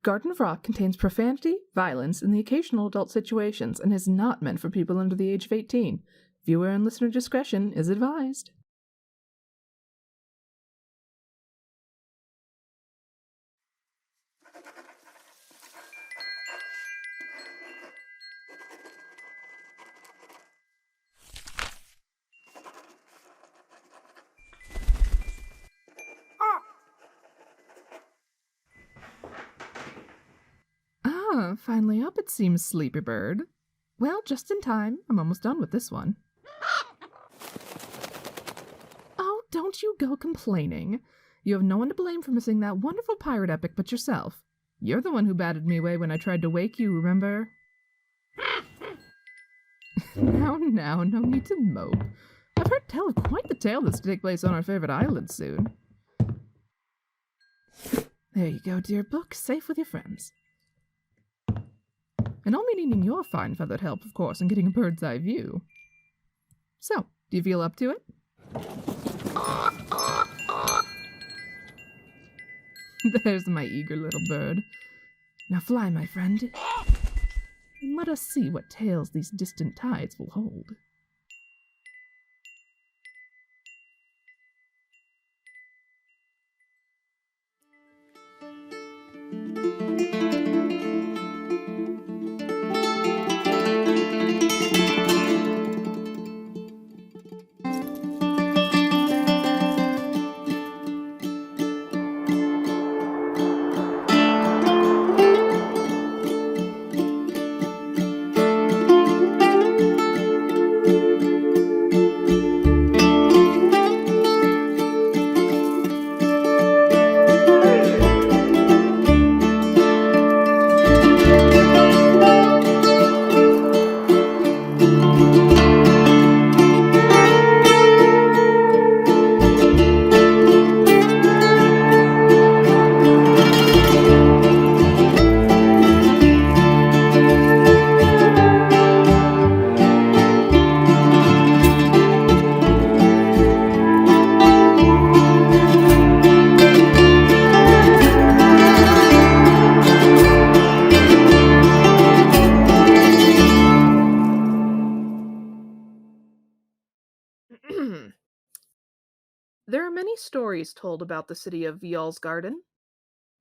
Garden of Rock contains profanity, violence, and the occasional adult situations, and is not meant for people under the age of 18. Viewer and listener discretion is advised. Finally up, it seems, sleepy bird. Well, just in time. I'm almost done with this one. Oh, don't you go complaining. You have no one to blame for missing that wonderful pirate epic but yourself. You're the one who batted me away when I tried to wake you, remember? Now, no need to mope. I've heard tell of quite the tale that's to take place on our favorite island soon. There you go, dear book, safe with your friends. And I'll be needing your fine feathered help, of course, in getting a bird's eye view. So, do you feel up to it? There's my eager little bird. Now fly, my friend, and let us see what tales these distant tides will hold. There are many stories told about the city of Viol's Garden.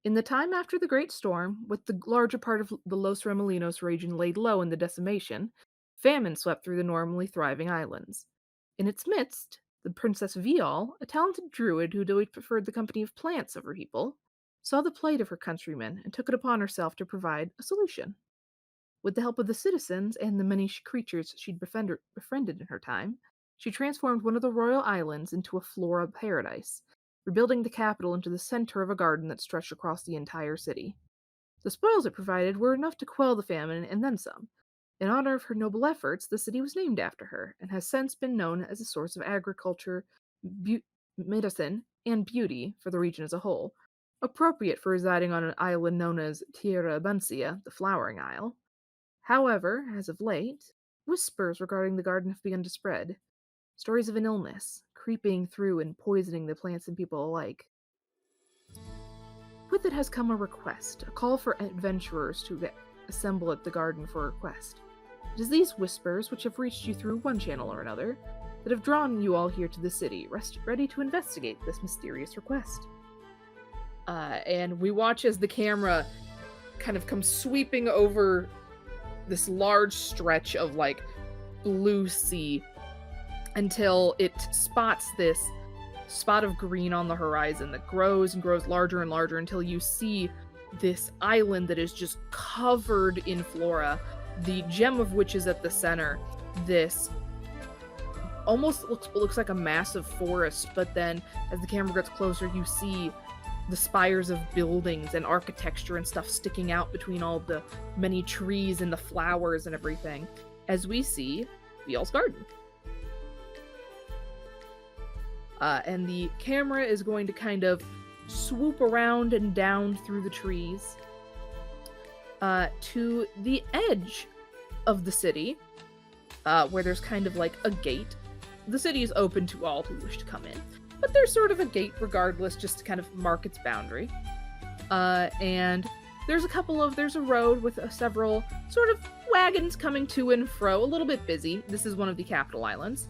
In the time after the Great Storm, with the larger part of the Los Remolinos region laid low in the decimation, famine swept through the normally thriving islands. In its midst, the Princess Viol, a talented druid who always preferred the company of plants over people, saw the plight of her countrymen and took it upon herself to provide a solution. With the help of the citizens and the many creatures she'd befriended in her time, she transformed one of the royal islands into a flora paradise, rebuilding the capital into the center of a garden that stretched across the entire city. The spoils it provided were enough to quell the famine and then some. In honor of her noble efforts, the city was named after her, and has since been known as a source of agriculture, medicine, and beauty for the region as a whole, appropriate for residing on an island known as Tierra Abancia, the Flowering Isle. However, as of late, whispers regarding the garden have begun to spread. Stories of an illness, creeping through and poisoning the plants and people alike. With it has come a request, a call for adventurers to assemble at the garden for a quest. It is these whispers, which have reached you through one channel or another, that have drawn you all here to the city, ready to investigate this mysterious request. And we watch as the camera kind of comes sweeping over this large stretch of, blue sea, until it spots this spot of green on the horizon that grows and grows larger and larger until you see this island that is just covered in flora, the gem of which is at the center. This almost looks like a massive forest, but then as the camera gets closer, you see the spires of buildings and architecture and stuff sticking out between all the many trees and the flowers and everything, as we see Viol's Garden. And the camera is going to kind of swoop around and down through the trees to the edge of the city, where there's kind of like a gate. The city is open to all who wish to come in, but there's sort of a gate regardless, just to kind of mark its boundary. And there's a road with several sort of wagons coming to and fro, a little bit busy. This is one of the capital islands.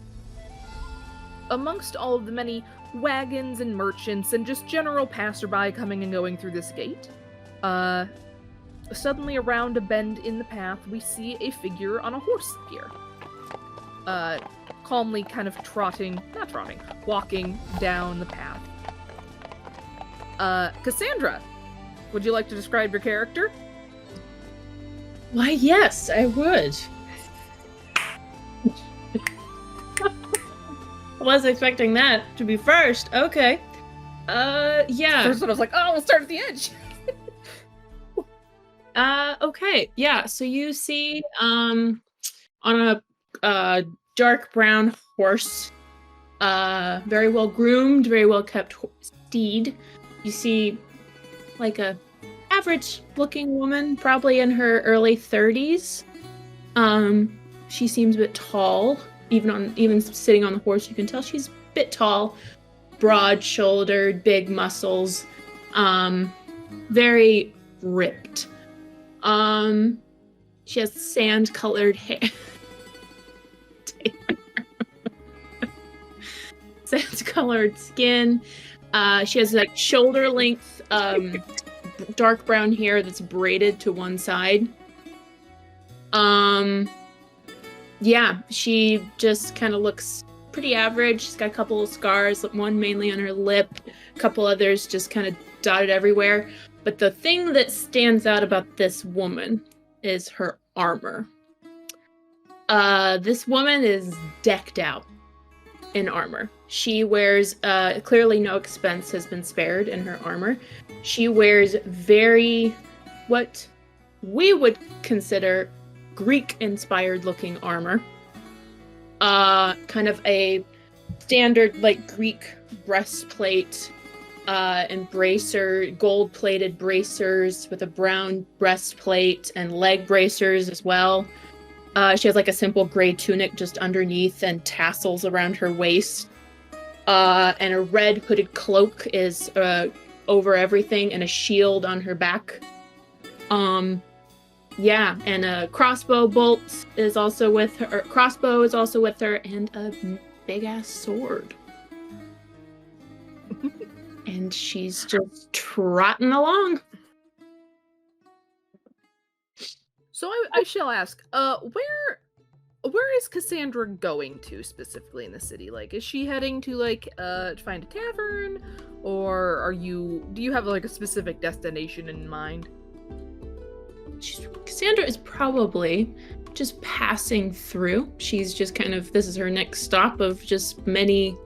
Amongst all of the many wagons and merchants and just general passerby coming and going through this gate, suddenly around a bend in the path, we see a figure on a horse appear. Calmly kind of walking down the path. Cassandra, would you like to describe your character? Why, yes, I would. I was expecting that to be first. Okay. Yeah. First one I was like, oh, we'll start at the edge. Okay. Yeah, so you see, on a dark brown horse, very well groomed, very well kept steed. You see, like, a average looking woman, probably in her early 30s. She seems a bit tall. Even sitting on the horse, you can tell she's a bit tall, broad-shouldered, big muscles, very ripped. She has sand-colored hair. Sand-colored skin. She has like shoulder-length, dark brown hair that's braided to one side. Yeah, she just kind of looks pretty average. She's got a couple of scars, one mainly on her lip, a couple others just kind of dotted everywhere. But the thing that stands out about this woman is her armor. This woman is decked out in armor. She wears, clearly no expense has been spared in her armor. She wears what we would consider Greek-inspired looking armor. Kind of a standard, like, Greek breastplate, and gold-plated bracers with a brown breastplate and leg bracers as well. She has, like, a simple gray tunic just underneath and tassels around her waist. And a red hooded cloak is over everything, and a shield on her back. Yeah, and a crossbow is also with her, and a big-ass sword. And she's just trotting along. So I shall ask, where is Cassandra going to specifically in the city? Like, is she heading to, like, to find a tavern? Or do you have, like, a specific destination in mind? Cassandra is probably just passing through. She's just this is her next stop of just many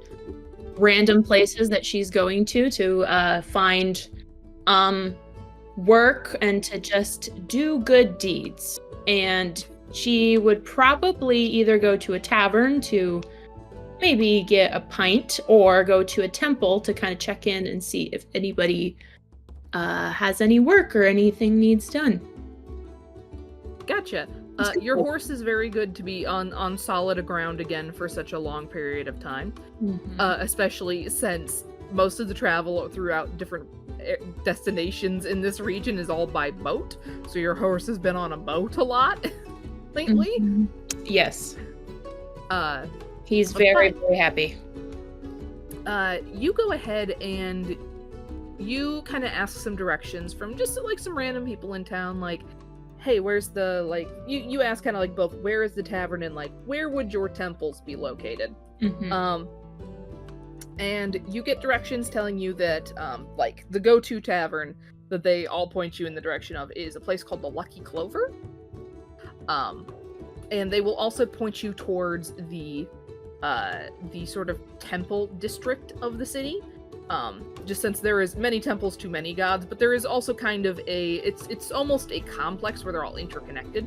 random places that she's going to find work and to just do good deeds. And she would probably either go to a tavern to maybe get a pint or go to a temple to kind of check in and see if anybody has any work or anything needs done. Gotcha. Your horse is very good to be on solid ground again for such a long period of time, especially since most of the travel throughout different destinations in this region is all by boat. So your horse has been on a boat a lot lately. Mm-hmm. Yes. He's very happy. You go ahead and you kind of ask some directions from just like some random people in town, like, hey, where's the, like, you ask kind of like both, where is the tavern and, like, where would your temples be located? And you get directions telling you that, like, the go-to tavern that they all point you in the direction of is a place called the Lucky Clover. And they will also point you towards the sort of temple district of the city. Just since there is many temples to many gods, but there is also kind of it's almost a complex where they're all interconnected.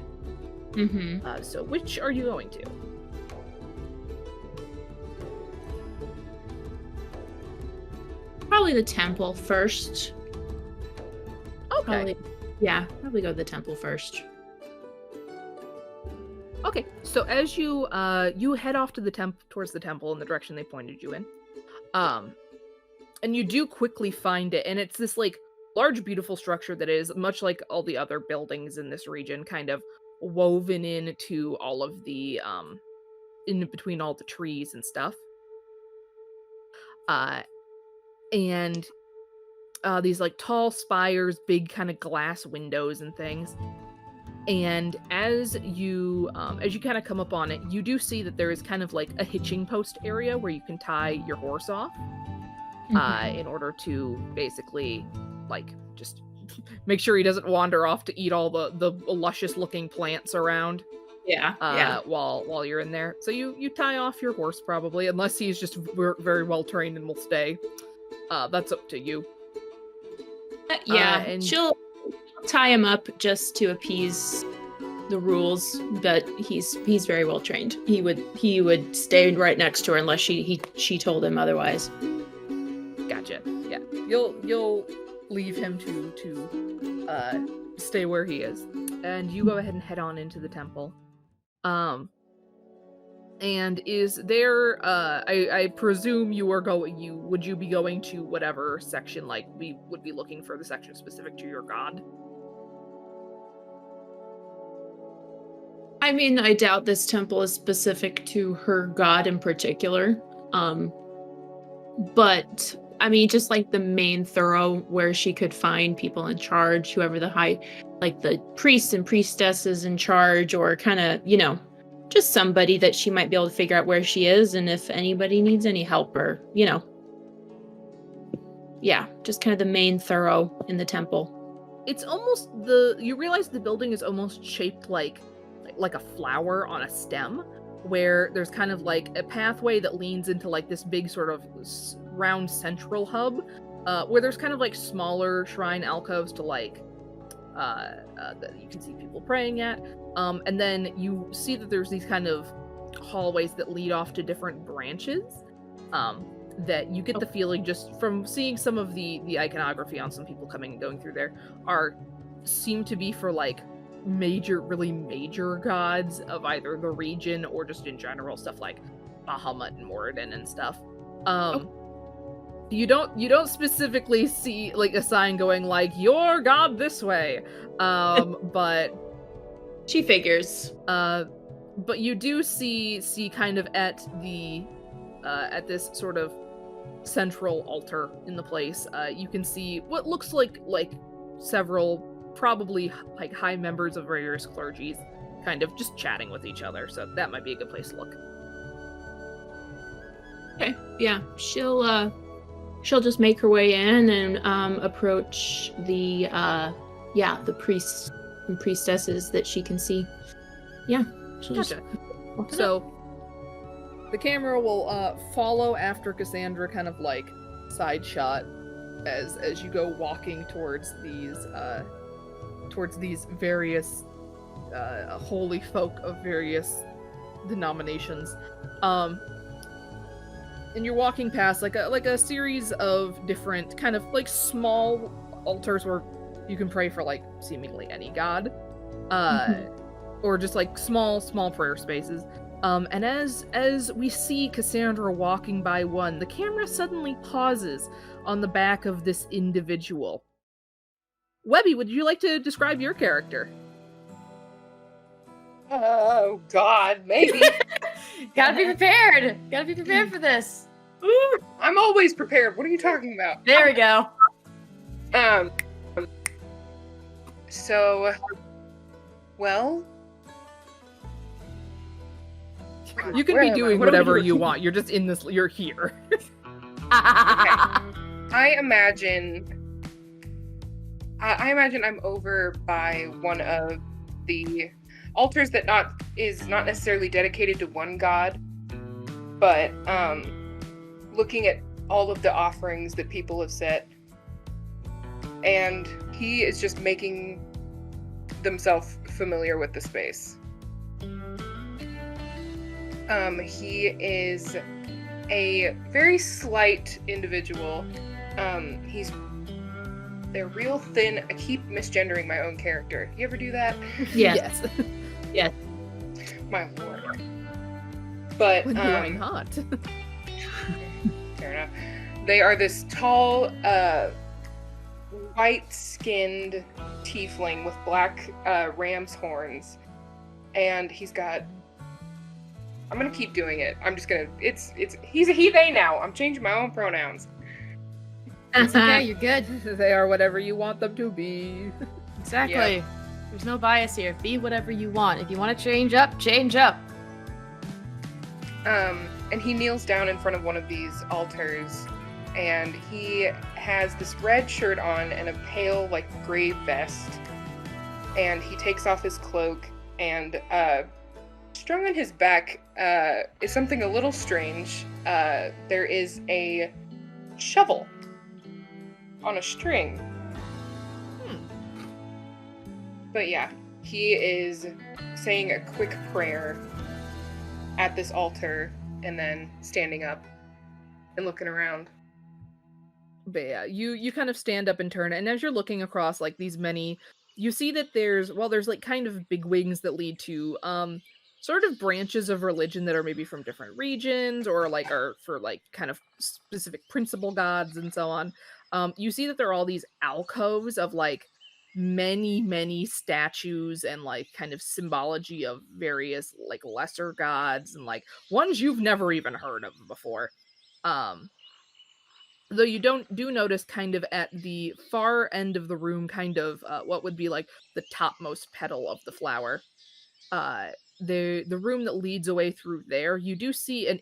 So which are you going to? Probably the temple first. Okay. Probably go to the temple first. Okay, so as you head off to towards the temple in the direction they pointed you in, and you do quickly find it, and it's this, like, large, beautiful structure that is, much like all the other buildings in this region, kind of woven into all of the, in between all the trees and stuff. Uh, and these like tall spires, big kind of glass windows and things. And as you kind of come up on it, you do see that there is kind of like a hitching post area where you can tie your horse off, in order to basically like just make sure he doesn't wander off to eat all the luscious looking plants around. Yeah. While you're in there. So you tie off your horse probably, unless he's just very well trained and will stay. That's up to you. And she'll tie him up just to appease the rules, but he's very well trained. He would stay right next to her unless she told him otherwise. Gotcha. Yeah. You'll leave him to stay where he is. And you go ahead and head on into the temple. And is there I presume would you be going to whatever section, like we would be looking for the section specific to your god? I mean, I doubt this temple is specific to her god in particular. But I mean, just like the main thorough where she could find people in charge, whoever the priests and priestesses in charge, or kind of, just somebody that she might be able to figure out where she is, and if anybody needs any help, or, just kind of the main thorough in the temple. It's almost you realize the building is almost shaped like a flower on a stem, where there's kind of like a pathway that leans into like this big sort of round central hub, where there's kind of like smaller shrine alcoves to like that you can see people praying at, and then you see that there's these kind of hallways that lead off to different branches, that you get the feeling just from seeing some of the iconography on some people coming and going through there seem to be for like really major gods of either the region or just in general, stuff like Bahamut and Moradin and stuff. You don't specifically see like a sign going like your god this way, but she figures. But you do see kind of at this sort of central altar in the place, you can see what looks like several probably like high members of various clergies kind of just chatting with each other, so that might be a good place to look. Okay, yeah, she'll just make her way in and approach the priests and priestesses that she can see. Yeah, she'll gotcha. So the camera will follow after Cassandra, kind of like side shot as you go walking towards these various holy folk of various denominations. And you're walking past like a series of different kind of like small altars where you can pray for like seemingly any god, or just like small prayer spaces. And as we see Cassandra walking by one, the camera suddenly pauses on the back of this individual. Webby, would you like to describe your character? Oh God, maybe. Gotta be prepared. Gotta be prepared for this. I'm always prepared. What are you talking about? There we go. So, well, you can be doing whatever you want. You're just in this. You're here. Okay. I imagine I'm over by one of the altars that is not necessarily dedicated to one god, but looking at all of the offerings that people have set, and he is just making themselves familiar with the space. He is a very slight individual. They're real thin. I keep misgendering my own character. You ever do that? Yes. Yes. My lord. But when going hot. Fair enough. They are this tall, white-skinned tiefling with black ram's horns, and he's got. I'm gonna keep doing it. I'm just gonna. He's a he/they now. I'm changing my own pronouns. It's okay, you're good. They are whatever you want them to be. Exactly. There's no bias here. Be whatever you want. If you want to change up, change up. And he kneels down in front of one of these altars, and he has this red shirt on and a pale, like, gray vest. And he takes off his cloak, and strung on his back is something a little strange. There is a shovel on a string. But yeah, he is saying a quick prayer at this altar and then standing up and looking around. But yeah, you kind of stand up and turn, and as you're looking across like these many, you see that there's like kind of big wings that lead to sort of branches of religion that are maybe from different regions or like are for like kind of specific principal gods and so on. You see that there are all these alcoves of like many statues and like kind of symbology of various like lesser gods and like ones you've never even heard of before. Though you do notice kind of at the far end of the room, kind of what would be like the topmost petal of the flower, the room that leads away through there, you do see an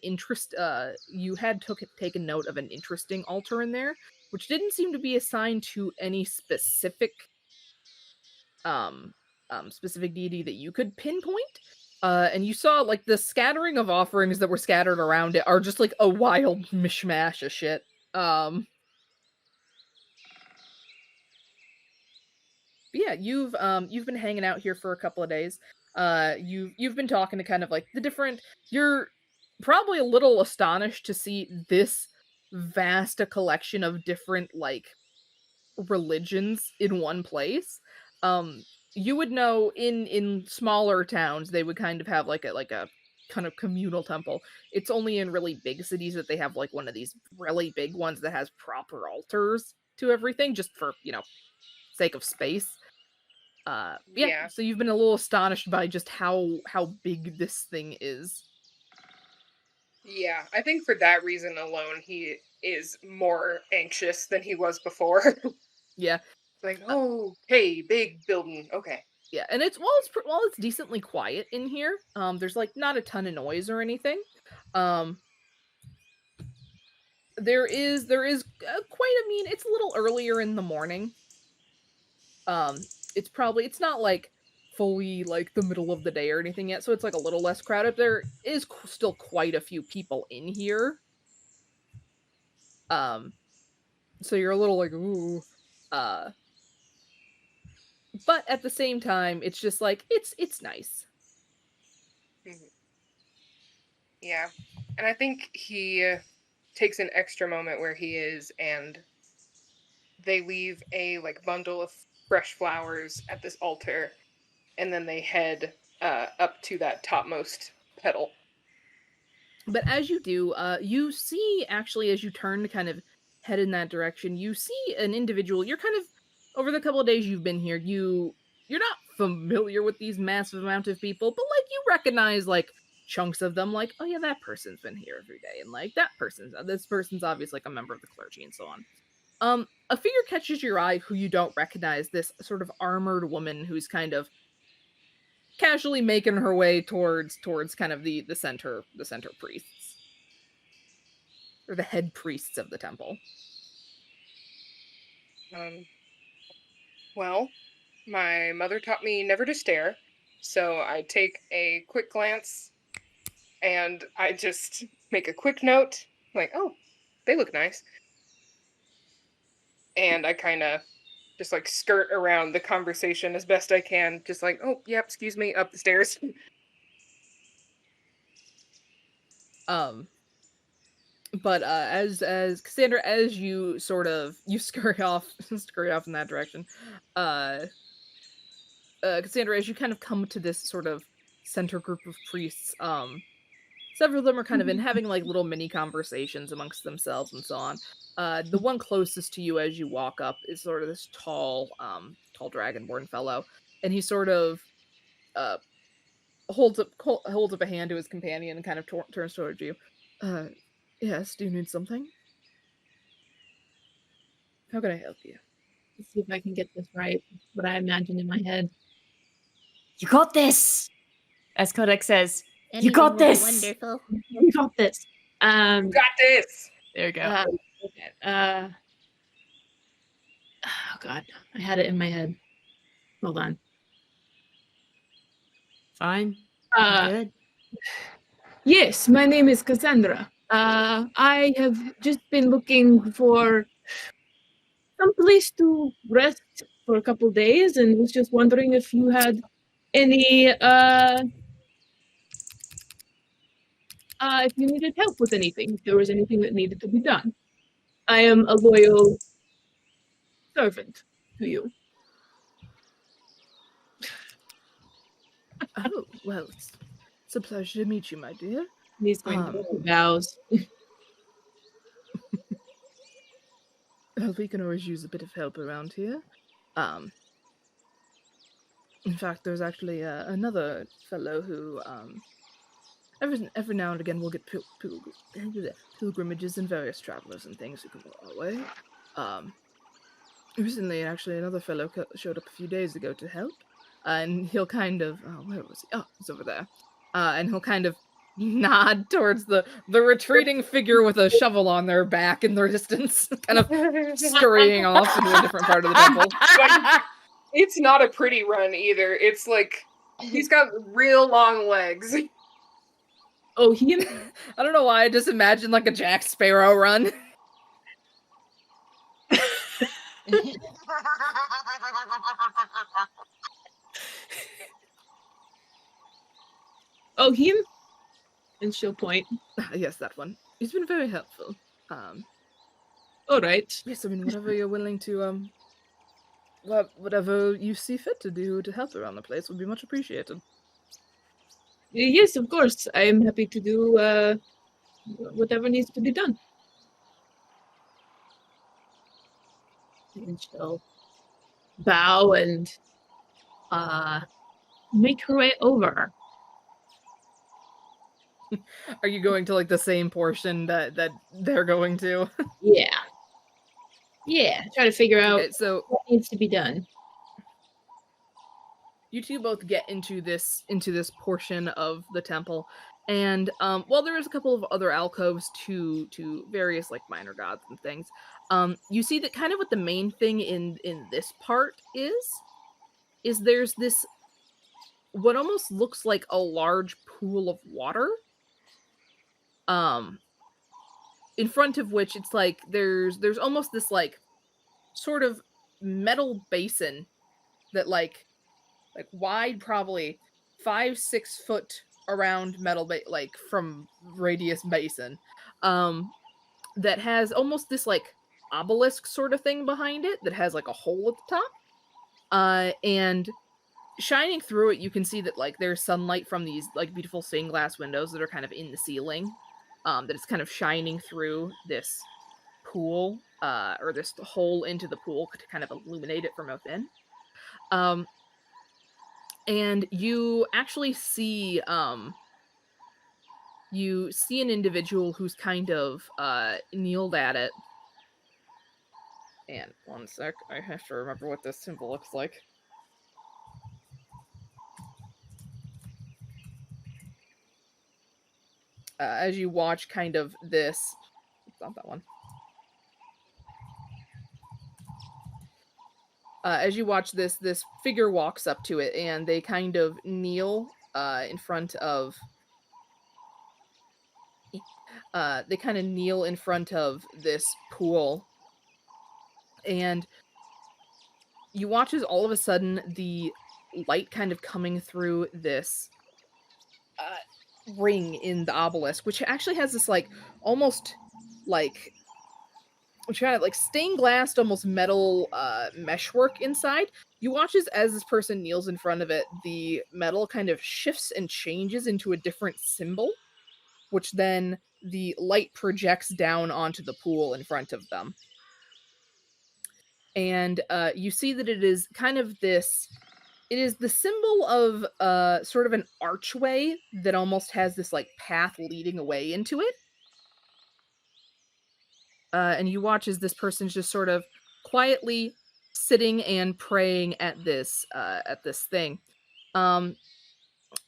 you had taken note of an interesting altar in there, which didn't seem to be assigned to any specific specific deity that you could pinpoint. And you saw like the scattering of offerings that were scattered around it are just like a wild mishmash of shit. Yeah, you've been hanging out here for a couple of days. You've been talking to kind of like the different. You're probably a little astonished to see this vast a collection of different like religions in one place. You would know in smaller towns they would kind of have like a kind of communal temple. It's only in really big cities that they have like one of these really big ones that has proper altars to everything, just for sake of space. Yeah. So you've been a little astonished by just how big this thing is. Yeah, I think for that reason alone, he is more anxious than he was before. Yeah. Like, oh, hey, big building. Okay. Yeah, and it's decently quiet in here. There's like not a ton of noise or anything. There is quite. I mean, it's a little earlier in the morning. It's not like fully like the middle of the day or anything yet, so it's like a little less crowded. There is still quite a few people in here. So you're a little like, ooh. But at the same time, it's just like, it's nice. Mm-hmm. Yeah. And I think he takes an extra moment where he is, and they leave a like bundle of fresh flowers at this altar, and then they head up to that topmost petal. But as you do, you see, actually, as you turn to kind of head in that direction, you see an individual. You're kind of, over the couple of days you've been here, you're not familiar with these massive amount of people, but like you recognize like chunks of them, like, oh yeah, that person's been here every day, and like this person's obviously like a member of the clergy and so on. A figure catches your eye who you don't recognize, this sort of armored woman who's kind of casually making her way towards kind of the center priests, or the head priests of the temple. Well, my mother taught me never to stare, so I take a quick glance and I just make a quick note, like, oh, they look nice. And I kind of just like skirt around the conversation as best I can, just like, oh, yep, excuse me, up the stairs. But as Cassandra, as you scurry off in that direction, Cassandra, as you kind of come to this sort of center group of priests, several of them are kind of having like little mini conversations amongst themselves and so on. The one closest to you as you walk up is sort of this tall dragonborn fellow, and he sort of holds up a hand to his companion and kind of turns towards you. Yes, do you need something? How can I help you? Let's see if I can get this right. What I imagined in my head. You got this! As Kodak says, Anything you got will be this! Wonderful. You got this. Got this. There you go. Okay. Oh god, I had it in my head. Hold on. Fine. I'm good. Yes, my name is Cassandra. I have just been looking for some place to rest for a couple days and was just wondering if you had any if you needed help with anything, if there was anything that needed to be done. I am a loyal servant to you. Oh, well, it's a pleasure to meet you, my dear. He's going to vows. Well, we can always use a bit of help around here. In fact, there's actually another fellow who, every now and again we'll get pilgrimages and various travelers and things who come our way. Recently, actually, another fellow showed up a few days ago to help, and he'll kind of, where was he? Oh, he's over there. And he'll kind of nod towards the retreating figure with a shovel on their back in the distance, kind of scurrying off into a different part of the temple. Like, it's not a pretty run either. It's like he's got real long legs. Oh, he I don't know why I just imagined like a Jack Sparrow run. Oh, him? And she'll point. Yes, that one. He's been very helpful. All right. Yes, I mean, whatever you're willing to, whatever you see fit to do to help around the place would be much appreciated. Yes, of course. I am happy to do whatever needs to be done. And she'll bow and make her way over. Are you going to like the same portion that they're going to? Yeah. Yeah. Try to figure out so what needs to be done. You two both get into this portion of the temple, and while there is a couple of other alcoves to various like minor gods and things, you see that kind of what the main thing in this part is there's this what almost looks like a large pool of water. In front of which it's like there's almost this like sort of metal basin that like wide, probably 5-6 foot around metal like from radius basin, that has almost this like obelisk sort of thing behind it that has like a hole at the top, and shining through it you can see that like there's sunlight from these like beautiful stained glass windows that are kind of in the ceiling, that it's kind of shining through this pool, or this hole into the pool to kind of illuminate it from within. And you actually see an individual who's kind of kneeled at it. And one sec, I have to remember what this symbol looks like. As you watch kind of this, it's not that one. As you watch this figure walks up to it, and they kind of kneel in front of. They kind of kneel in front of this pool, and you watch as all of a sudden the light kind of coming through this ring in the obelisk, which actually has this like almost like. Which kind of like stained glass, almost metal meshwork inside. You watch as this person kneels in front of it, the metal kind of shifts and changes into a different symbol. which then the light projects down onto the pool in front of them. And you see that it is kind of this, it is the symbol of sort of an archway that almost has this like path leading away into it. And you watch as this person's just sort of quietly sitting and praying at this thing. And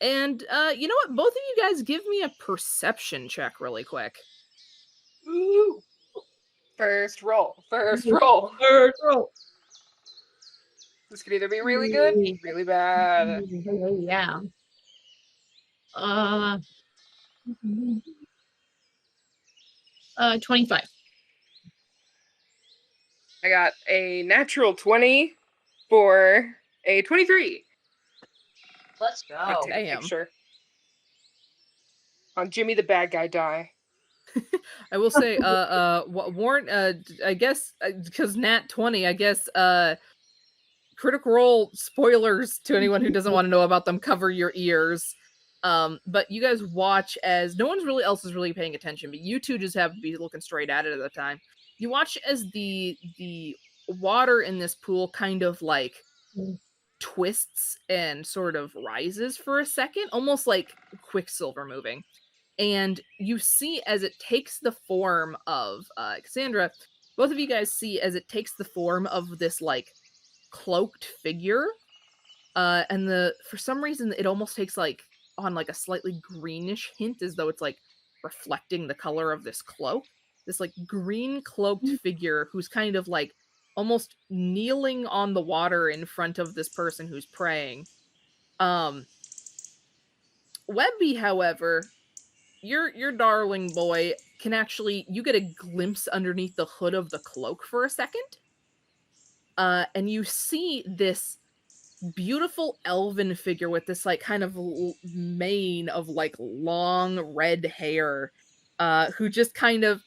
you know what? Both of you guys give me a perception check really quick. Ooh. First roll. First roll. First roll. This could either be really good, really bad. Yeah. 25. I got a natural 20 for a 23. Let's go. I'll take a picture. On Jimmy the bad guy die. I will say, Warren, I guess, because Nat 20, I guess, Critical Role spoilers to anyone who doesn't want to know about them, cover your ears. But you guys watch as no one's really else is really paying attention, but you two just have to be looking straight at it at the time. You watch as the water in this pool kind of like twists and sort of rises for a second, almost like Quicksilver moving. And you see as it takes the form of Cassandra, both of you guys see as it takes the form of this like cloaked figure. And for some reason it almost takes like on like a slightly greenish hint, as though it's like reflecting the color of this cloak. This like green cloaked figure who's kind of like almost kneeling on the water in front of this person who's praying. Webby, however, your darling boy can actually, you get a glimpse underneath the hood of the cloak for a second. And you see this beautiful elven figure with this like kind of mane of like long red hair, who just kind of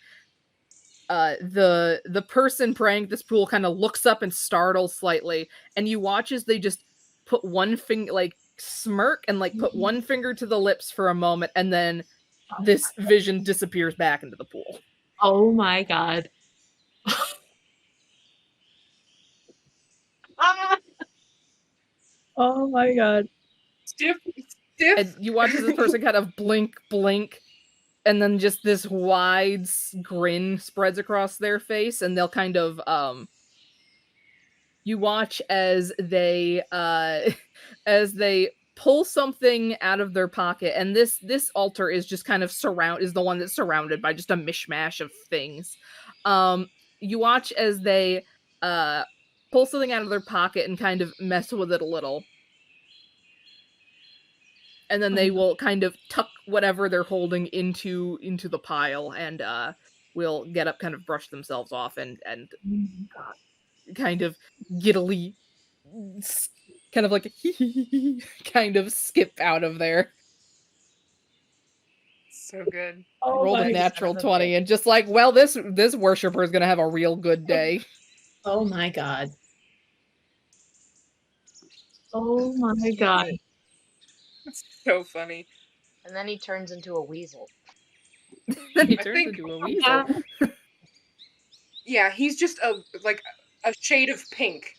the person praying at this pool kind of looks up and startles slightly, and you watch as they just put one finger, like smirk and like put one finger to the lips for a moment, and then this vision disappears back into the pool. Oh my god. Oh my god. Stiff. And you watch as this person kind of blink, and then just this wide grin spreads across their face, and they'll kind of you watch as they pull something out of their pocket, and this altar is just kind of is the one that's surrounded by just a mishmash of things. You watch as they pull something out of their pocket and kind of mess with it a little. And then they will kind of tuck whatever they're holding into the pile, and will get up, kind of brush themselves off, and kind of giddily, kind of like kind of skip out of there. So good. Oh Rolled a natural 20, and just like, well, this worshiper is gonna have a real good day. Oh my god. Oh my god. That's so funny. And then he turns into a weasel. Then he turns into a weasel. Yeah, he's just a shade of pink,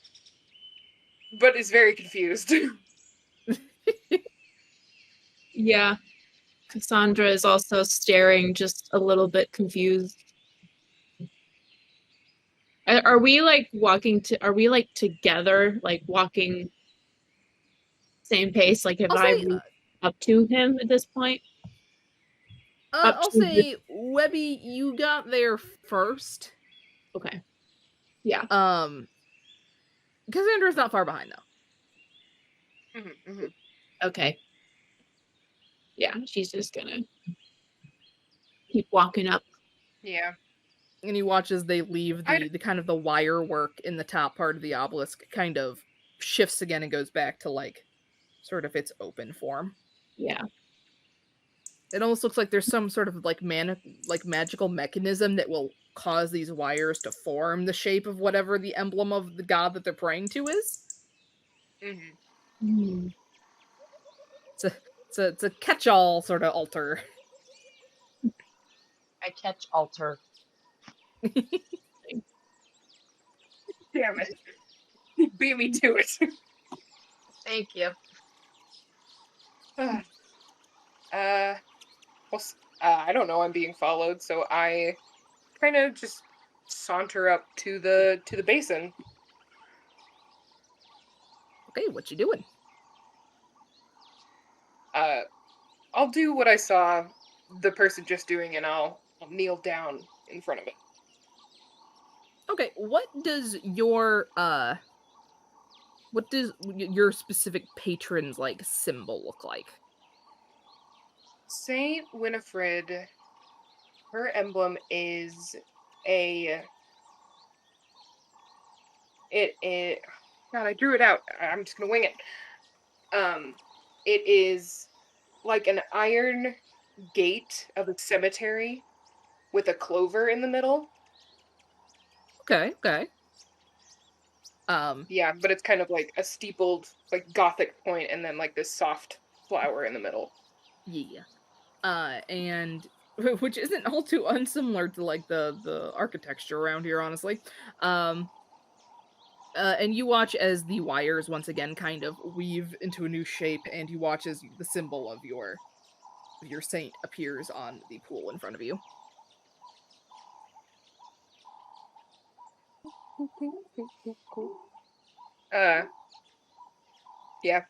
but is very confused. Yeah. Cassandra is also staring, just a little bit confused. Are we like are we like together, like walking same pace? Like, have I moved up to him at this point? I'll say, Webby, you got there first. Okay. Yeah. Cassandra's not far behind, though. Mm-hmm, mm-hmm. Okay. Yeah, she's just gonna keep walking up. Yeah. And you watch as they leave the kind of the wire work in the top part of the obelisk kind of shifts again and goes back to like sort of its open form. Yeah. It almost looks like there's some sort of like magical mechanism that will cause these wires to form the shape of whatever the emblem of the god that they're praying to is. Mm-hmm. Mm. It's a catch-all sort of altar. I catch altar. Damn it. You beat me to it. Thank you. I don't know. I'm being followed, so I kind of just saunter up to the basin. Okay, what you doing? I'll do what I saw the person just doing, and I'll kneel down in front of it. Okay, what does your specific patron's like symbol look like? Saint Winifred, her emblem is God, I drew it out. I'm just gonna wing it. It is like an iron gate of a cemetery with a clover in the middle. Okay. Yeah, but it's kind of like a steepled, like Gothic point, and then like this soft flower in the middle. Yeah. And which isn't all too unsimilar to like the architecture around here, honestly. And you watch as the wires once again kind of weave into a new shape, and you watch as the symbol of your saint appears on the pool in front of you. Yeah,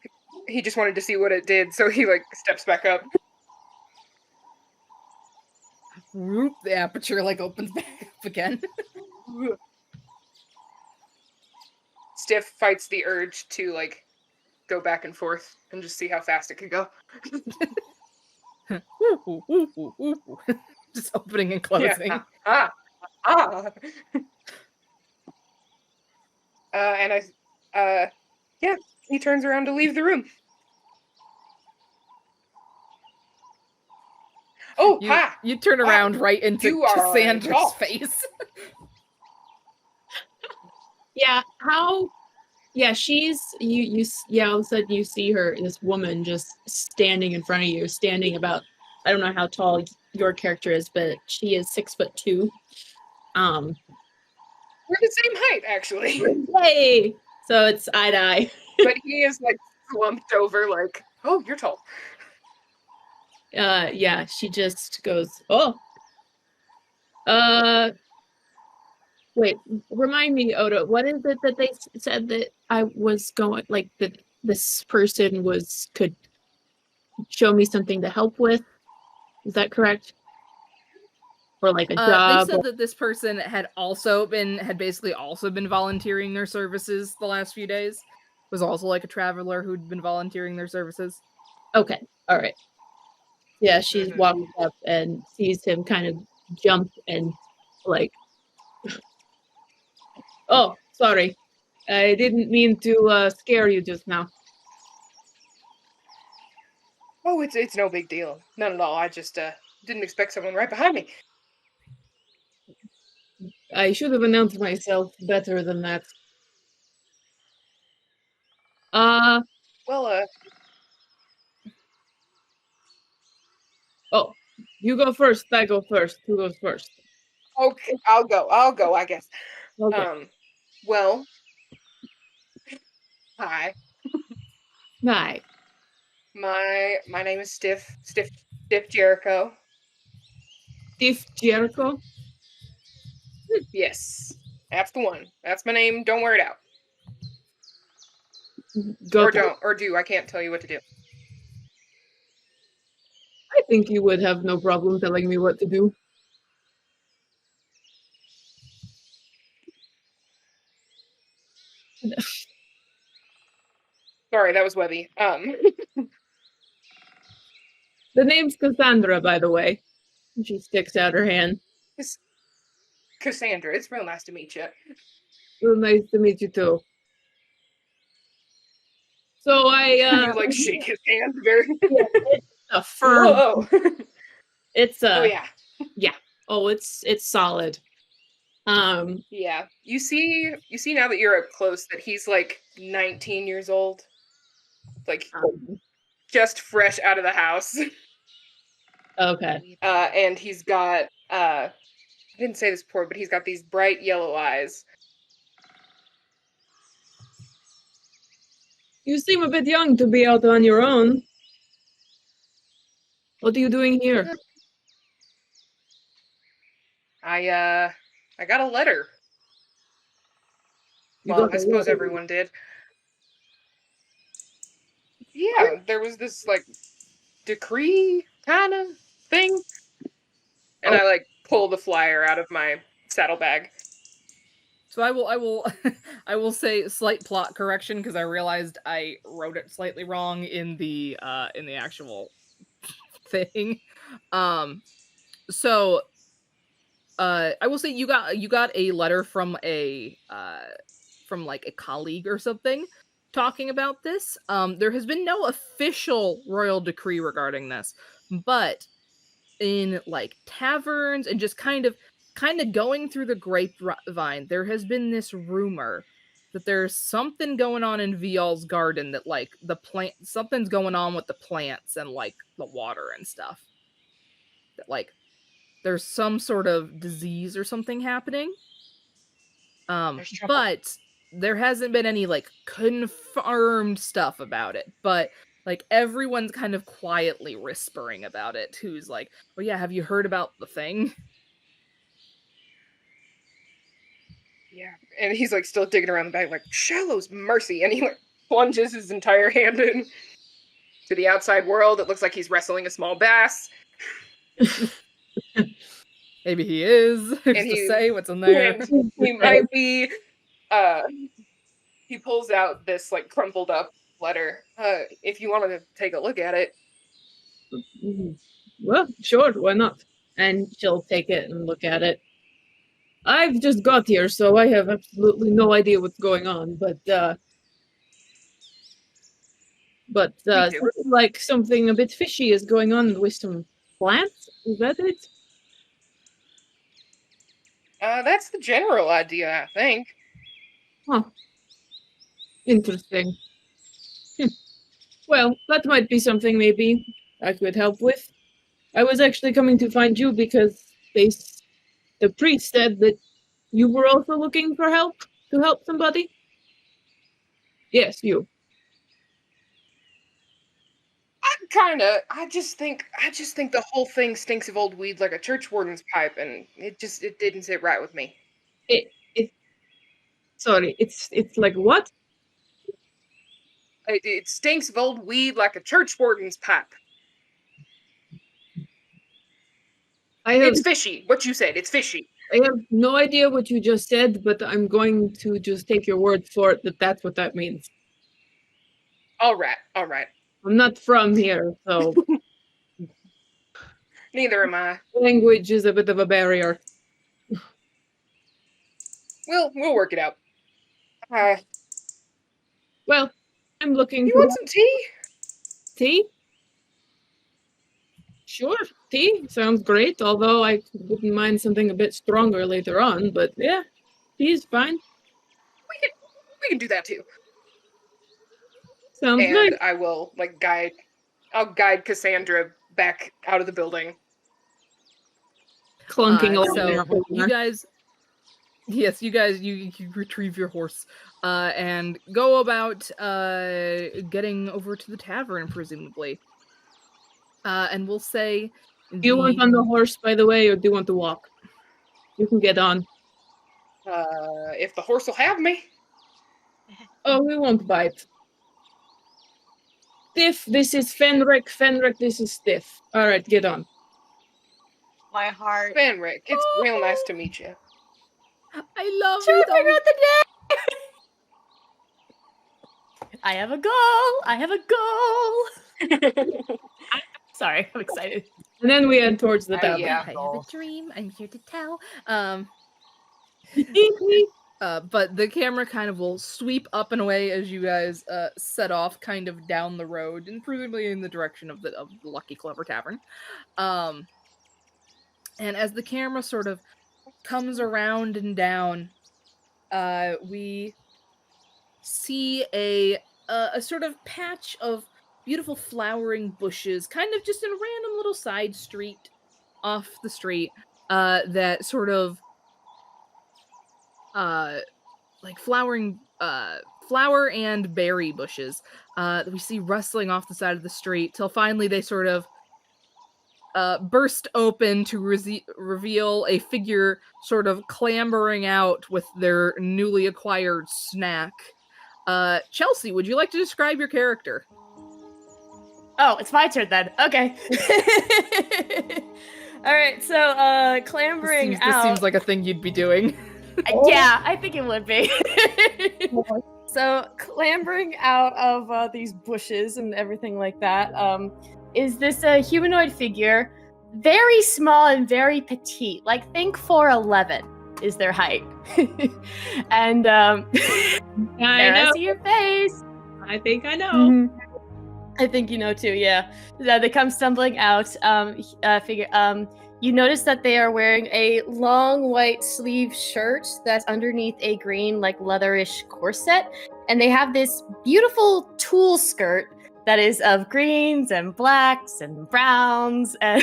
he just wanted to see what it did, so he like steps back up. Whoop, the aperture like opens back up again. Stiff fights the urge to like go back and forth and just see how fast it could go. Just opening and closing. Yeah. And he turns around to leave the room. Oh, you turn around right into Cassandra's face. Yeah, she's all of a sudden you see her, this woman just standing in front of you, standing about, I don't know how tall your character is, but she is 6'2". We're the same height, actually. Hey! So it's eye to eye. But he is like slumped over like, oh, you're tall. Yeah, she just goes, oh. Wait, remind me, Ota, what is it that they said that I was going, like, that this person could show me something to help with? Is that correct? Or like a job? They said that this person had basically also been volunteering their services the last few days. Was also like a traveler who'd been volunteering their services. Okay, all right. Yeah, she's walking up and sees him kind of jump and like, oh, sorry. I didn't mean to scare you just now. Oh, it's no big deal. None at all. I just didn't expect someone right behind me. I should have announced myself better than that. Oh, you go first. I go first. Who goes first? Okay, I'll go, I guess. Okay. Well, hi. Hi. My name is Stiff Jeriko. Stiff Jeriko? Yes, that's the one. That's my name. Don't wear it out. Or do. I can't tell you what to do. I think you would have no problem telling me what to do. Sorry, that was Webby. The name's Cassandra, by the way. She sticks out her hand. It's Cassandra. It's real nice to meet you. Real nice to meet you too. So you like shake his hand very. Yeah, it's a firm. Whoa. It's oh yeah. Yeah. Oh, it's solid. Yeah. You see now that you're up close that he's like 19 years old. Like just fresh out of the house. Okay. And he's got I didn't say this before, but he's got these bright yellow eyes. You seem a bit young to be out on your own. What are you doing here? I got a letter. You Well, got I a suppose letter. everyone did. Yeah, there was this, like, decree kind of thing. And Oh. I, like, pull the flyer out of my saddlebag. So I will I will say slight plot correction because I realized I wrote it slightly wrong in the actual thing. So I will say you got a letter from from like a colleague or something talking about this. There has been no official royal decree regarding this, but in like taverns and just kind of going through the grapevine, there has been this rumor that there's something going on in Viol's garden, that like the plant something's going on with the plants and like the water and stuff. That like there's some sort of disease or something happening. There's trouble. But there hasn't been any like confirmed stuff about it. But like everyone's kind of quietly whispering about it. Who's like, "Oh yeah, have you heard about the thing?" Yeah. And he's, like, still digging around the bag, like, Shallow's mercy. And he, like, plunges his entire hand in to the outside world. It looks like he's wrestling a small bass. Maybe he is. Who's to he- say what's in there? He might be. He pulls out this, like, crumpled up letter. If you wanted to take a look at it. Well, sure, why not? And she'll take it and look at it. I've just got here, so I have absolutely no idea what's going on, but Me too. something like something a bit fishy is going on with some plants. Is that it? That's the general idea, I think. Huh. Interesting. Well, that might be something maybe I could help with. I was actually coming to find you because the priest said that you were also looking for help to help somebody. Yes, you. I just think the whole thing stinks of old weed like a church warden's pipe, and it didn't sit right with me. Sorry, it's like what? It stinks of old weed like a church warden's pipe. It's fishy. What you said, it's fishy. I have no idea what you just said, but I'm going to just take your word for it that that's what that means. All right. I'm not from here, so Neither am I. language is a bit of a barrier. We'll work it out. Well, I'm looking You for want some tea? tea. Sure, tea sounds great, although I wouldn't mind something a bit stronger later on, but yeah, tea is fine. We can do that too. Sounds And nice. I will I'll guide Cassandra back out of the building. Clunking along So there. you guys you retrieve your horse and go about getting over to the tavern, presumably. And we'll say, Do you want on the horse, by the way, or do you want to walk? You can get on. If the horse will have me. Oh, we won't bite. Stiff, this is Fenric. Fenric, this is Stiff. All right, get on. My heart. Fenric, it's real nice to meet you. I love Trying you. to figure out the name. I have a goal. Sorry, I'm excited. And then we head towards the tavern. yeah. I have a dream. I'm here to tell. But the camera kind of will sweep up and away as you guys set off kind of down the road, and presumably in the direction of the Lucky Clever Tavern. And as the camera sort of comes around and down, we see a sort of patch of beautiful flowering bushes, kind of just in a random little side street off the street. that sort of like flowering flower and berry bushes that we see rustling off the side of the street till finally they sort of burst open to reveal a figure sort of clambering out with their newly acquired snack. Chelsea, would you like to describe your character? Oh, it's my turn then. Okay. All right, so clambering This out. seems like a thing you'd be doing. Yeah, I think it would be. So clambering out of these bushes and everything like that is this humanoid figure, very small and very petite. Like think 4'11" is their height. And I know. I see your face. I think I know. Mhm. I think you know too, yeah. They come stumbling out. You notice that they are wearing a long white sleeve shirt that's underneath a green, like leatherish corset, and they have this beautiful tulle skirt that is of greens and blacks and browns, and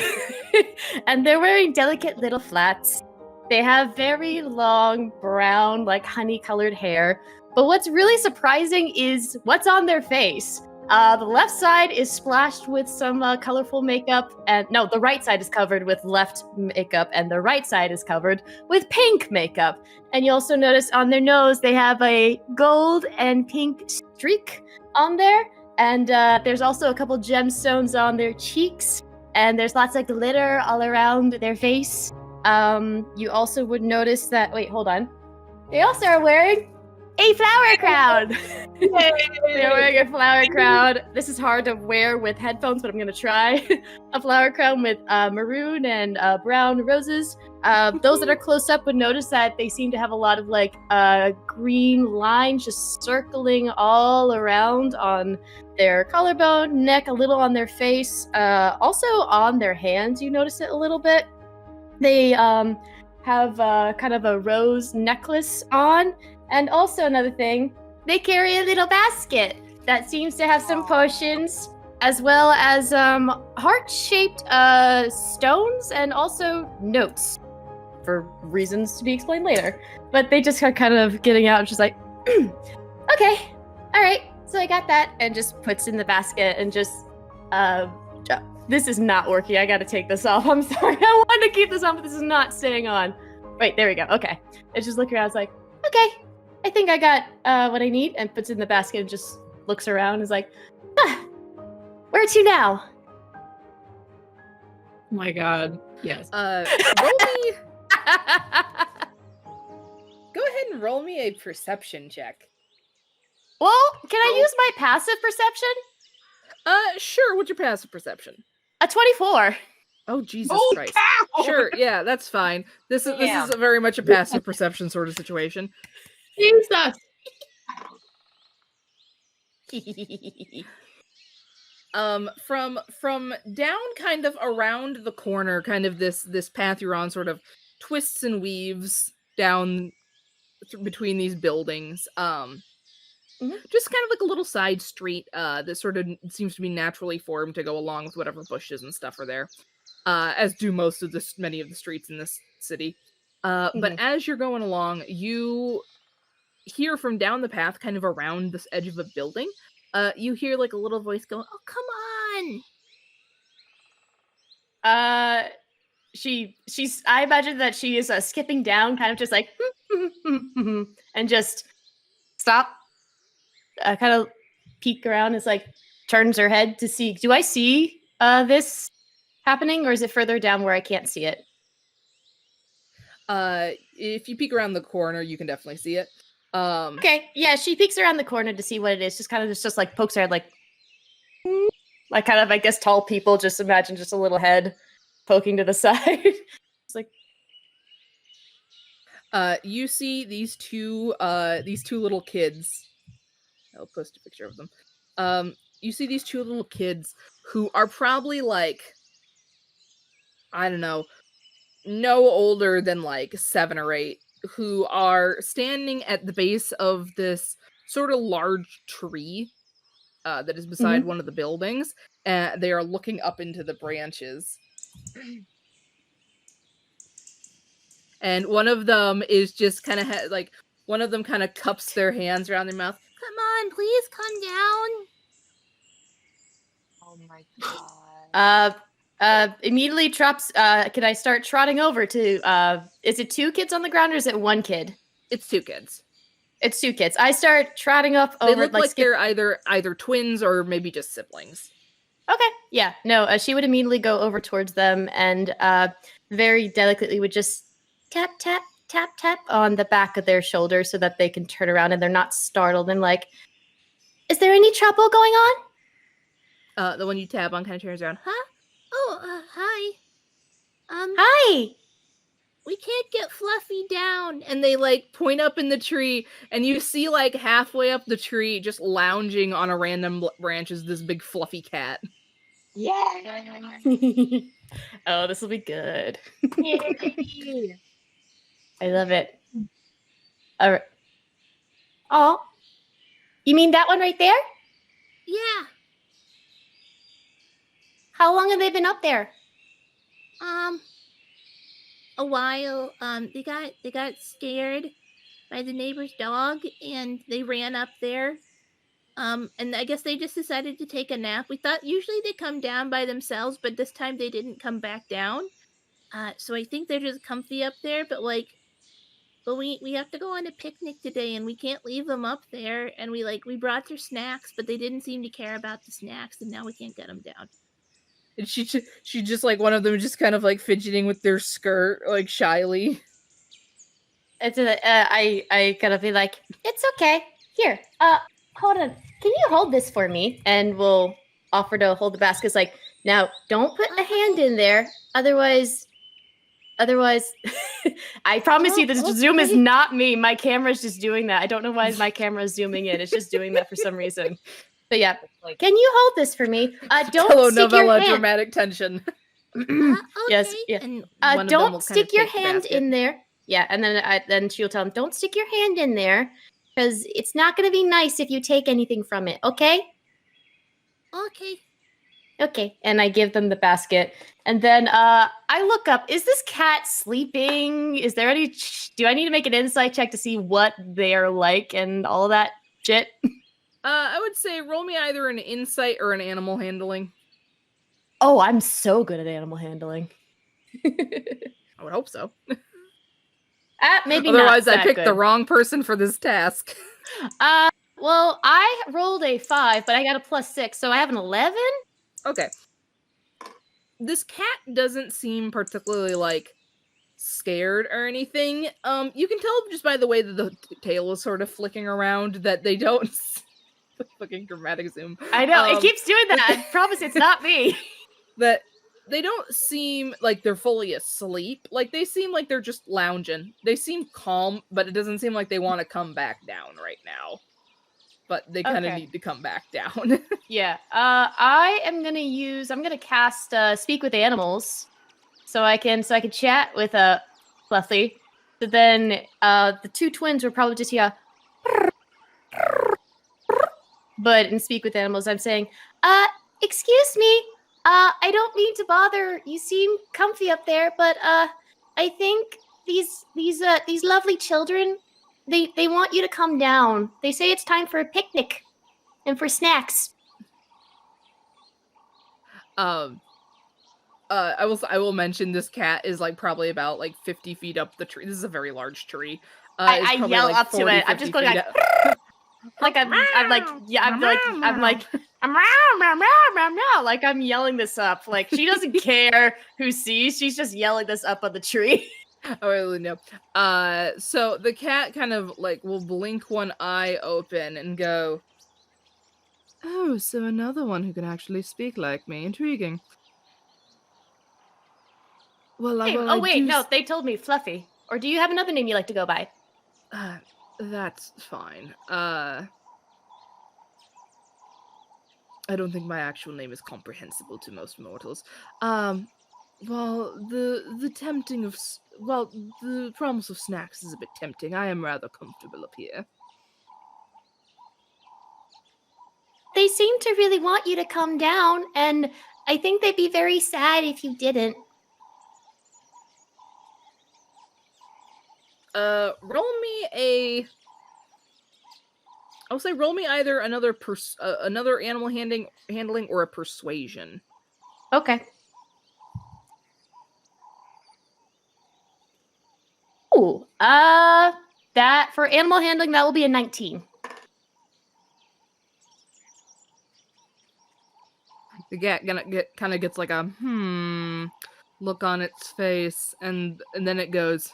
and they're wearing delicate little flats. They have very long brown, like honey-colored hair. But what's really surprising is what's on their face. The left side is splashed with some colorful makeup, and no, the right side is covered with left makeup, and the right side is covered with pink makeup. And you also notice on their nose they have a gold and pink streak on there, and there's also a couple gemstones on their cheeks, and there's lots of glitter all around their face. You also would notice that. Wait, hold on. They also are wearing a flower crown. They're wearing a flower crown. This is hard to wear with headphones, but I'm gonna try. A flower crown with maroon and brown roses. Those that are close up would notice that they seem to have a lot of like green lines just circling all around on their collarbone, neck, a little on their face, also on their hands. You notice it a little bit. They have kind of a rose necklace on. And also another thing, they carry a little basket that seems to have some potions, as well as heart-shaped stones and also notes, for reasons to be explained later. But they just are kind of getting out and just like, okay, all right, so I got that, and just puts in the basket and just, this is not working. I gotta take this off. I'm sorry. I wanted to keep this on, but this is not staying on. Wait, there we go. Okay. It's just looking around. It's like, okay. I think I got what I need, and puts it in the basket and just looks around and is like, where to now? Oh my god. Yes. Roll me. Go ahead and roll me a perception check. Well, can I use my passive perception? Sure. What's your passive perception? A 24. Oh, Jesus Oh, Christ. cow! Sure, yeah, that's fine. This is a very much a passive perception sort of situation. Jesus. From down kind of around the corner, kind of this path you're on sort of twists and weaves down between these buildings. Just kind of like a little side street that sort of seems to be naturally formed to go along with whatever bushes and stuff are there, as do many of the streets in this city. But as you're going along, you hear from down the path, kind of around this edge of a building, you hear like a little voice going, "Oh, come on!" She's. I imagine that she is skipping down, kind of just like, and just stop. Kind of peek around. Is like turns her head to see. Do I see this happening, or is it further down where I can't see it? If you peek around the corner, you can definitely see it. Okay, yeah, she peeks around the corner to see what it is. Just kind of just like pokes her head, like kind of, I guess, tall people. Just imagine just a little head poking to the side. It's like, you see these two little kids. I'll post a picture of them. You see these two little kids who are probably like, I don't know, no older than like 7 or 8, who are standing at the base of this sort of large tree that is beside one of the buildings, and they are looking up into the branches. And one of them is just kind of one of them kind of cups their hands around their mouth. Come on, please come down. Oh my god. Immediately drops. Can I start trotting over to? Is it 2 kids on the ground or is it 1 kid? It's 2 kids. It's 2 kids. I start trotting up They over. look like they're either twins or maybe just siblings. Okay. Yeah. No. She would immediately go over towards them and very delicately would just tap tap tap tap on the back of their shoulder so that they can turn around and they're not startled and like, is there any trouble going on? The one you tap on kind of turns around. Huh? Oh, hi. Hi. We can't get Fluffy down. And they like point up in the tree, and you see like halfway up the tree, just lounging on a random branch, is this big fluffy cat. Yeah. Oh, this will be good. Yay. I love it. All right. Oh, you mean that one right there? Yeah. How long have they been up there? A while. They got scared by the neighbor's dog, and they ran up there. And I guess they just decided to take a nap. We thought usually they come down by themselves, but this time they didn't come back down. So I think they're just comfy up there, but we have to go on a picnic today, and we can't leave them up there. And we brought their snacks, but they didn't seem to care about the snacks, and now we can't get them down. And she just like one of them just kind of like fidgeting with their skirt like shyly. It's I kind of be like, it's okay. Here, hold on. Can you hold this for me? And we'll offer to hold the basket. It's like, now don't put a hand in there, otherwise. I promise you, this Zoom is not me. My camera's just doing that. I don't know why my camera is zooming in. It's just doing that for some reason. But yeah, can you hold this for me? Don't stick your hand. Dramatic tension. Okay. Yes, yeah. And don't stick your hand in there. Yeah, and then she'll tell him, don't stick your hand in there, because it's not going to be nice if you take anything from it. Okay? Okay. Okay. And I give them the basket, and then I look up. Is this cat sleeping? Is there any? Do I need to make an insight check to see what they're like and all that shit? I would say roll me either an insight or an animal handling. Oh, I'm so good at animal handling. I would hope so. Maybe Otherwise, not I picked good. the wrong person for this task. Well, I rolled a 5, but I got a +6, so I have an 11? Okay. This cat doesn't seem particularly, like, scared or anything. You can tell just by the way that the tail is sort of flicking around that they don't... Fucking dramatic zoom. I know, it keeps doing that. I promise it's not me. That they don't seem like they're fully asleep. Like, they seem like they're just lounging. They seem calm, but it doesn't seem like they want to come back down right now. But they kind of need to come back down. Yeah. I'm gonna cast Speak with Animals. So I can chat with Fluffy. So then the 2 twins will probably just hear but in Speak with Animals, I'm saying, excuse me, I don't mean to bother. You seem comfy up there, but I think these lovely children, they want you to come down. They say it's time for a picnic and for snacks. I will mention this cat is like probably about like 50 feet up the tree. This is a very large tree. I yell up to it. I'm just going like. Like I'm like I'm yelling this up. Like she doesn't care who sees. She's just yelling this up on the tree. Oh, really? No. So the cat kind of like will blink one eye open and go, "Oh, so another one who can actually speak like me. Intriguing." Well, no, they told me Fluffy. Or do you have another name you like to go by? That's fine. I don't think my actual name is comprehensible to most mortals. Well, the promise of snacks is a bit tempting. I am rather comfortable up here. They seem to really want you to come down, and I think they'd be very sad if you didn't. roll me a. I'll say roll me either another another animal handling or a persuasion. Okay. Ooh, that for animal handling, that will be a 19. The cat kind of gets like a look on its face, and then it goes,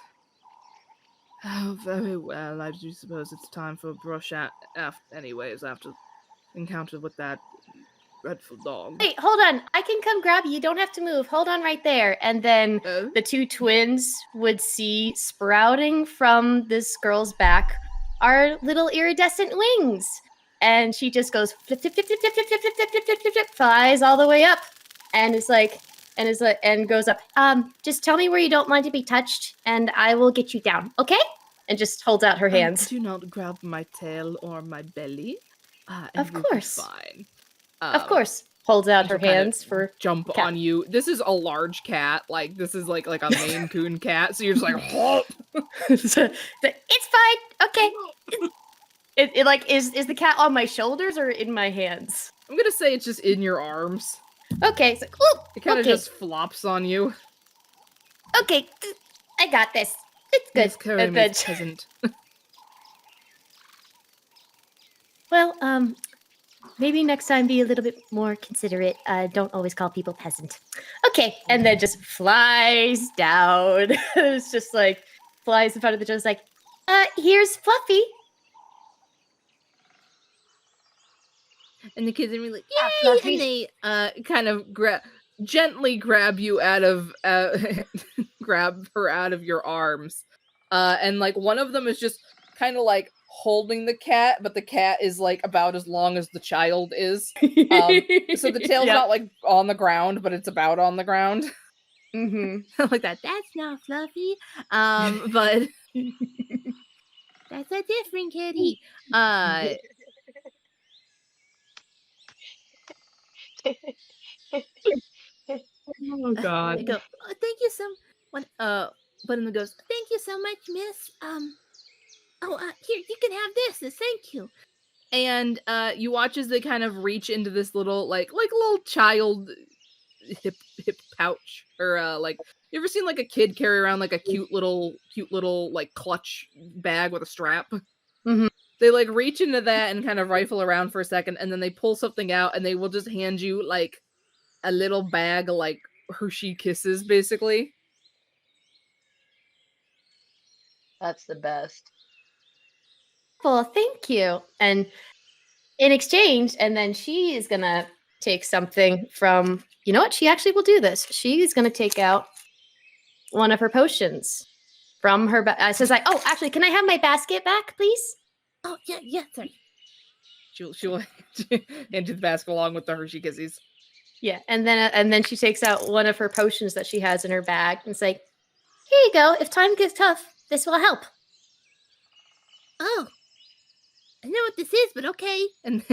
"Oh, very well. I do suppose it's time for a brush anyways after encounter with that dreadful dog." Wait, hold on. I can come grab you. You don't have to move. Hold on right there. And then the two twins would see sprouting from this girl's back are little iridescent wings. And she just goes flip, flip, flip, flip, flip, flip, flip, flip, flip, flip, flip, flip, flies all the way up. And and goes up. Just tell me where you don't want to be touched, and I will get you down, okay? And just holds out her hands. Do not grab my tail or my belly. Of course. Fine. Of course. Holds out her hands for jump cat. on you. This is a large cat. Like this is like a Maine Coon cat. So you're just like, oh. It's fine. Okay. It like is the cat on my shoulders or in my hands? I'm gonna say it's just in your arms. Okay. It's like, oh, it kind of just flops on you. Okay, I got this. It's good. And then peasant. Well, maybe next time be a little bit more considerate. Don't always call people peasant. Okay, and then just flies down. It's just like flies in front of the door. It's like, here's Fluffy. And the kids are really like, yay! And they kind of gently grab you out of grab her out of your arms. And like one of them is just kind of like holding the cat, but the cat is like about as long as the child is. So the tail's not like on the ground, but it's about on the ground. Mm-hmm. Like that. That's not Fluffy. But that's a different kitty. Oh God. I go, oh, thank you but in the goes, thank you so much, miss. Here, you can have this. Thank you. And you watch as they kind of reach into this little like little child hip pouch, or like, you ever seen like a kid carry around like a cute little like clutch bag with a strap? Mm-hmm. They like reach into that and kind of rifle around for a second, and then they pull something out, and they will just hand you like a little bag of like Hershey Kisses, basically. That's the best. Well, thank you. And in exchange, and then she is gonna take something from, you know what? She actually will do this. She's gonna take out one of her potions from her. Says like, oh, actually, can I have my basket back, please? Oh yeah, sorry. She'll hand you the basket along with the Hershey Kisses. Yeah, and then she takes out one of her potions that she has in her bag and it's like, here you go. If time gets tough, this will help. Oh, I know what this is, but okay. And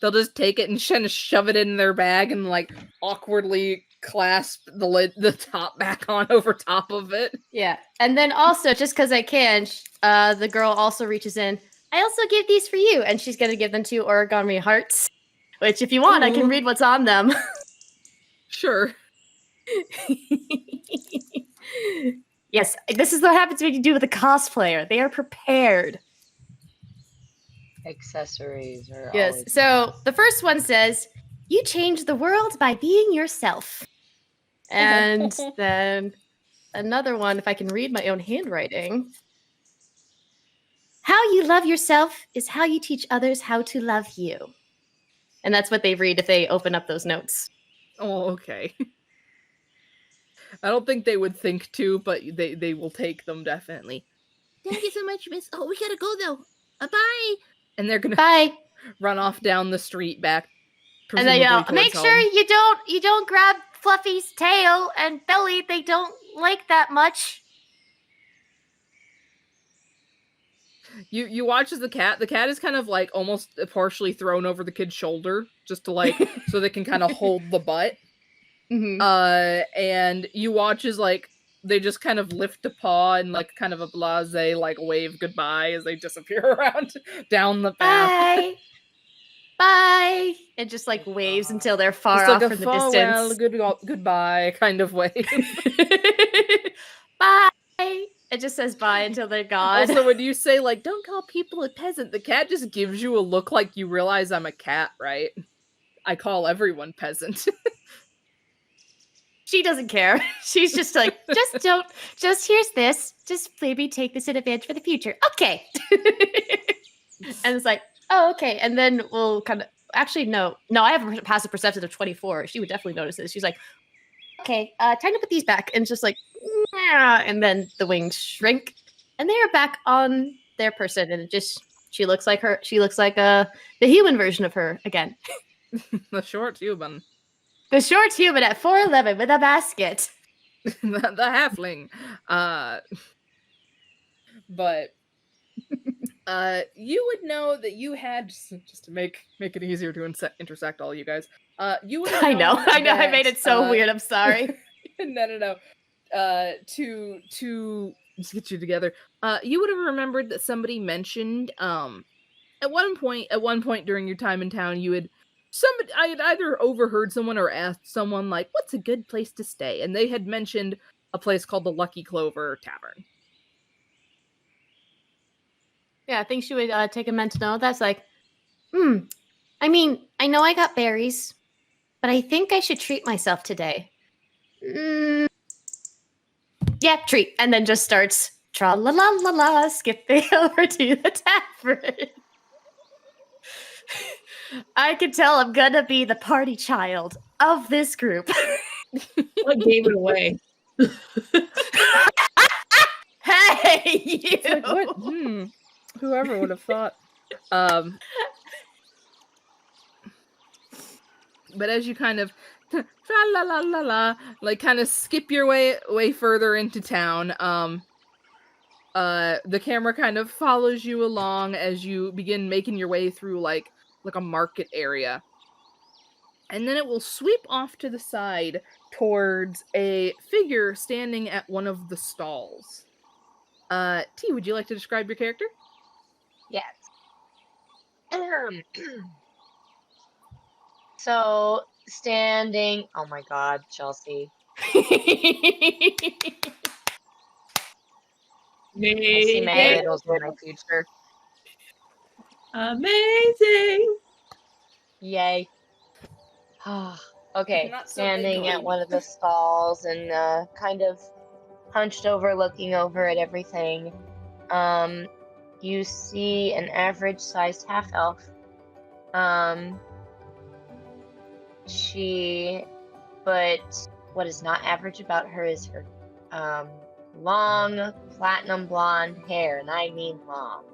they'll just take it and kind of shove it in their bag and like awkwardly clasp the top back on over top of it. Yeah, and then also, just because I can, the girl also reaches in. I also give these for you, and she's gonna give them 2 origami hearts. Which, if you want, I can read what's on them. Sure. Yes, this is what happens when you do with a cosplayer. They are prepared. Accessories are Yes. So the first one says, "You change the world by being yourself." And then another one, if I can read my own handwriting. "How you love yourself is how you teach others how to love you." And that's what they read if they open up those notes. Oh, okay. I don't think they would think to, but they will take them, definitely. Thank you so much, miss. Oh, we gotta go, though. Bye. And they're gonna Bye. run off down the street back. And they yell, presumably "Make towards sure home. you don't grab Fluffy's tail and belly. They don't like that much." You watch as the cat is kind of like almost partially thrown over the kid's shoulder, just to like so they can kind of hold the butt. Mm-hmm. And you watch as like they just kind of lift a paw and like kind of a blasé like wave goodbye as they disappear around down the path. Bye. Bye. It just like waves until they're far It's like off a in the farewell, distance. goodbye kind of wave. Bye. It just says bye until they're gone. Also, when you say like, don't call people a peasant, the cat just gives you a look like you realize I'm a cat, right? I call everyone peasant. She doesn't care. She's just like, just here's this. Just maybe take this in advantage for the future. Okay. And it's like, oh, okay. And then we'll kind of, actually, no, I have a passive perception of 24. She would definitely notice this. She's like, okay, time to put these back. And it's just like, yeah. And then the wings shrink and they are back on their person. And it just, she looks like her. She looks like the human version of her again. The short human. The short human at 4'11" with a basket. The halfling. But you would know that you had, just to make it easier to intersect all you guys. You would I know. I that, made it so weird. I'm sorry. No. To just get you together. You would have remembered that somebody mentioned at one point during your time in town, I had either overheard someone or asked someone like, "What's a good place to stay?" And they had mentioned a place called the Lucky Clover Tavern. Yeah, I think she would take a mental note. That's like, I mean, I know I got berries, but I think I should treat myself today. Yeah, treat. And then just starts tra-la-la-la-la, skipping over to the tavern. I can tell I'm gonna be the party child of this group. What gave it away? Hey, you! It's like, what? Whoever would have thought. But as you kind of la la la la, like kind of skip your way further into town, the camera kind of follows you along as you begin making your way through like a market area. And then it will sweep off to the side towards a figure standing at one of the stalls. T, would you like to describe your character? Yes. So, standing... Oh my god, Chelsea. I see my idols in my future. Amazing. Yay. Okay, Not so standing big, at one of the stalls and kind of hunched over, looking over at everything. You see an average-sized half-elf. But what is not average about her is her long, platinum blonde hair, and I mean long.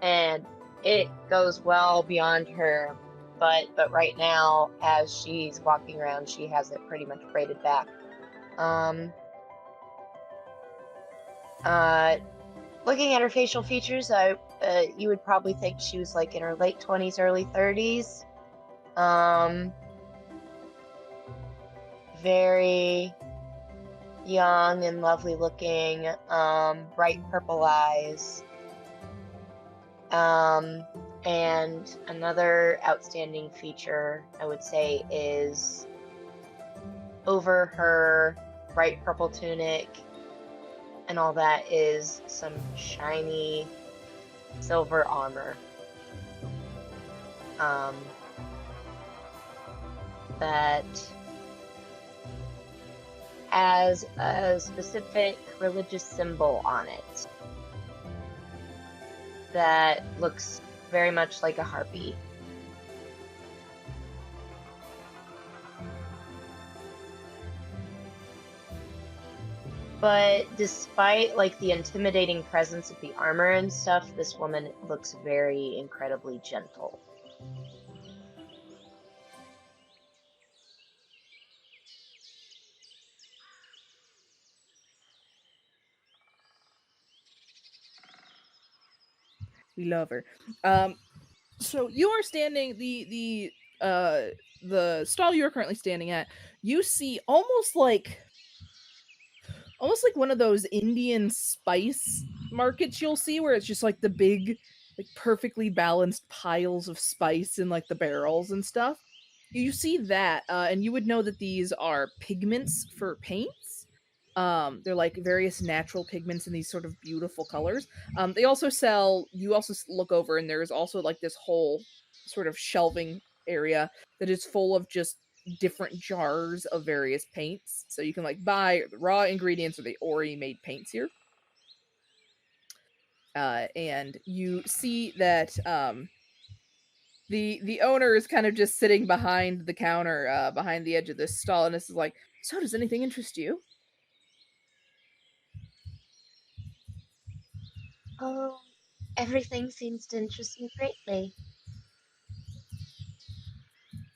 And it goes well beyond her, but right now, as she's walking around, she has it pretty much braided back. Looking at her facial features, you would probably think she was like in her late 20s, early 30s. Very young and lovely looking, bright purple eyes. And another outstanding feature, I would say, is over her bright purple tunic and all that is some shiny silver armor. That has a specific religious symbol on it that looks very much like a harpy. But despite like the intimidating presence of the armor and stuff, this woman looks very incredibly gentle. We love her. So you are standing. The the stall you're currently standing at, you see almost like one of those Indian spice markets you'll see where it's just like the big, like perfectly balanced piles of spice in like the barrels and stuff. You see that, and you would know that these are pigments for paints. They're like various natural pigments in these sort of beautiful colors. They also sell. You also look over, and there's also like this whole sort of shelving area that is full of just different jars of various paints. So you can like buy the raw ingredients or the already made paints here. And you see that the owner is kind of just sitting behind the counter, behind the edge of this stall, and this is like, so does anything interest you? Oh, everything seems to interest me greatly.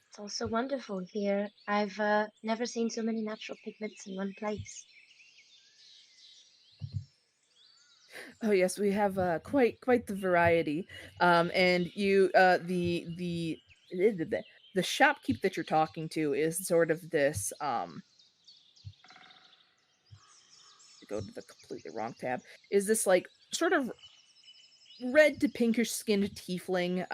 It's also wonderful here. I've never seen so many natural pigments in one place. Oh yes, we have quite the variety. And you the shopkeep that you're talking to is sort of this go to the completely wrong tab. Is this like sort of red to pinkish skinned tiefling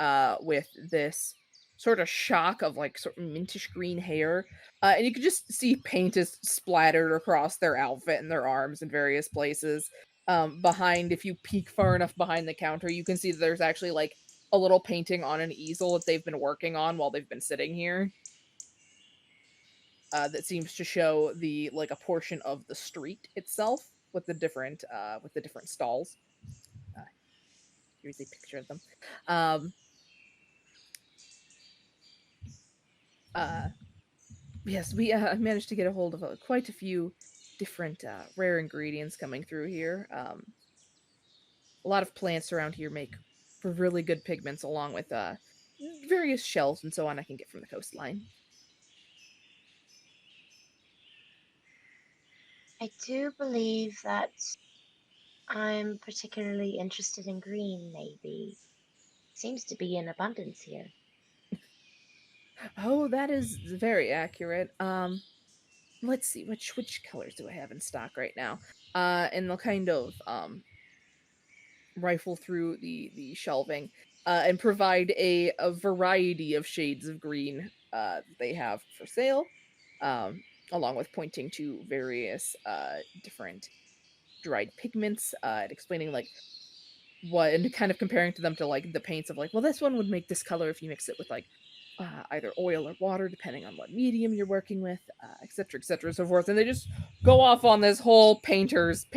with this sort of shock of like sort of mintish green hair. And you can just see paint is splattered across their outfit and their arms in various places. Behind, if you peek far enough behind the counter, you can see that there's actually like a little painting on an easel that they've been working on while they've been sitting here. That seems to show the like a portion of the street itself with the different stalls. Uh, Here's a picture of them. Um, yes, we managed to get a hold of quite a few different rare ingredients coming through here. A lot of plants around here make for really good pigments, along with various shells and so on I can get from the coastline. I do believe that I'm particularly interested in green, maybe. Seems to be in abundance here. Oh, that is very accurate. Let's see, which colors do I have in stock right now? And they'll kind of rifle through the shelving and provide a variety of shades of green they have for sale, along with pointing to various different dried pigments and explaining like what, and kind of comparing to them to like the paints of like, well, this one would make this color if you mix it with like either oil or water, depending on what medium you're working with, etc., etc., so forth. And they just go off on this whole painter's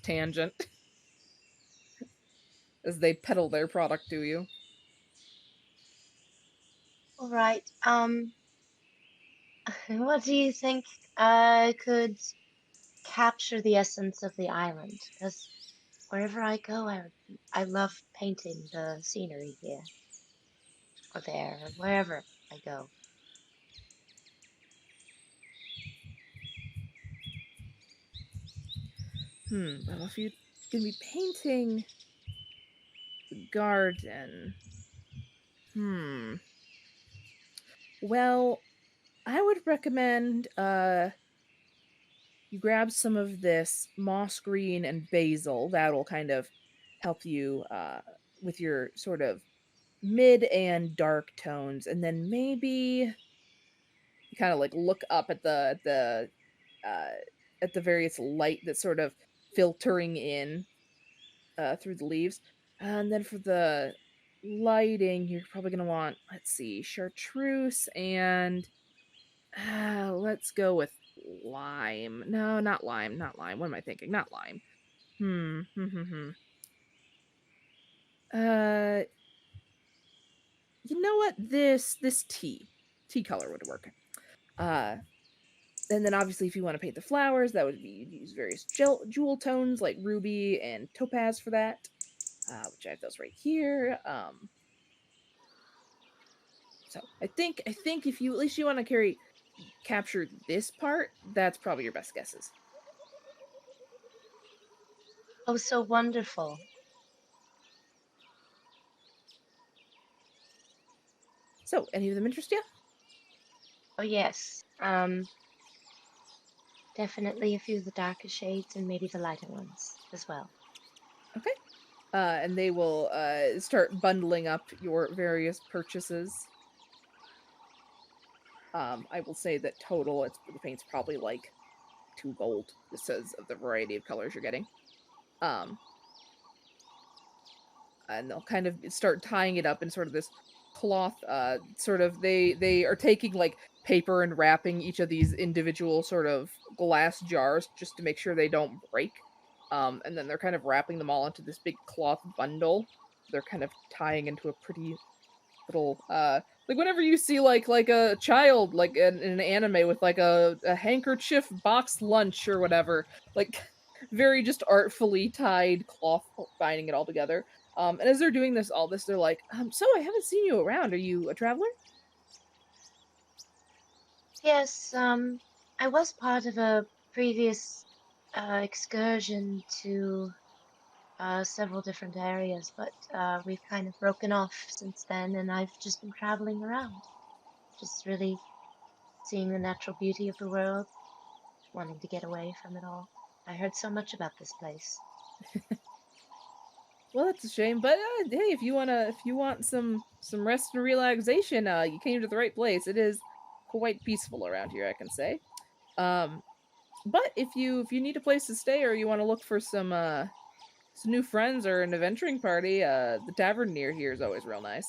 tangent as they peddle their product to you. All right. What do you think could capture the essence of the island? Because wherever I go, I love painting the scenery here or there or wherever I go. Well, if you're gonna be painting the garden, well, I would recommend you grab some of this moss green and basil. That'll kind of help you with your sort of mid and dark tones, and then maybe you kind of like look up at the various light that's sort of filtering in through the leaves. And then for the lighting, you're probably going to want, let's see, chartreuse and let's go with lime. No, not lime, not lime. What am I thinking? Not lime. Uh, you know what? This tea color would work. And then obviously if you want to paint the flowers, that would be, you'd use various jewel tones like ruby and topaz for that. Which I have those right here. So I think if you at least you want to capture this part, that's probably your best guesses. Oh, so wonderful. So, any of them interest you? Oh yes. Definitely a few of the darker shades and maybe the lighter ones as well. Okay. And they will start bundling up your various purchases. I will say that total, the paint's probably like 2 gold. This says of the variety of colors you're getting. And they'll kind of start tying it up in sort of this cloth. They are taking like paper and wrapping each of these individual sort of glass jars just to make sure they don't break. And then they're kind of wrapping them all into this big cloth bundle. They're kind of tying into a pretty little like whenever you see like a child like in an anime with like a handkerchief box lunch or whatever, like very just artfully tied cloth binding it all together. And as they're doing all this, they're like, so I haven't seen you around. Are you a traveler? Yes, I was part of a previous excursion to several different areas, but we've kind of broken off since then, and I've just been traveling around, just really seeing the natural beauty of the world, wanting to get away from it all. I heard so much about this place. Well, that's a shame, but hey, if you want some rest and relaxation, you came to the right place. It is quite peaceful around here, I can say. But if you need a place to stay or you want to look for some new friends or an adventuring party, the tavern near here is always real nice.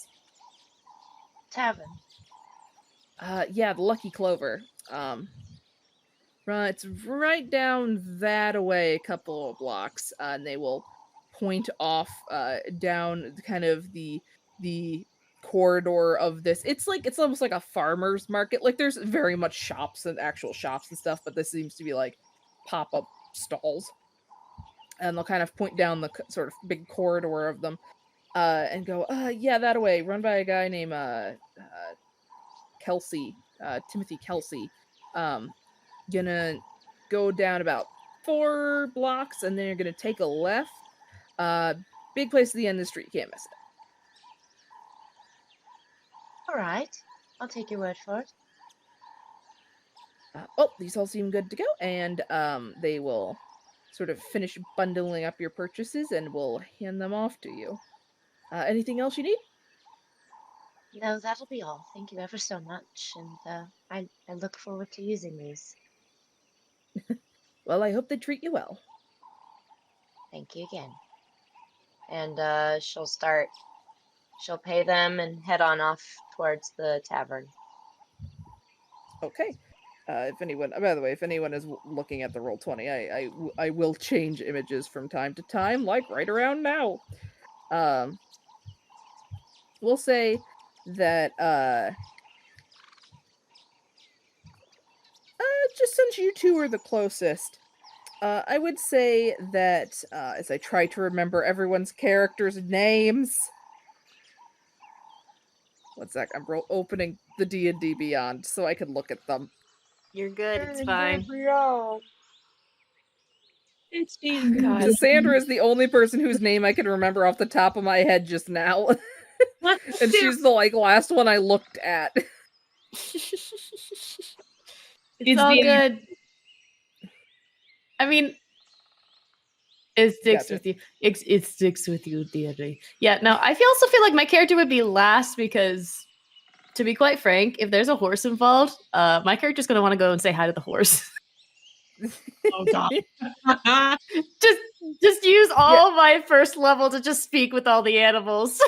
Tavern. Yeah, the Lucky Clover. It's right down that away a couple of blocks, and they will point off down kind of the corridor of this. It's almost like a farmer's market. Like there's very much shops and actual shops and stuff, but this seems to be like pop-up stalls. And they'll kind of point down the sort of big corridor of them and go, yeah, that way, run by a guy named Kelsey, Timothy Kelsey. Gonna go down about 4 blocks, and then you're gonna take a left. Big place at the end of the street, you can't miss it. All right, I'll take your word for it. These all seem good to go, and they will sort of finish bundling up your purchases, and will hand them off to you. Anything else you need? No, that'll be all. Thank you ever so much, and I look forward to using these. Well, I hope they treat you well. Thank you again. And she'll pay them and head on off towards the tavern. Okay. If anyone, by the way, if anyone is looking at the Roll20, I will change images from time to time, like right around now. We'll say that just since you two are the closest, I would say that as I try to remember everyone's characters' names. One sec, I'm opening the D&D Beyond so I can look at them. You're good. It's fine. It's God. Cassandra is the only person whose name I can remember off the top of my head just now. And she's the last one I looked at. It's all good. I mean, it sticks with you. It sticks with you, Deirdre. Yeah, no, I also feel like my character would be last because, to be quite frank, if there's a horse involved, my character's going to want to go and say hi to the horse. Oh, God. just use all my first level to just speak with all the animals.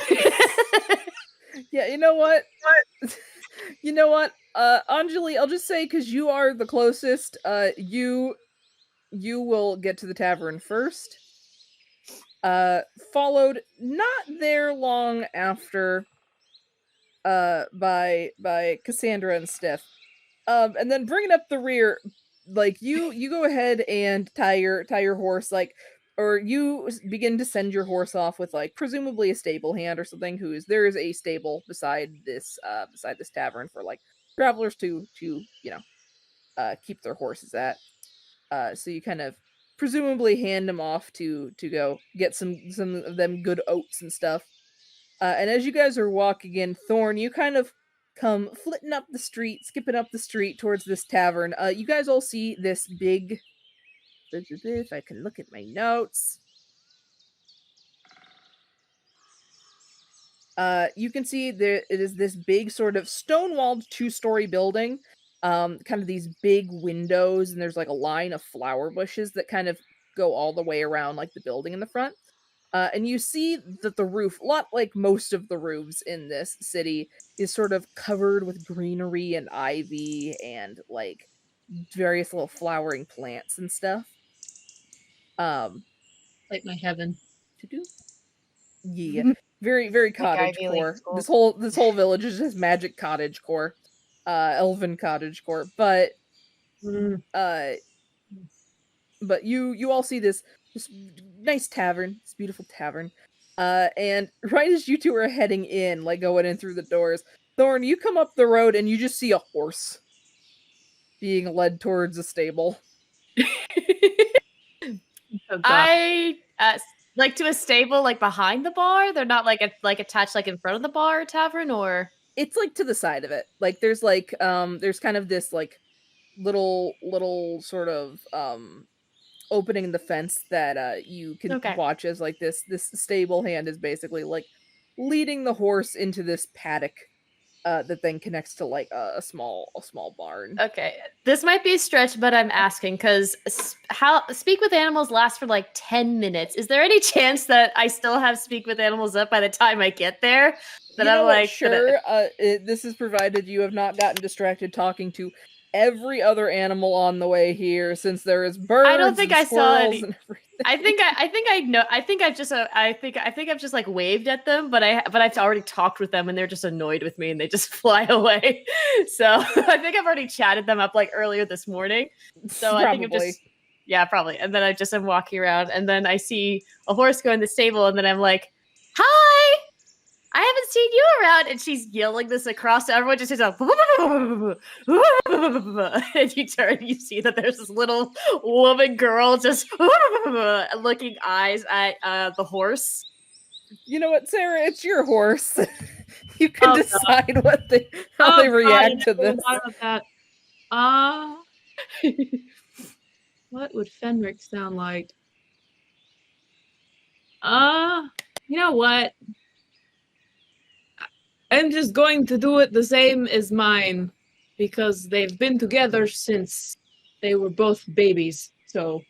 Yeah, you know what? Anjeli, I'll just say, because you are the closest, you will get to the tavern first. Followed not there long after by Cassandra and Steph. And then bringing up the rear, like you go ahead and tie your horse, or you begin to send your horse off with presumably a stable hand or something. There is a stable beside this tavern for travelers to keep their horses at. So you kind of presumably hand them off to go get some of them good oats and stuff. And as you guys are walking in, Thorn, you kind of come flitting up the street, skipping up the street towards this tavern. You guys all see this big... If I can look at my notes. You can see there it is this big sort of stone-walled 2-story building. Kind of these big windows, and there's like a line of flower bushes that kind of go all the way around like the building in the front. And you see that the roof, a lot like most of the roofs in this city, is sort of covered with greenery and ivy and like various little flowering plants and stuff. Like my heaven. Yeah. Very, very cottage Ivy League core. school. This whole village is just magic cottage core. Elven cottage core. But you all see this nice tavern, this beautiful tavern. And right as you two are heading in, like going in through the doors, Thorn, you come up the road and you just see a horse being led towards a stable. Oh, God. I like to a stable like behind the bar. They're not like attached like in front of the bar or tavern, or It's like to the side of it. Like there's like there's kind of this like little sort of opening in the fence that you can watch as like this stable hand is basically like leading the horse into this paddock that then connects to like a small barn. Okay, this might be a stretch, but I'm asking because how Speak with Animals lasts for like 10 minutes. Is there any chance that I still have Speak with Animals up by the time I get there? That I'm like, sure. This is provided you have not gotten distracted talking to every other animal on the way here, since there is birds. I don't think and I saw any. and everything. I think I know. I think I've just like waved at them, but I've already talked with them and they're just annoyed with me and they just fly away. So I think I've already chatted them up like earlier this morning. So Probably. I think I'm just probably. And then I'm walking around and then I see a horse go in the stable and then I'm like, "Hi, I haven't seen you around," and she's yelling this across to everyone. Just says, and you turn, you see that there's this little woman girl just looking eyes at the horse. You know what, Sarah? It's your horse. You can decide how they react to this. What would Fenric sound like? You know what? I'm just going to do it the same as mine, because they've been together since they were both babies. So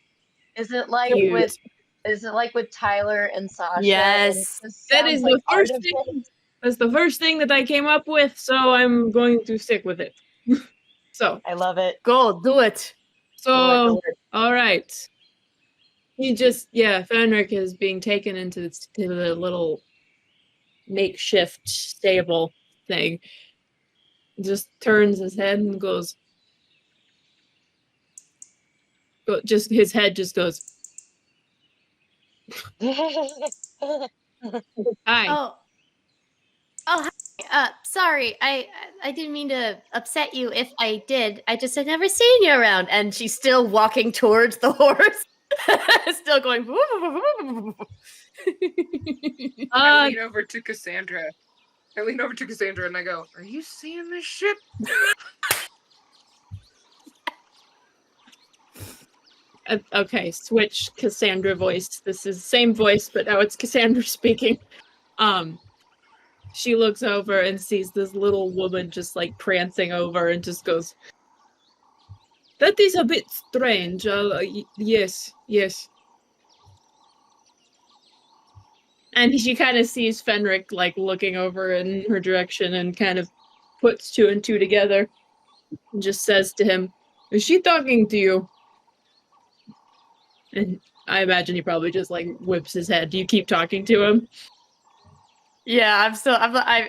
Is it like with Tyler and Sasha? Yes. That is the first thing. That's the first thing that I came up with, so I'm going to stick with it. So I love it. Go do it. So all right. Fenric is being taken into the little makeshift stable thing. Just turns his head and goes. Just his head just goes. Hi. Oh, hi. Sorry. I didn't mean to upset you. If I did, I just had never seen you around. And she's still walking towards the horse, still going. I lean over to Cassandra. And I go, "Are you seeing this shit?" Okay, switch Cassandra voice. This is the same voice, but now it's Cassandra speaking. She looks over and sees this little woman just like prancing over and just goes, "That is a bit strange. Yes. And she kind of sees Fenric like looking over in her direction and kind of puts 2 and 2 together and just says to him, "Is she talking to you?" And I imagine he probably just like whips his head. Do you keep talking to him? Yeah, I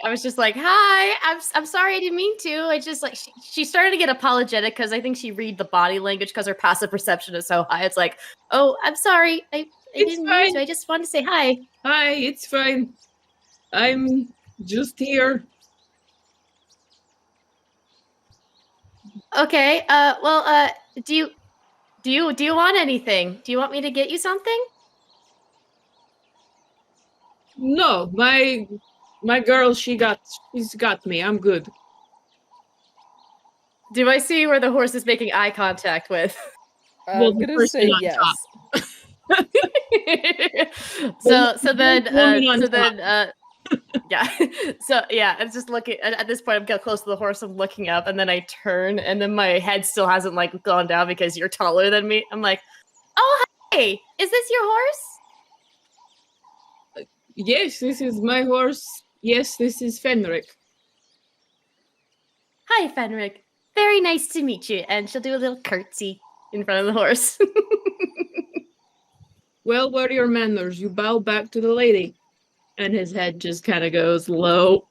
was just like, "Hi, I'm sorry, I didn't mean to." I just like she started to get apologetic because I think she read the body language because her passive perception is so high. It's like, "Oh, I'm sorry, I didn't mean to. I just wanted to say hi." Hi, it's fine. I'm just here. Okay. Do you want anything? Do you want me to get you something? No, my girl, she's got me. I'm good. Do I see where the horse is making eye contact with? Well, I'm the gonna person say on yes. top. Yeah. So yeah, I'm just looking at this point. I'm getting close to the horse. I'm looking up, and then I turn, and then my head still hasn't like gone down because you're taller than me. I'm like, oh hey, is this your horse? Yes, this is my horse. Yes, this is Fenric. Hi, Fenric. Very nice to meet you. And she'll do a little curtsy in front of the horse. Well, what are your manners? You bow back to the lady. And his head just kind of goes low.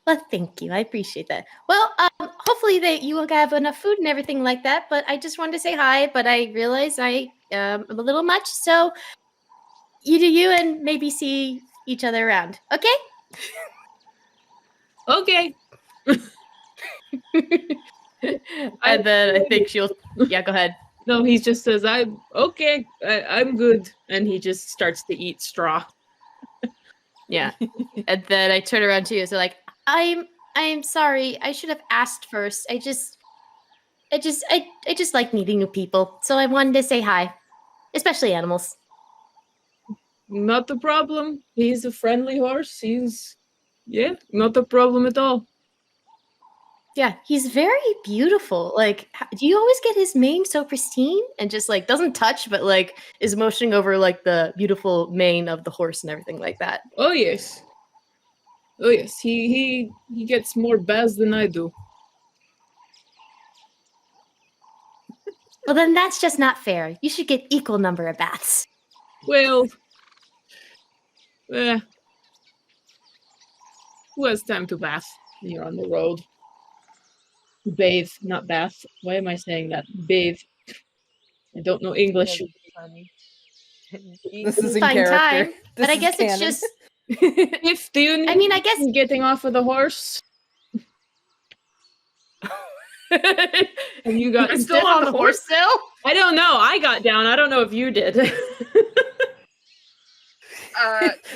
Well, thank you. I appreciate that. Well, hopefully you will have enough food and everything like that. But I just wanted to say hi. But I realize I am a little much. So you do you and maybe see each other around. Okay? Okay. And then I think she'll... Yeah, go ahead. No, he just says, I'm good. And he just starts to eat straw. Yeah. And then I turn around to you. So like, I'm sorry. I should have asked first. I just like meeting new people. So I wanted to say hi. Especially animals. Not a problem. He's a friendly horse. Not a problem at all. Yeah, he's very beautiful. Like, do you always get his mane so pristine and just like doesn't touch, but like is motioning over like the beautiful mane of the horse and everything like that? Oh yes. Oh yes. He gets more baths than I do. Well, then that's just not fair. You should get equal number of baths. Well, who has time to bath when you're on the road? Bathe, not bath. Why am I saying that? Bathe. I don't know English. Funny. This is in Fine character. time, This but I is guess canon. it's just. If do you need I mean, I guess getting off of the horse? And you got I'm still Stiff on the horse. still. I don't know. I got down. I don't know if you did.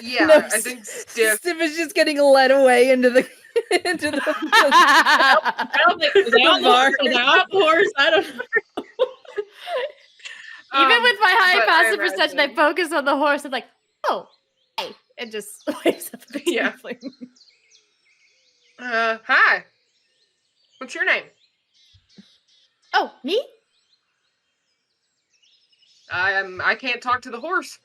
Yeah, No, I think Stiff. Stiff is just getting led away into the into the. I don't think it was out the horse. Was I out the horse? I don't know. Even with my high but passive perception, I imagine- focus on the horse and like, oh, hey, and just waves up the Yeah. tiefling. Hi. What's your name? Oh, me? I can't talk to the horse.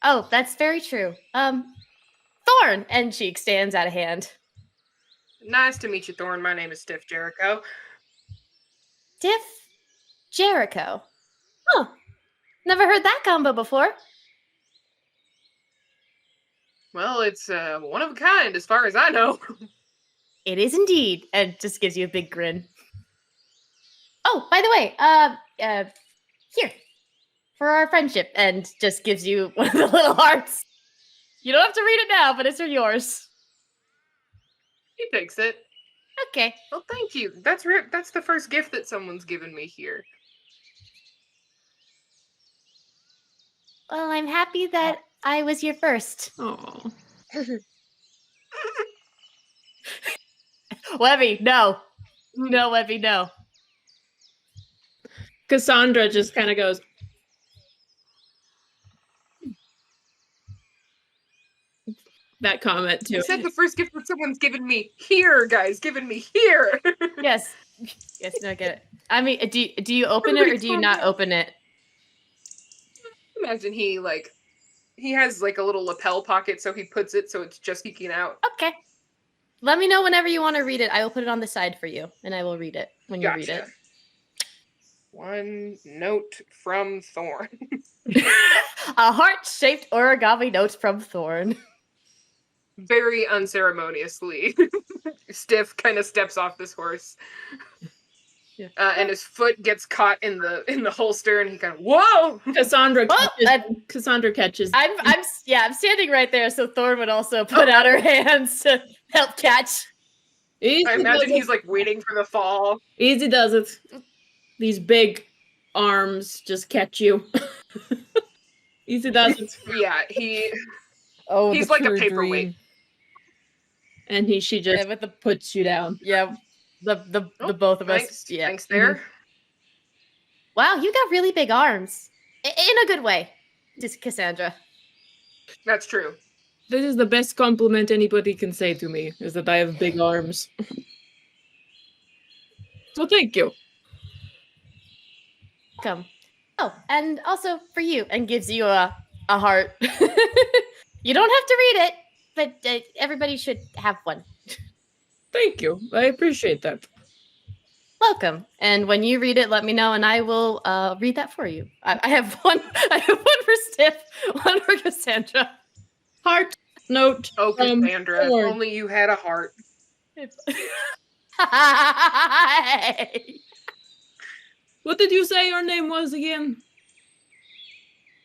Oh, that's very true. Thorn, and she extends out a hand. Nice to meet you, Thorn. My name is Stiff Jeriko. Stiff Jeriko. Huh. Never heard that combo before. Well, it's one of a kind as far as I know. It is indeed, and just gives you a big grin. Oh, by the way, here for our friendship, and just gives you one of the little hearts. You don't have to read it now, but it's for yours. He takes it. Okay. Well, thank you. That's the first gift that someone's given me here. Well, I'm happy that I was your first. Oh. Webby, no. No, Webby, no. Cassandra just kind of goes. That comment too. I said the first gift that someone's given me here, guys. Given me here. Yes. Yes, no, I get it. I mean, do you open it or do you not open it? Imagine he has like a little lapel pocket, so he puts it so it's just peeking out. Okay. Let me know whenever you want to read it. I will put it on the side for you, and I will read it when you read it. One note from Thorn. A heart-shaped origami note from Thorn. Very unceremoniously, Stiff kind of steps off this horse, Yeah. And his foot gets caught in the holster, and he kind of whoa. Cassandra Oh, catches. Cassandra catches. I'm standing right there, so Thorn would also put out her hands to help catch. Easy I imagine does he's like waiting for the fall. it. Easy does it. These big arms just catch you. Easy does it. Yeah, Oh, he's the like a true paperweight. dream. And she just with the puts you down. yeah, the Oh, both of thanks, us. Yeah. thanks there. Wow, you got really big arms. In a good way, just Cassandra. That's true. This is the best compliment anybody can say to me, is that I have big arms. So thank you. Welcome. Oh, and also for you, and gives you a heart. You don't have to read it, but everybody should have one. Thank you. I appreciate that. Welcome. And when you read it, let me know, and I will read that for you. I have one. I have one for Stiff, one for Cassandra. Heart note. Oh, from Cassandra, if Thorn. only you had a heart. What did you say your name was again?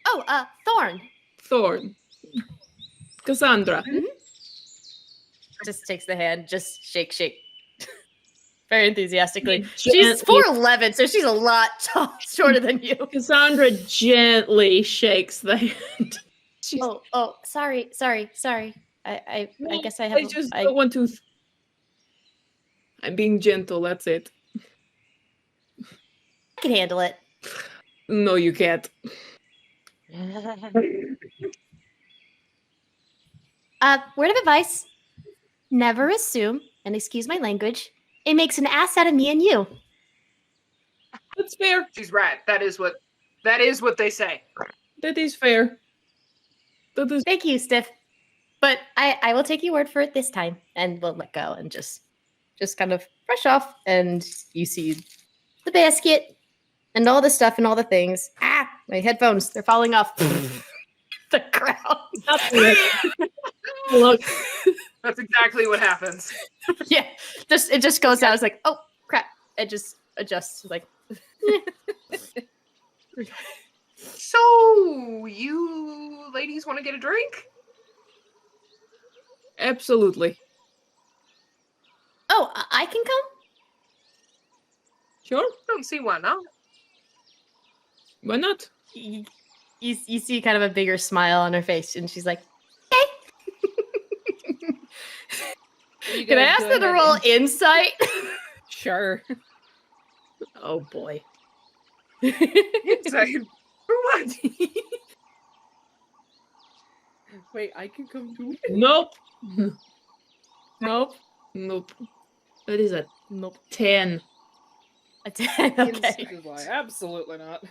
Oh, Thorn. Thorn. Cassandra. Just takes the hand, just shake. Very enthusiastically. Gently. She's 4'11", so she's a lot shorter than you. Cassandra gently shakes the hand. Oh, sorry. I guess I have. I just don't want to. I'm being gentle. That's it. I can handle it. No, you can't. Word of advice: never assume, and excuse my language. It makes an ass out of me and you. That's fair. She's right. That is what they say. That is fair. That is. Thank you, Stiff. But I will take your word for it this time, and we'll let go and just kind of brush off, and you see the basket and all the stuff and all the things. Ah, my headphones, they're falling off the ground. Look, That's exactly what happens. Yeah, it just goes down. It's like, oh crap! It just adjusts. Like, So, you ladies want to get a drink? absolutely. oh, I can come. Sure. Don't see why not. Why not? You see kind of a bigger smile on her face, and she's like, "Can I ask her to roll insight?" Sure. Oh boy. Insight. For what? Wait, I can come too? Nope. Nope. Nope. That is a Nope. 10. A 10. Okay. Is why. Absolutely not.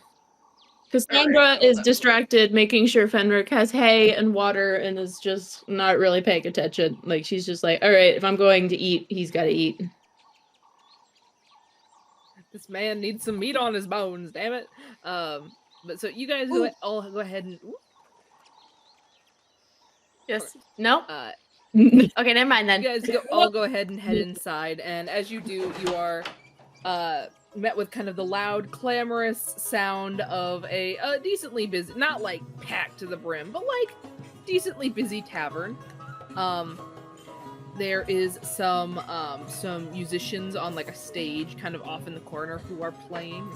Cassandra Alright, is hold on. distracted, making sure Fenric has hay and water, and is just not really paying attention. Like, she's just like, all right, if I'm going to eat, he's got to eat. This man needs some meat on his bones, damn it. But so you guys all go ahead and Yes. No. you Okay. Never mind then. guys all go ahead and head inside, and as you do, you are met with kind of the loud, clamorous sound of a decently busy, not like packed to the brim, but like decently busy tavern. There is some musicians on like a stage kind of off in the corner who are playing.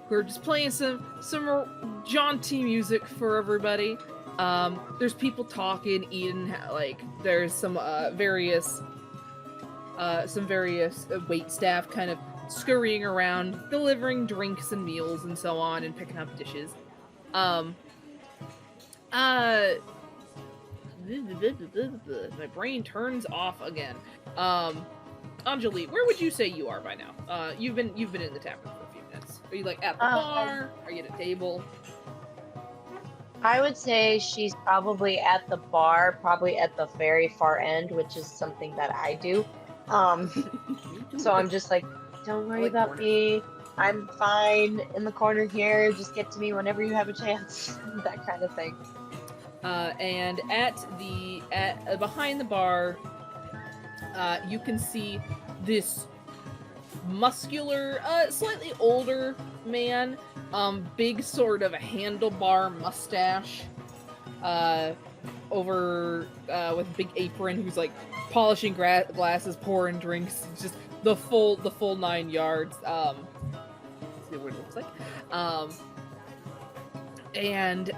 Who are just playing some jaunty music for everybody. There's people talking, eating, like there's some various wait staff kind of scurrying around, delivering drinks and meals and so on, and picking up dishes. My brain turns off again. Anjeli, where would you say you are by now? You've been in the tavern for a few minutes. Are you like at the bar? Are you at a table? I would say she's probably at the bar, probably at the very far end, which is something that I do. So I'm just like, don't worry about me. I'm fine in the corner here. Just get to me whenever you have a chance. That kind of thing. And behind the bar, you can see this muscular, slightly older man, big sort of a handlebar mustache, over with a big apron, who's like polishing glasses, pouring drinks, just the full 9 yards. Let's see what it looks like. And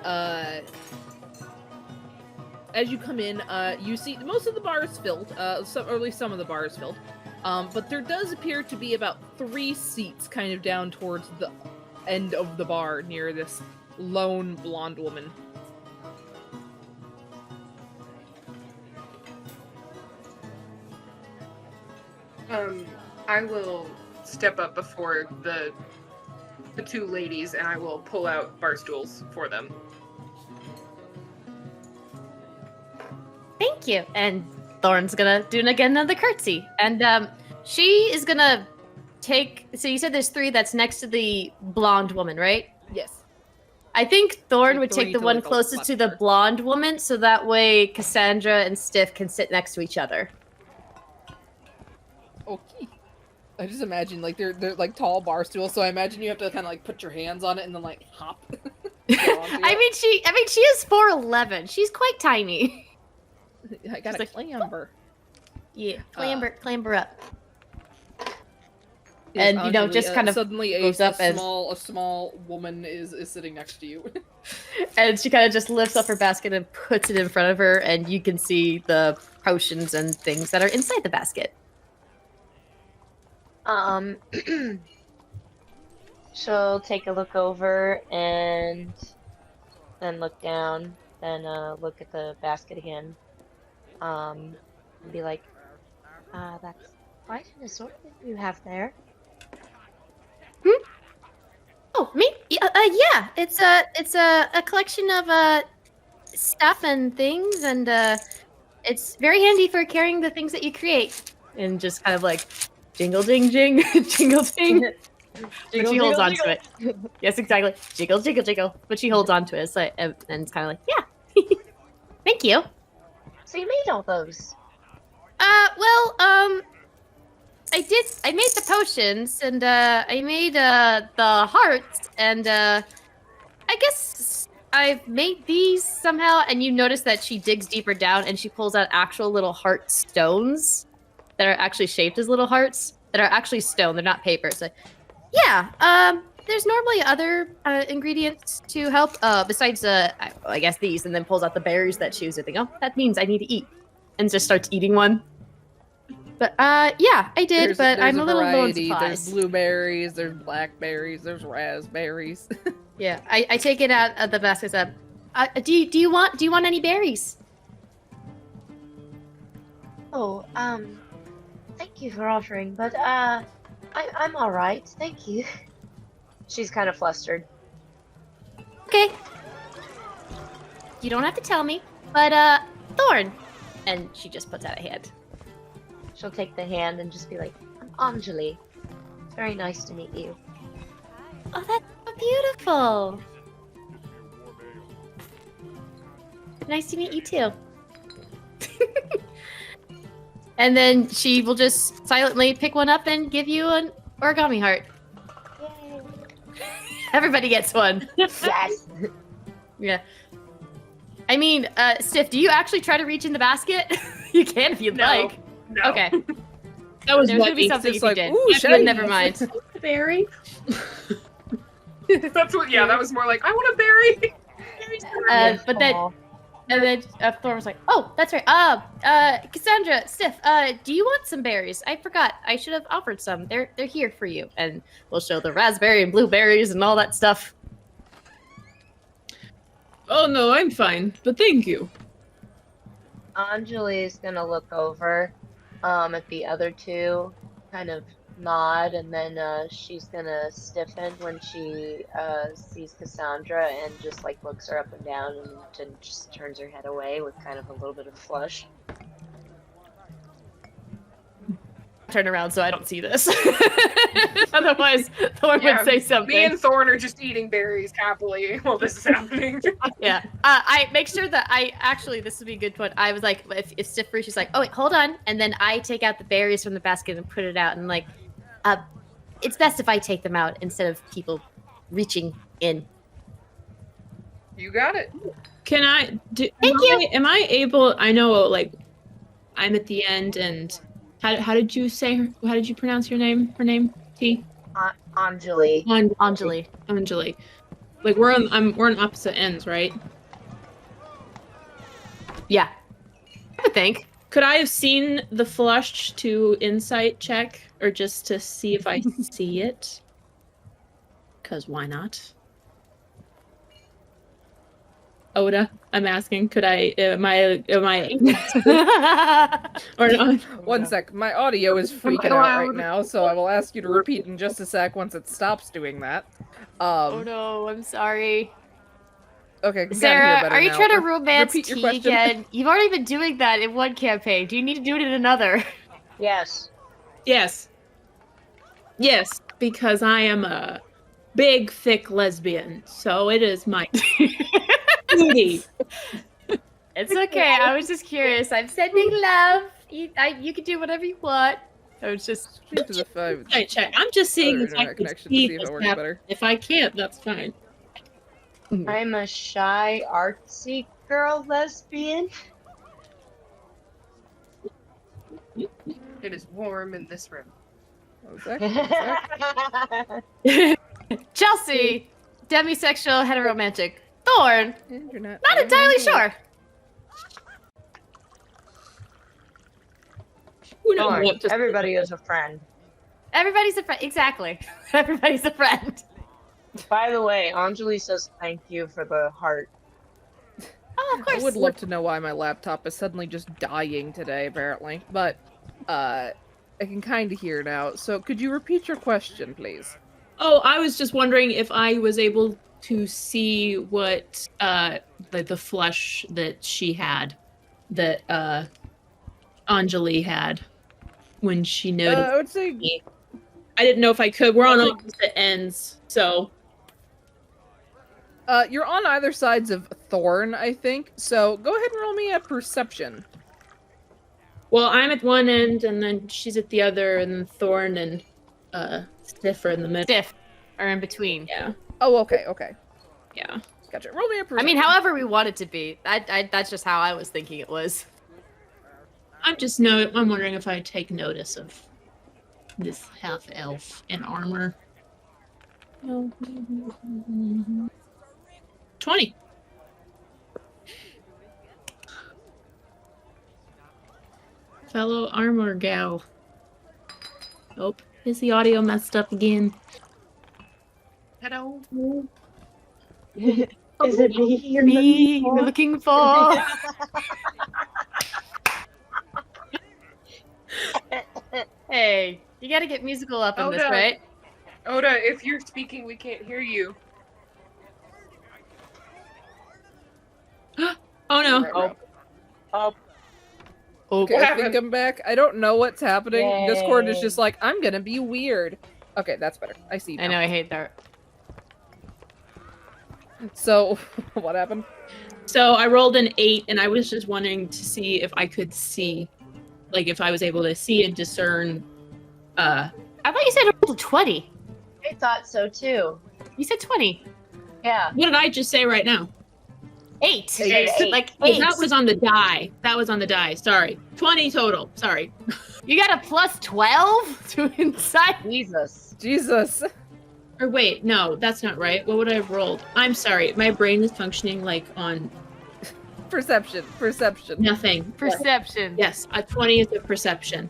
as you come in, you see most of the bar is filled, or at least some of the bar is filled. But there does appear to be about 3 seats kind of down towards the end of the bar near this lone blonde woman. I will step up before the 2 ladies, and I will pull out bar stools for them. Thank you. And Thorn's gonna do again another curtsy. And she is gonna take. So you said there's 3 that's next to the blonde woman, right? Yes. I think Thorn So would 3 take the to, one like, the closest left to the of her. blonde woman, so that way Cassandra and Stiff can sit next to each other. Okay. I just imagine like they're like tall bar stools, so I imagine you have to kind of like put your hands on it and then like hop. I mean, she is 4'11". She's quite tiny. I gotta like, clamber. Yeah, clamber up. Yes, And, you know, Anjeli, just kind of suddenly goes up and- a small woman is sitting next to you. And she kind of just lifts up her basket and puts it in front of her, and you can see the potions and things that are inside the basket. She'll take a look over and then look down, then look at the basket again. And be like, that's quite an assortment you have there. Oh, me? Yeah. It's a collection of stuff and things, and it's very handy for carrying the things that you create. And just kind of like jingle ding jing, jingle ding. But she holds on to it. Yes, exactly. Jiggle, jiggle, jiggle. But she holds on to it. It's like, and it's kind of like, yeah. Thank you. So you made all those. I made the potions, and I made the hearts, and I guess I've made these somehow. And you notice that she digs deeper down, and she pulls out actual little heart stones that are actually shaped as little hearts that are actually stone. They're not paper. So, yeah. There's normally other ingredients to help besides I guess these, and then pulls out the berries that she was eating. Oh, that means I need to eat, and just starts eating one. But yeah, I did, but I'm a little low on supplies. There's blueberries, there's blackberries, there's raspberries. Yeah, I take it out of the basket. Do you want any berries? Oh, thank you for offering, but I'm all right, thank you. She's kind of flustered. Okay. You don't have to tell me, but Thorn, and she just puts out a hand. She'll take the hand and just be like, I'm Anjeli. It's very nice to meet you. Oh, that's so beautiful. Nice to meet you too. And then she will just silently pick one up and give you an origami heart. Yay. Everybody gets one. Yes. Yeah. I mean, Stiff, do you actually try to reach in the basket? You can if you'd like. No. Okay. That was There's gonna be Webby. something It's if you like, did. ooh, But shiny. never mind. Berry. That's what. Yeah, that was more like I want a berry. But then, Aw. and then Thorn was like, "Oh, that's right. Cassandra, Stiff, do you want some berries? I forgot. I should have offered some. They're here for you." And we'll show the raspberry and blueberries and all that stuff. Oh no, I'm fine, but thank you. Anjali is gonna look over at the other 2, kind of nod, and then she's gonna stiffen when she sees Cassandra and just like looks her up and down and then just turns her head away with kind of a little bit of a flush. Turn around so I don't see this. Otherwise, Thorn Yeah, would say something. Me and Thorn are just eating berries happily while this is happening. Yeah. I make sure that this would be a good point. I was like, if Stiff Fruit, she's like, oh wait, hold on. And then I take out the berries from the basket and put it out, and like, it's best if I take them out instead of people reaching in. You got it. Can I? Thank you. Am I able? I know, like, I'm at the end, and how did you say her? How did you pronounce your name? Her name? T. Anjali. Anjali. Anjeli. Like we're on opposite ends, right? Yeah. I would think. Could I have seen the flush to insight check, or just to see if I see it? Because why not? Ota, I'm asking, could I, am I or not? One sec, my audio is freaking out right now, so I will ask you to repeat in just a sec once it stops doing that. Oh no, I'm sorry. Okay, Sarah, are you now. trying to romance Repeat your T question. again? You've already been doing that in one campaign. Do you need to do it in another? Yes. Yes. Yes, because I am a big, thick lesbian, so it is my duty. It's okay. I was just curious. I'm sending love. You can do whatever you want. I was just. Straight to the 5. Check. I'm just seeing Other if I internet can connection to see see if it this works happen. better. If I can't, that's fine. I'm a shy, artsy girl lesbian. It is warm in this room. One sec, one sec. Chelsea, demisexual, heteromantic. Thorn, Internet. not entirely sure. Who knows Thorn, what to- everybody is a friend. Everybody's a friend. Exactly. Everybody's a friend. By the way, Anjeli says thank you for the heart. Oh, of course. I would love to know why my laptop is suddenly just dying today, apparently. But, I can kind of hear now. So, could you repeat your question, please? Oh, I was just wondering if I was able to see what the flush that she had, that Anjeli had when she noticed I would say... me. I didn't know if I could. We're on opposite ends, so... you're on either sides of Thorn, I think. So, go ahead and roll me a perception. Well, I'm at one end, and then she's at the other, and then Thorn and Stiff are in the middle. Stiff or in between. Yeah, Oh, okay, okay. yeah. Gotcha. Roll me a I perception. mean, however we want it to be. That's just how I was thinking it was. I'm wondering if I take notice of this half-elf in armor. 20. Fellow armor gal. Oh, is the audio messed up again? Hello. Is it me you're Me, you're looking for. Hey, you gotta get musical up in Oh, this, no. right? Ota, if you're speaking, we can't hear you. Oh no. Oh. Oh. Okay, What I think happened? I'm back. I don't know what's happening. Yay. Discord is just like, I'm gonna be weird. Okay, that's better. I see now. I know, I hate that. So, what happened? So I rolled an 8, and I was just wanting to see if I could see, like if I was able to see and discern. I thought you said it rolled a 20. I thought so too. You said 20. Yeah. What did I just say right now? 8. Eight. Like Oh, 8. that was on the die. That was on the die. Sorry. 20 total. Sorry. You got a plus 12 to insight? Jesus. Jesus. Or wait, no, that's not right. What would I have rolled? I'm sorry. My brain is functioning like on Perception. nothing. Perception. Yes, a 20 is a perception.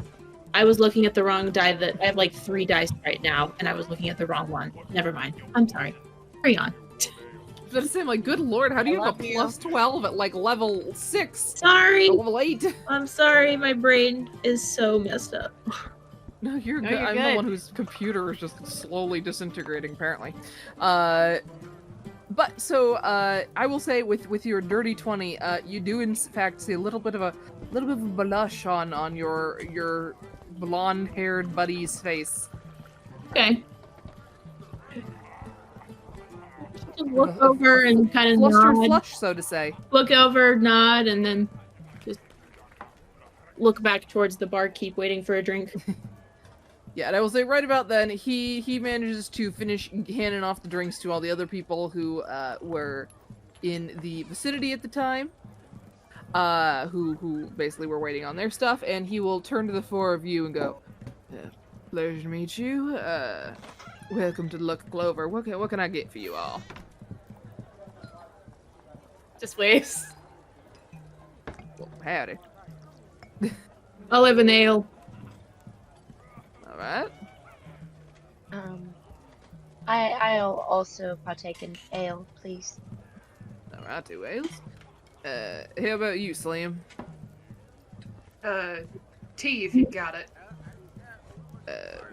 I was looking at the wrong die. That I have like 3 dice right now, and I was looking at the wrong one. Never mind. I'm sorry. Carry on. I was gonna say, like, good lord, how do you have a plus 12 at, like, level 6? Sorry. Or level 8? I'm sorry. My brain is so messed up. No, you're No, good. you're I'm good. the one whose computer is just slowly disintegrating, apparently. But, so, I will say, with your dirty 20, you do, in fact, see a little bit of a blush on your blonde-haired buddy's face. Okay. Just look over and kind of Flustered nod. flush, so to say. Look over, nod, and then just look back towards the barkeep, waiting for a drink. Yeah, and I will say right about then, he manages to finish handing off the drinks to all the other people who were in the vicinity at the time, who basically were waiting on their stuff, and he will turn to the 4 of you and go, "Pleasure to meet you. Welcome to the Luck Clover. What can I get for you all?" Just waves. howdy. I'll have an ale. All right. I'll also partake in ale, please. All right, 2 ales. How about you, Slim? Tea if you got it.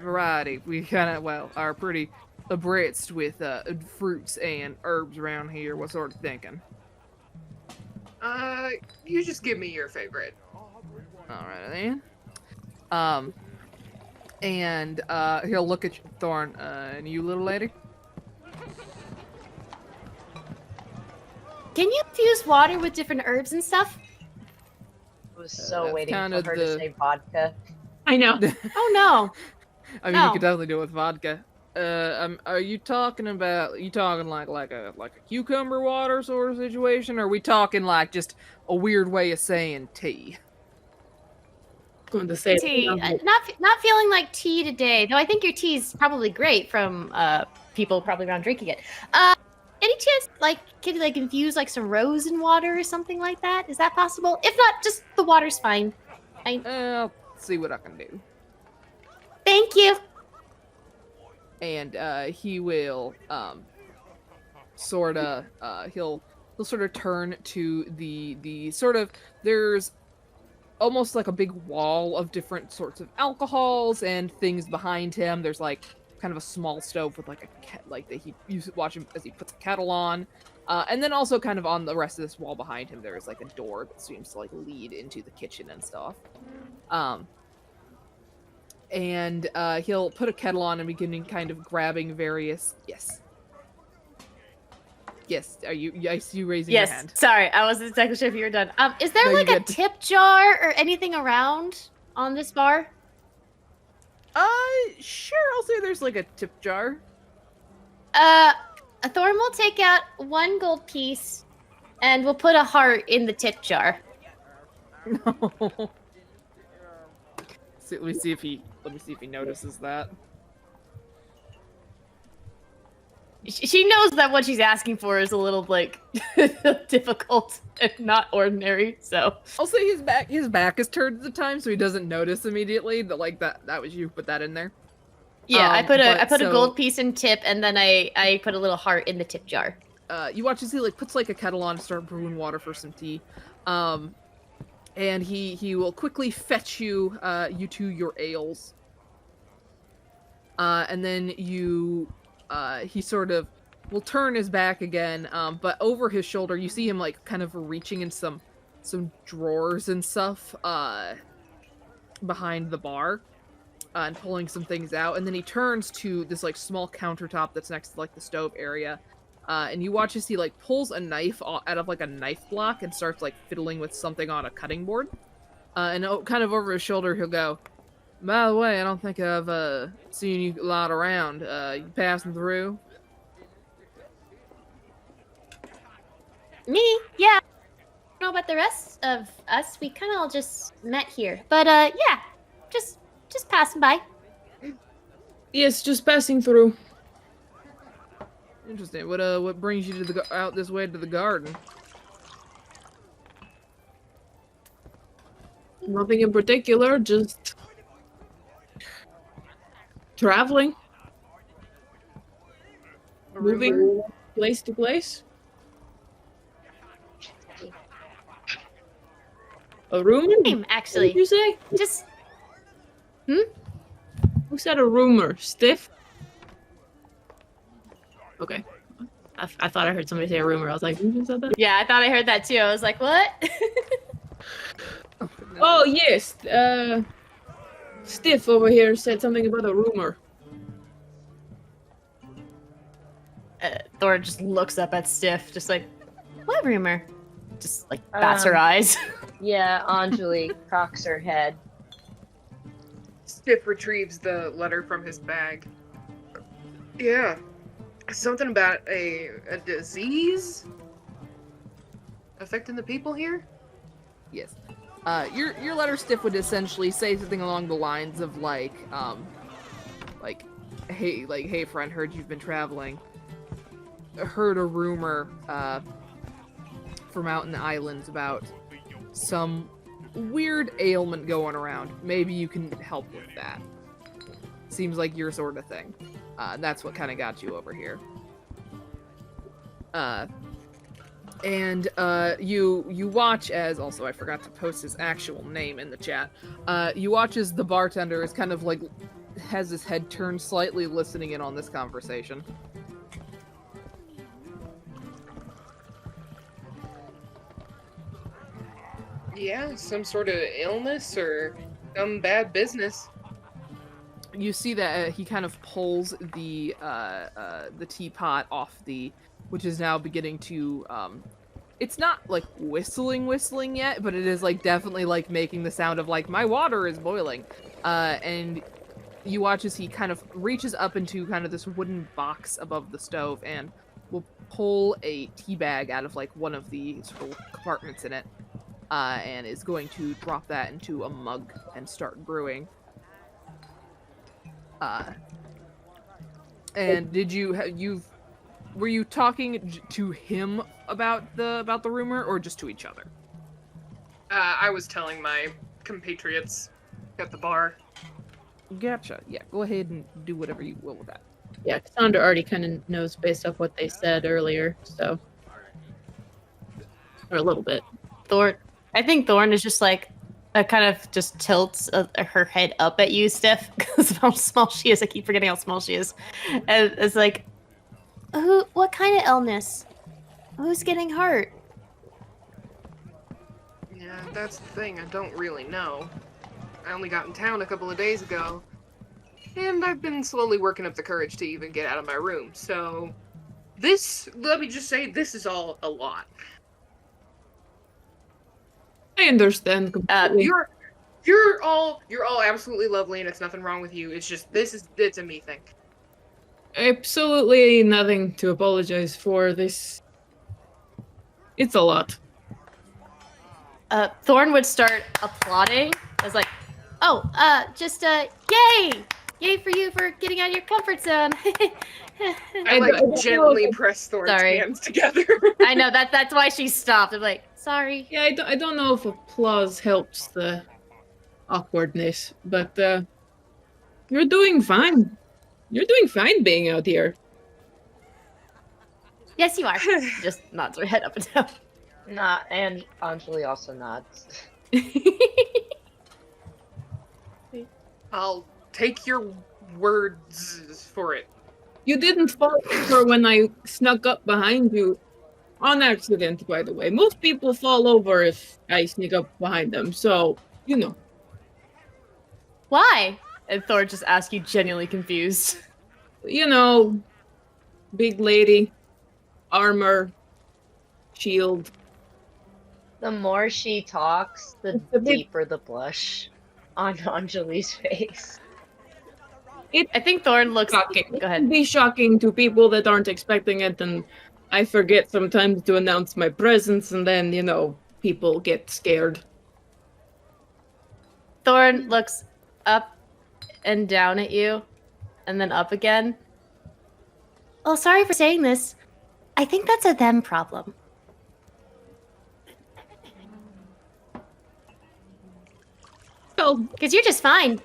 Variety. We kind of, are pretty abreast with fruits and herbs around here. What sort of thinking? You just give me your favorite. Alright then. And he'll look at you, Thorn. And you, little lady? Can you infuse water with different herbs and stuff? I was so that's waiting for kinda her to say vodka. I know. Oh no. I mean, No. you could definitely do it with vodka. Are you talking about? You talking like a cucumber water sort of situation? Or are we talking like just a weird way of saying tea? Going to say Tea. Not feeling like tea today. Though I think your tea's probably great from people probably around drinking it. Any chance can you infuse some rose in water or something like that? Is that possible? If not, just the water's fine. I'll see what I can do. Thank you. And he will he'll sort of turn to the sort of, there's almost like a big wall of different sorts of alcohols and things behind him. There's kind of a small stove with watch him as he puts a kettle on. And then also kind of on the rest of this wall behind him, there is a door that seems to lead into the kitchen and stuff. And he'll put a kettle on and begin kind of grabbing various. Yes. I see you raising your hand. Yes. Sorry, I wasn't exactly sure if you were done. Is there No, a you're good. tip jar or anything around on this bar? Sure. I'll say there's a tip jar. Thorn will take out 1 gold piece, and we'll put a heart in the tip jar. No. Let me see if he notices that. She knows that what she's asking for is a little difficult and not ordinary. So I'll say his back is turned at the time, so he doesn't notice immediately that that was you put that in there. yeah, I put a gold piece in tip, and then I put a little heart in the tip jar. You watch as he puts a kettle on to start brewing water for some tea. And he will quickly fetch you to your ales. And then he sort of will turn his back again, but over his shoulder you see him kind of reaching in some drawers and stuff behind the bar and pulling some things out, and then he turns to this small countertop that's next to the stove area. And you watch as he pulls a knife out of a knife block and starts fiddling with something on a cutting board. And kind of over his shoulder he'll go, "By the way, I don't think I've seen you a lot around. You passing through?" Me? Yeah. I don't know about the rest of us. We kind of all just met here, but yeah, just passing by. Yes, just passing through. Interesting. What brings you to out this way to the garden? Nothing in particular, just traveling. Moving place to place. A rumor? Actually, What did you say? just Who said a rumor? Stiff? Okay. I thought I heard somebody say a rumor. I was like, who just said that? yeah, I thought I heard that too. I was like, what? Oh, yes. Stiff over here said something about a rumor. Thor just looks up at Stiff, just what rumor? Just bats her eyes. Yeah, Anjeli cocks her head. Stiff retrieves the letter from his bag. Yeah. Something about a disease affecting the people here? Yes. Your letter, Stiff, would essentially say something along the lines of hey friend, heard you've been traveling. Heard a rumor from out in the islands about some weird ailment going around. Maybe you can help with that. Seems like your sort of thing. That's what kind of got you over here. And you watch as, also I forgot to post his actual name in the chat. You watch as the bartender is kind of like, has his head turned slightly listening in on this conversation. Yeah, some sort of illness or some bad business. You see that he kind of pulls the teapot off which is now beginning to, it's not like whistling yet, but it is like definitely like making the sound of like, my water is boiling. And you watch as he kind of reaches up into kind of this wooden box above the stove and will pull a tea bag out of like one of the sort of compartments in it, and is going to drop that into a mug and start brewing. And were you talking to him about the rumor, or just to each other? I was telling my compatriots at the bar. Gotcha. Yeah, go ahead and do whatever you will with that. Yeah, Cassandra already kind of knows based off what they said earlier, so. Or a little bit. I think Thorn is just like, kind of just tilts her head up at you, Steph, because of how small she is. I keep forgetting how small she is. And it's like, what kind of illness? Who's getting hurt? Yeah, that's the thing. I don't really know. I only got in town a couple of days ago, and I've been slowly working up the courage to even get out of my room. So, let me just say, this is all a lot. I understand completely. You're all absolutely lovely, and it's nothing wrong with you. It's just it's a me thing. Absolutely nothing to apologize for. This, it's a lot. Thorn would start applauding. As like, yay for you for getting out of your comfort zone. I gently press Thorn's hands together. I know that's why she stopped. I'm like, sorry. Yeah, I don't know if applause helps the awkwardness, but you're doing fine. You're doing fine being out here. Yes, you are. Just nods her head up and down. And Anjeli also nods. I'll take your words for it. You didn't fall over when I snuck up behind you. On accident, by the way. Most people fall over if I sneak up behind them, so, you know. Why? And Thor just asks you, genuinely confused. You know, big lady, armor, shield. The more she talks, the deeper the blush on Anjeli's face. I think Thorn looks shocking. Go ahead. It can be shocking to people that aren't expecting it, and I forget sometimes to announce my presence, and then, you know, people get scared. Thorn looks up and down at you, and then up again. Oh, sorry for saying this. I think that's a them problem. Well, because you're just fine.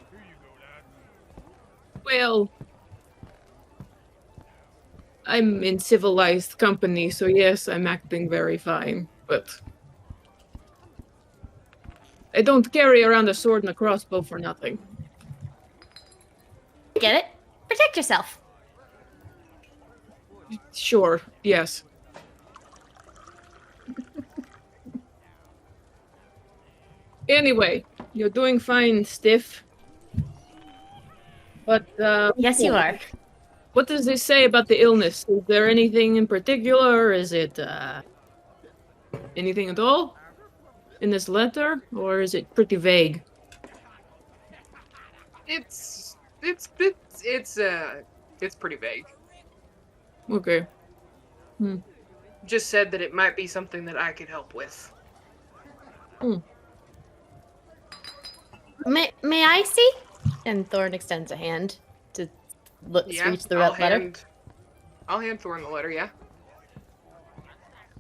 Well, I'm in civilized company, so yes, I'm acting very fine, but I don't carry around a sword and a crossbow for nothing. Get it? Protect yourself. Sure, yes. Anyway, you're doing fine, Stiff. But, yes, you are. What does this say about the illness? Is there anything in particular? Is it, anything at all in this letter? Or is it pretty vague? It's pretty vague. Okay. Just said that it might be something that I could help with. May I see? And Thorn extends a hand to reach the letter. I'll hand Thorn the letter, yeah.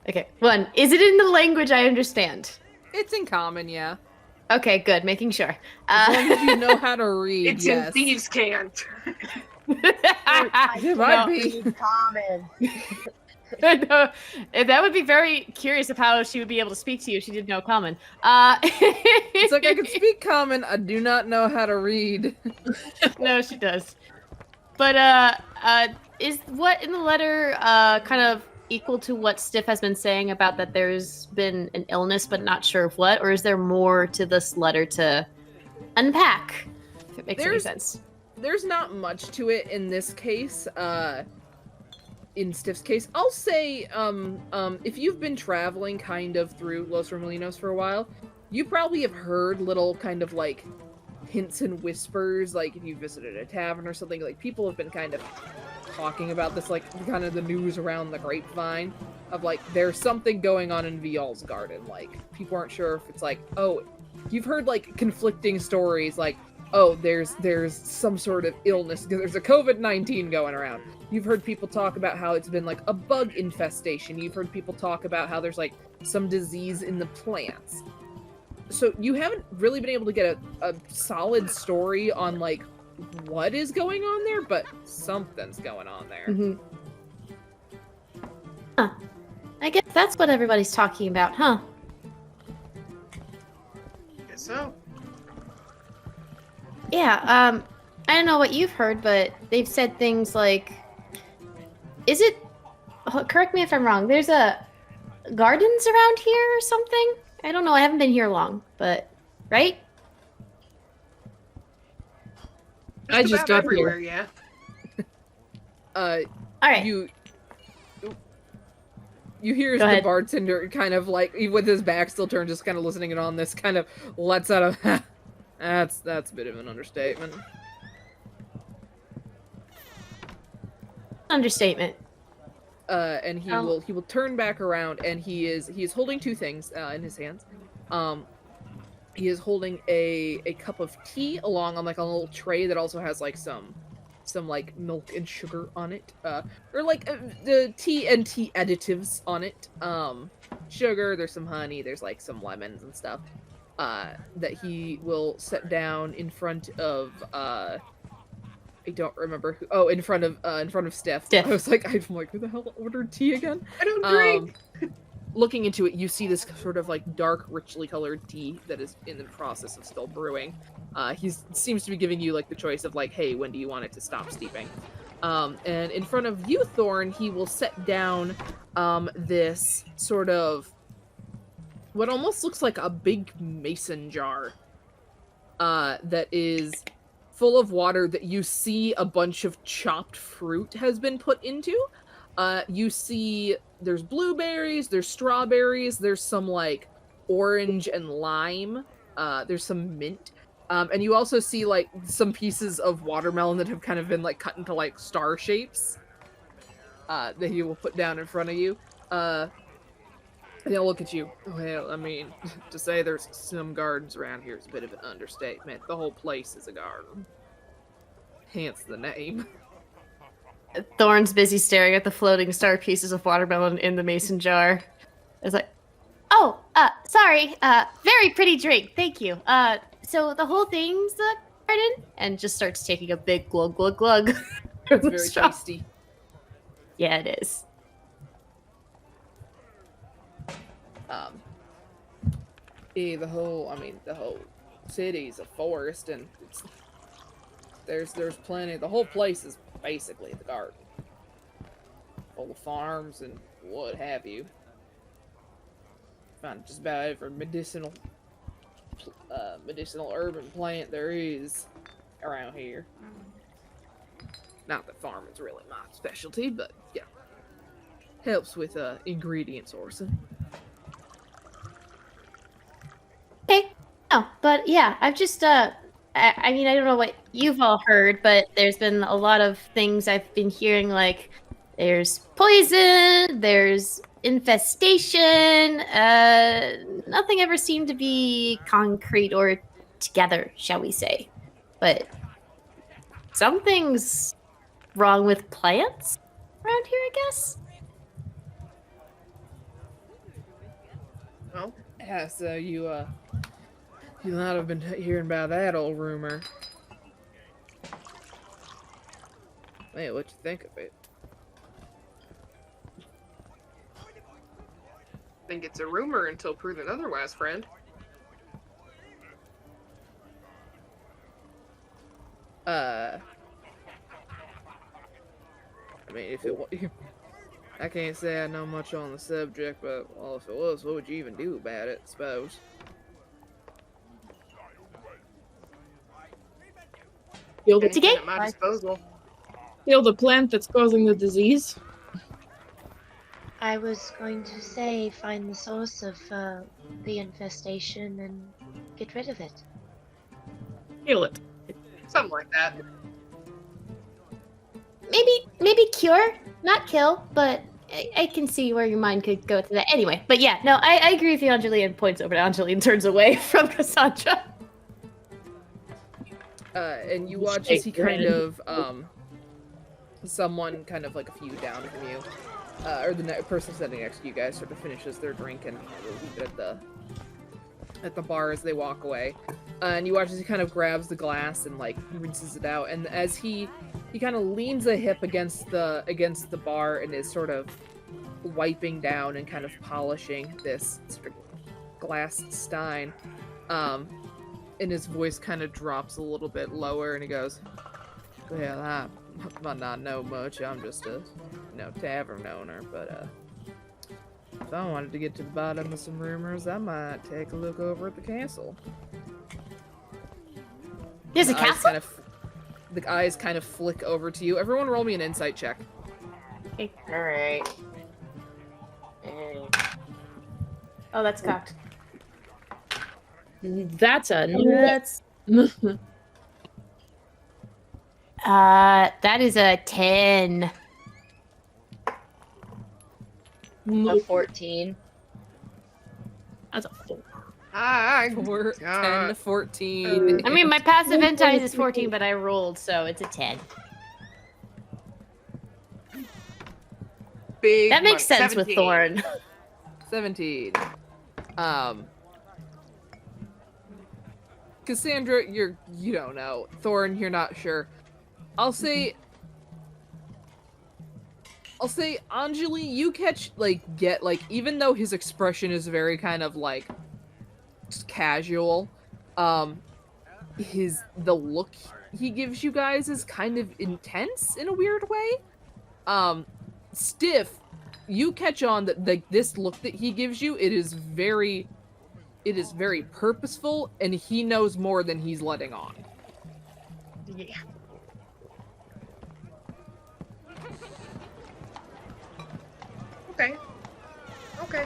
Okay. One, is it in the language I understand? It's in common, yeah. Okay, good. Making sure. As long as you know how to read, It's yes. in thieves' cant. I It might cannot be. read common. No, that would be very curious of how she would be able to speak to you if she didn't know common. It's like I can speak common, I do not know how to read. No, she does. But is what in the letter kind of equal to what Stiff has been saying about that there's been an illness but not sure of what, or is there more to this letter to unpack? If it makes any sense. There's not much to it in this case. In Stiff's case, I'll say, if you've been traveling kind of through Los Remolinos for a while, you probably have heard little kind of like hints and whispers, like if you visited a tavern or something, like people have been kind of talking about this, like kind of the news around the grapevine of like there's something going on in Viol's garden. Like people aren't sure if it's like, oh, you've heard like conflicting stories, like, oh, there's some sort of illness, there's a COVID-19 going around. You've heard people talk about how it's been like a bug infestation. You've heard people talk about how there's like some disease in the plants. So you haven't really been able to get a solid story on like what is going on there, but something's going on there. Mm-hmm. Huh. I guess that's what everybody's talking about, huh? Guess so. Yeah, I don't know what you've heard, but they've said things like, is it, correct me if I'm wrong, there's a gardens around here or something? I don't know, I haven't been here long, but, right? I just about got everywhere, here. yeah. Alright. You hear Go the ahead. bartender kind of like, with his back still turned, just kind of listening in on this, kind of lets out a that's a bit of an understatement. Understatement. And he will turn back around, and he is holding two things in his hands. He is holding a cup of tea along on like a little tray that also has like some like milk and sugar on it, or like the tea and tea additives on it. Sugar, there's some honey, there's like some lemons and stuff. That he will set down in front of I don't remember who. Oh, in front of Steph. Steph. I'm like, who the hell ordered tea again? I don't drink. Looking into it, you see this sort of like dark, richly colored tea that is in the process of still brewing. He seems to be giving you like the choice of like, hey, when do you want it to stop steeping? And in front of you, Thorn, he will set down this sort of what almost looks like a big mason jar that is full of water that you see a bunch of chopped fruit has been put into. You see there's blueberries, there's strawberries, there's some like orange and lime, there's some mint, and you also see like some pieces of watermelon that have kind of been like cut into like star shapes that he will put down in front of you. And he'll look at you. Well, I mean, to say there's some gardens around here is a bit of an understatement. The whole place is a garden. Hence the name. Thorn's busy staring at the floating star pieces of watermelon in the mason jar. It's like, oh, sorry, very pretty drink, thank you. So the whole thing's the garden? And just starts taking a big glug, glug, glug. It's very tasty. Yeah, it is. The whole city's a forest, and there's plenty. The whole place is basically the garden, full of farms and what have you. Find just about every medicinal urban plant there is around here. Not that farming's really my specialty, but yeah, helps with ingredient sourcing. Okay. Oh, but yeah, I've just, I mean, I don't know what you've all heard, but there's been a lot of things I've been hearing, like, there's poison, there's infestation, nothing ever seemed to be concrete or together, shall we say. But something's wrong with plants around here, I guess? Well, Yeah, so you You not have been hearing about that old rumor. Hey, what you think of it? Think it's a rumor until proven otherwise, friend. I mean, if it was, I can't say I know much on the subject, but well, if it was, what would you even do about it? I suppose. Heal the, Anything at my disposal. heal the plant that's causing the disease. I was going to say find the source of the infestation and get rid of it. Heal it. Something like that. Maybe cure, not kill, but I can see where your mind could go to that. Anyway, but yeah, no, I agree with you, Anjeli, and points over to Anjeli and turns away from Cassandra. And you watch as he kind of, someone kind of like a few down from you, or the person sitting next to you guys sort of finishes their drink and leave it at the bar as they walk away. And you watch as he kind of grabs the glass and like rinses it out, and as he kind of leans a hip against the bar and is sort of wiping down and kind of polishing this sort of glass stein, and his voice kind of drops a little bit lower, and he goes, "Well, I might not know much. I'm just a, tavern owner, but if I wanted to get to the bottom of some rumors, I might take a look over at the castle." There's a castle? The eyes kind of flick over to you. Everyone roll me an insight check. Alright. Oh, that's cocked. That's a That's that is a 10. A 14. That's a 4. 10, 14. I mean, my passive insight is 14, but I rolled, so it's a 10. Big That makes one, sense with 17. Thorn. 17. Cassandra, you don't know. Thorn, you're not sure. I'll say Anjeli, you get even though his expression is very kind of like just casual, the look he gives you guys is kind of intense in a weird way. Stiff, you catch on that this look that he gives you, it is very purposeful, and he knows more than he's letting on. Yeah. Okay.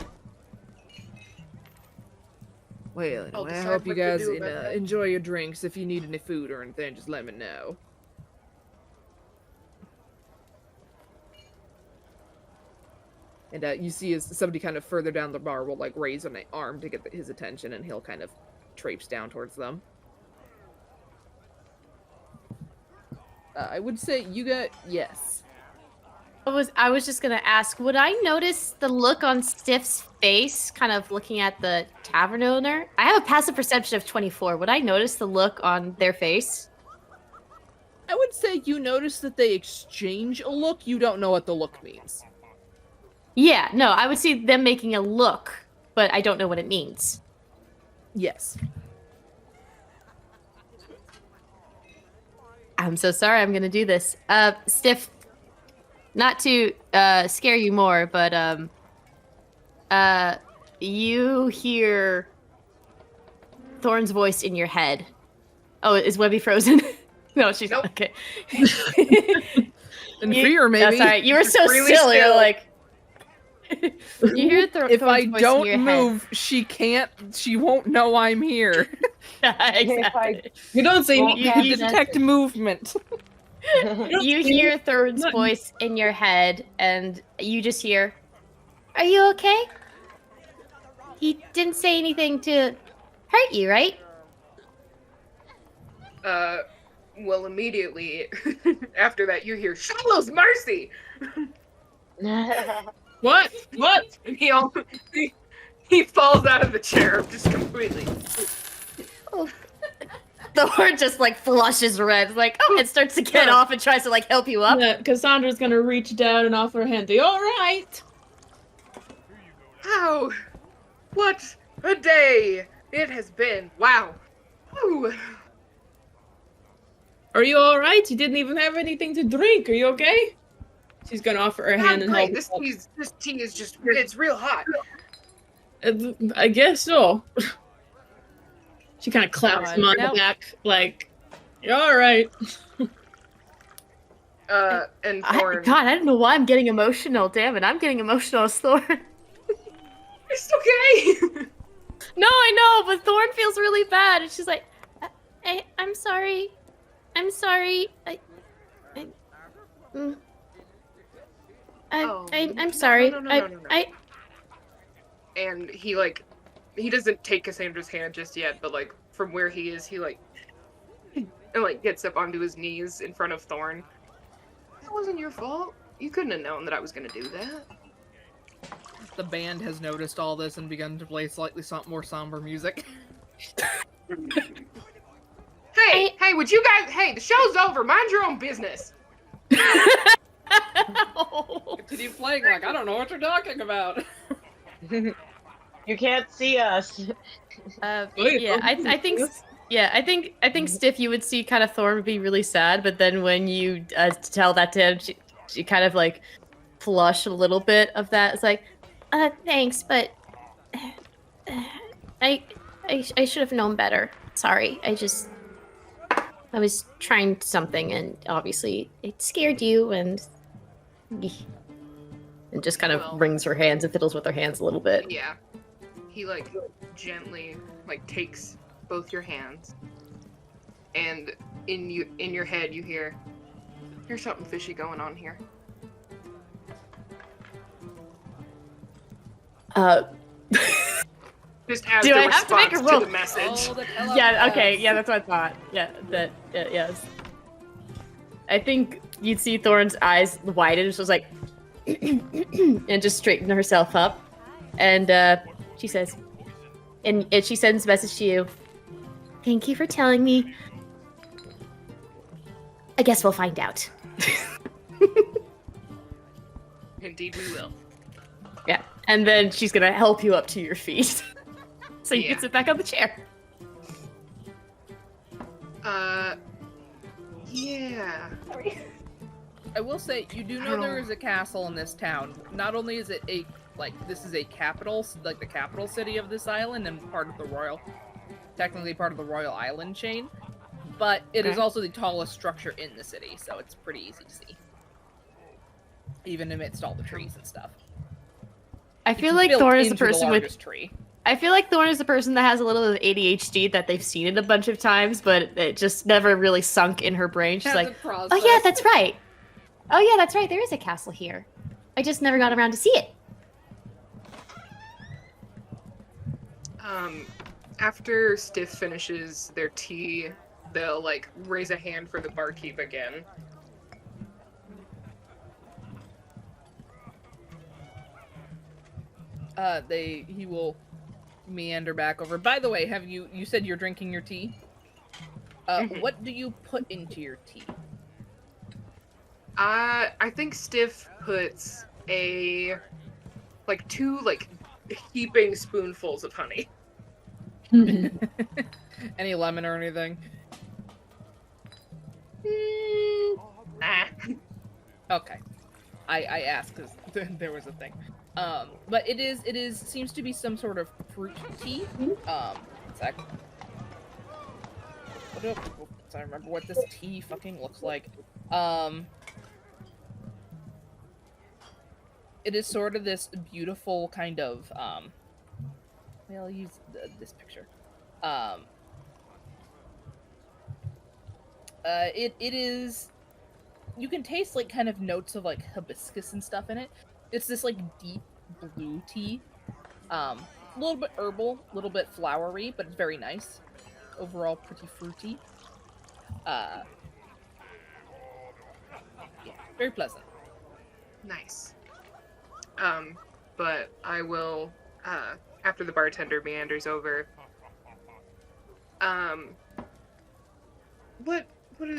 Well, I'll anyway, I decide hope you what to guys do about that. enjoy your drinks. If you need any food or anything, just let me know. And you see as somebody kind of further down the bar will like raise an arm to get his attention, and he'll kind of traipse down towards them. I would say you got yes. I was just gonna ask, would I notice the look on Stiff's face, kind of looking at the tavern owner? I have a passive perception of 24. Would I notice the look on their face? I would say you notice that they exchange a look. You don't know what the look means. Yeah, no, I would see them making a look, but I don't know what it means. Yes. I'm so sorry, I'm gonna do this. Stiff, not to scare you more, but you hear Thorn's voice in your head. Oh, is Webby frozen? No, she's Nope. not. Okay. In fear, maybe. That's all right. You were so Really still. You're still. like. You hear If Thorn's I voice don't in your head. move, she won't know I'm here. Exactly. You don't see me. You Detect movement. You hear Thorn's voice in your head, and you just hear, "Are you okay? He didn't say anything to hurt you, right?" Well, immediately after that, you hear Shiloh's mercy. What? And he falls out of the chair just completely. Thorn just like flushes red, like, oh, and starts to get off and tries to like help you up. Yeah, Cassandra's gonna reach down and offer a hand. Are you alright? How? What a day it has been. Wow. Whew. Are you alright? You didn't even have anything to drink. Are you okay? She's gonna offer her hand and help. This tea is just, it's real hot. I guess so. She kind of claps him on the back, like, you're alright. And Thorn. God, I don't know why I'm getting emotional. Damn it, I'm getting emotional as Thorn. It's okay. No, I know, but Thorn feels really bad, and she's like, I'm sorry. I'm sorry. I'm sorry. No. And he doesn't take Cassandra's hand just yet, but like from where he is, he gets up onto his knees in front of Thorn. It wasn't your fault. You couldn't have known that I was gonna do that. The band has noticed all this and begun to play slightly more somber music. Hey, would you guys? Hey, the show's over. Mind your own business. Continue playing like I don't know what you're talking about. You can't see us. Yeah, I think Stiff, you would see kind of Thorn would be really sad, but then when you tell that to him, she kind of like flush a little bit of that. It's like, thanks, but I should have known better. Sorry, I was trying something, and obviously it scared you, and just kind of wrings her hands and fiddles with her hands a little bit. Yeah. He gently takes both your hands, and in your head you hear, "There's something fishy going on here." Just as Do the I have to make a response roll? to the message. Yeah, okay, yeah, that's what I thought. Yeah, yes. I think you'd see Thorn's eyes widen, and she was like, and just straighten herself up. And she says, and she sends a message to you. Thank you for telling me. I guess we'll find out. Indeed we will. Yeah, and then she's gonna help you up to your feet. So you can sit back on the chair. Yeah. I will say, you do know there is a castle in this town. Not only is it this is a capital, the capital city of this island and technically part of the royal island chain, but it is also the tallest structure in the city, so it's pretty easy to see. Even amidst all the trees and stuff. I feel like Thorn is the person with tree. I feel like Thorn is the person that has a little bit of ADHD, that they've seen it a bunch of times, but it just never really sunk in her brain. She's like, oh yeah, that's right. Oh yeah, that's right. There is a castle here. I just never got around to see it. After Stiff finishes their tea, they'll raise a hand for the barkeep again. He will meander back over. By the way, you said you're drinking your tea? What do you put into your tea? I think Stiff puts two heaping spoonfuls of honey. Any lemon or anything? Nah. Okay. I asked because there was a thing. But it seems to be some sort of fruit tea. Sec. I remember what this tea fucking looks like. It is sort of this beautiful kind of, I'll use this picture. It is, you can taste kind of notes of hibiscus and stuff in it. It's this deep blue tea. A little bit herbal, a little bit flowery, but it's very nice. Overall pretty fruity. Yeah, very pleasant. Nice. But I will, after the bartender meanders over, What? Hold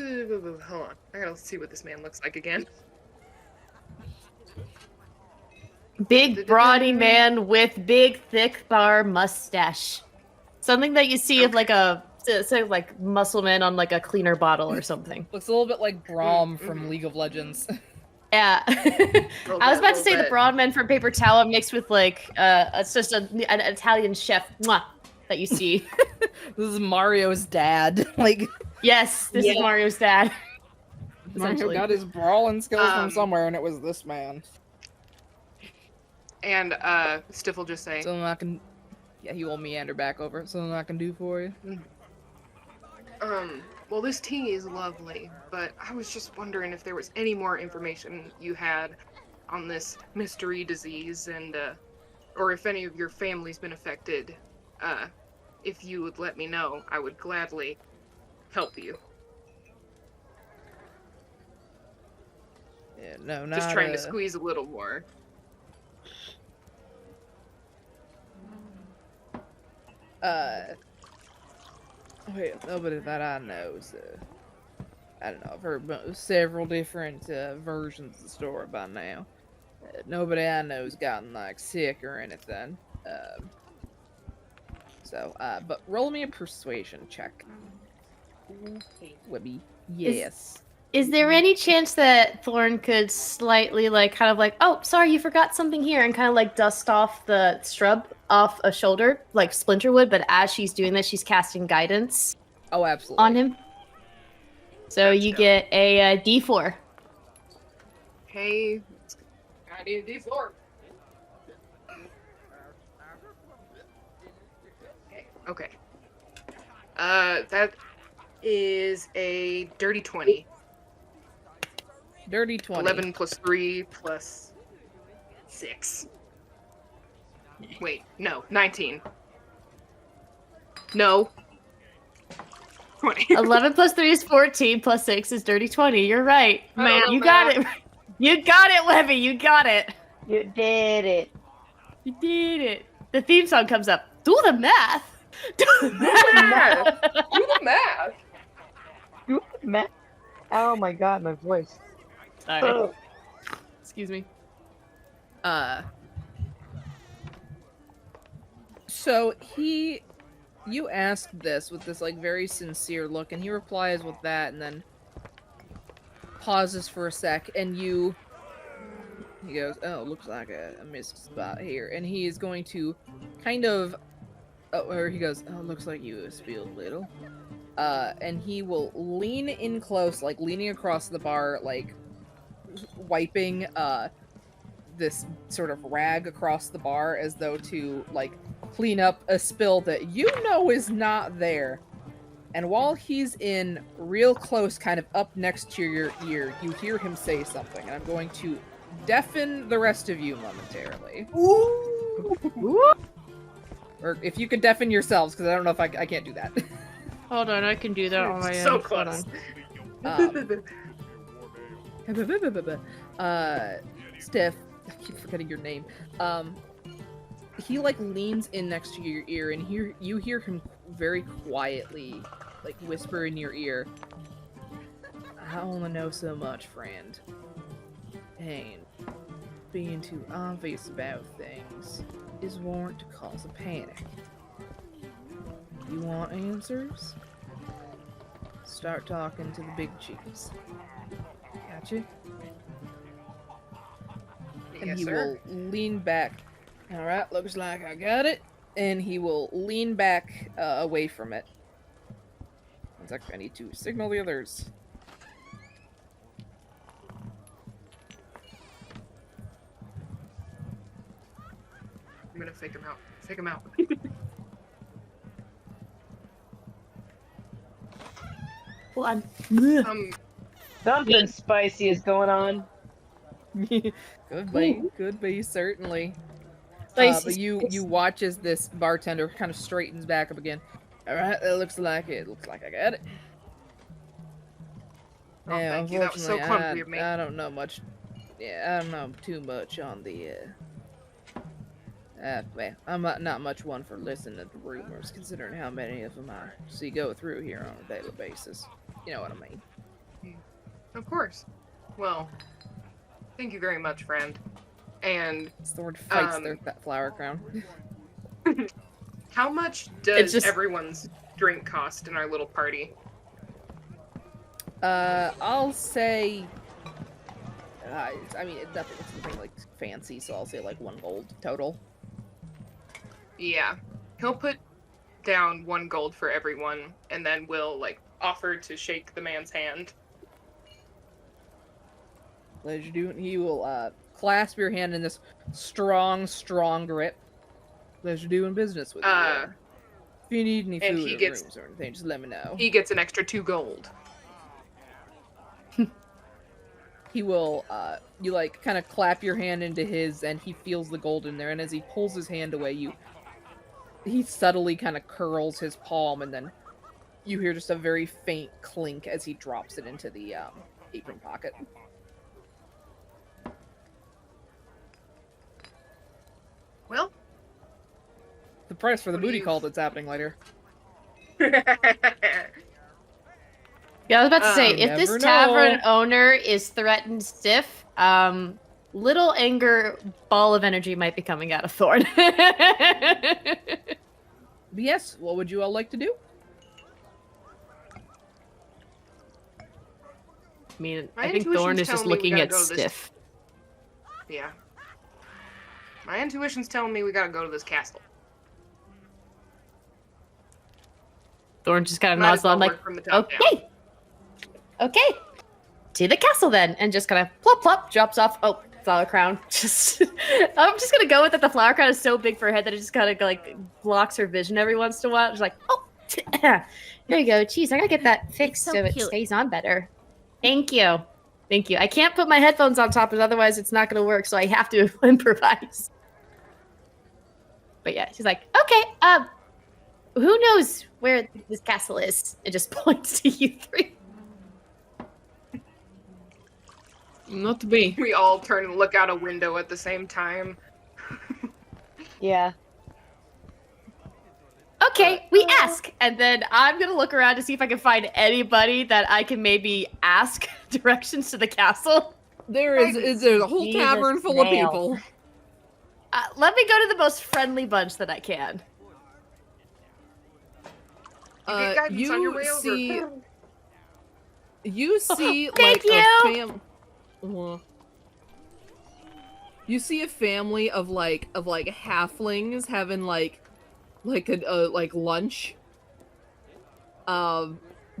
on. I gotta see what this man looks like again. Big, broady man with big, thick bar mustache. Something that you see of like a like muscle man on like a cleaner bottle or something. Looks a little bit like Braum from League of Legends. Yeah. I was about to say the broadman from Paper Towel mixed with like it's just an Italian chef that you see. This is Mario's dad. Like, yes, this is Mario's dad. Mario got his brawling skills from somewhere, and it was this man. And Stiff will just say, So I can, yeah, he will meander back over. Something I can do for you. well, this tea is lovely, but I was just wondering if there was any more information you had on this mystery disease, and or if any of your family's been affected. If you would let me know, I would gladly help you. Yeah, no, not Just trying to squeeze a little more. Wait, nobody that I know is, I don't know, I've heard several different versions of the story by now. Nobody I know's gotten, like, sick or anything. But roll me a persuasion check. Webby. Yes. Is there any chance that Thorn could slightly, like, kind of like, oh, sorry, you forgot something here, and kind of like dust off the strub off a shoulder, like Splinter would, but as she's doing this, she's casting guidance absolutely. On him. So you get a D4. Hey, I need a D4. Okay. That is a dirty 20. Dirty 20. 11 plus 3 plus 6. Wait, no, 19. No. 20. 11 plus 3 is 14, plus 6 is dirty 20. You're right. Man, you got it. You got it, Webby. You got it. You did it. You did it. The theme song comes up. Do the math. Do the math. Do the math. Do the math. Oh my god, my voice. Sorry. Excuse me. So you ask this with this, like, very sincere look, and he replies with that, and then pauses for a sec, and he goes, oh, looks like a missed spot here, and he is going to kind of, or he goes, oh, looks like you spilled a little, and he will lean in close, like, leaning across the bar, like, wiping, this sort of rag across the bar as though to, like, clean up a spill that you know is not there. And while he's in real close, kind of up next to your ear, you hear him say something. And I'm going to deafen the rest of you momentarily. Ooh. Or if you could deafen yourselves, because I don't know if I can't do that. Hold on, I can do that on my own. So close. Steph, I keep forgetting your name. He, like, leans in next to your ear, and you hear him very quietly, like, whisper in your ear, I only know so much, friend. And being too obvious about things is warrant to cause a panic. You want answers? Start talking to the big chiefs. Gotcha? And Yes, he sir. will lean back. Alright, looks like I got it. And he will lean back away from it. One sec, I need to signal the others. I'm gonna fake him out. Fake him out. One. Something spicy is going on. Could be, certainly. But you watch as this bartender kind of straightens back up again. Alright, that looks like it. Looks like I got it. Oh, Yeah, thank you. That was so unfortunately, clumsy of me. I don't know much. Yeah, I don't know too much on the, well, I'm not much one for listening to rumors, considering how many of them I see go through here on a daily basis. You know what I mean. Of course. Well, thank you very much, friend. And Thorn fights that flower crown. how much does just- everyone's drink cost in our little party? I'll say. It's nothing like fancy, so I'll say like 1 gold total. Yeah. He'll put down 1 gold for everyone, and then we'll, like, offer to shake the man's hand. As you do, he will clasp your hand in this strong grip. As you're doing business with you. If you need any and food he or gets- rooms or anything, just let me know. He gets an extra 2 gold. He will, you like kind of clap your hand into his, and he feels the gold in there. And as he pulls his hand away, he subtly kind of curls his palm, and then you hear just a very faint clink as he drops it into the apron pocket. Well, The price for the What do booty you- call that's happening later. Yeah, I was about to say, if never this know. tavern owner is threatened stiff, little anger ball of energy might be coming out of Thorn. But yes, what would you all like to do? I mean, My I think intuition's Thorn is just telling me we looking gotta at go to this- stiff. Yeah. My intuition's telling me we gotta go to this castle. Thorn just kind of Might nods as well along, like, work from the top down. okay, to the castle then, and just kind of plop plop drops off. Oh, flower crown. Just, I'm just gonna go with it. The flower crown is so big for her head that it just kind of like blocks her vision every once in a while. Just like, oh, there you go. Jeez, I gotta get that fixed so so it cute. stays on better. Thank you. Thank you. I can't put my headphones on top, otherwise it's not going to work, so I have to improvise. But yeah, she's like, okay, who knows where this castle is? It just points to you 3. Not to be. We all turn and look out a window at the same time. Yeah. Okay, we ask, and then I'm gonna look around to see if I can find anybody that I can maybe ask directions to the castle. There's a whole Jesus, tavern full of snail. people. Let me go to the most friendly bunch that I can. You get guidance on your way over. You see Thank like you. You see a family of like halflings having like lunch.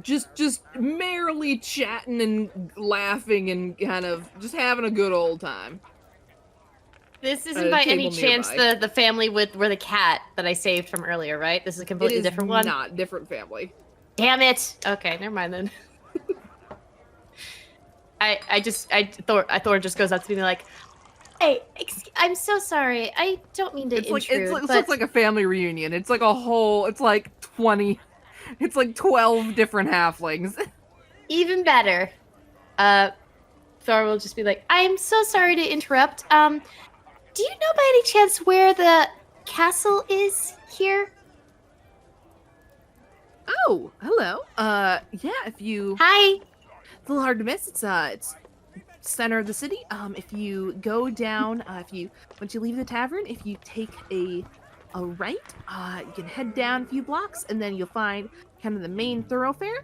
Just merrily chatting and laughing and kind of just having a good old time. This At isn't a by any table chance nearby. the family where the cat that I saved from earlier, right? This is a completely It is different one. not different family. Damn it. Okay, never mind then. Thor just goes up to me like, hey, I'm so sorry. I don't mean to It's like intrude, it's but like a family reunion. It's like a whole. It's like 20. It's like 12 different halflings. even better. Thor will just be like, I'm so sorry to interrupt. Do you know by any chance where the castle is here? Oh, hello. Yeah, if you. Hi. It's a little hard to miss. It's center of the city. If you go down, once you leave the tavern, if you take a right, you can head down a few blocks, and then you'll find kind of the main thoroughfare.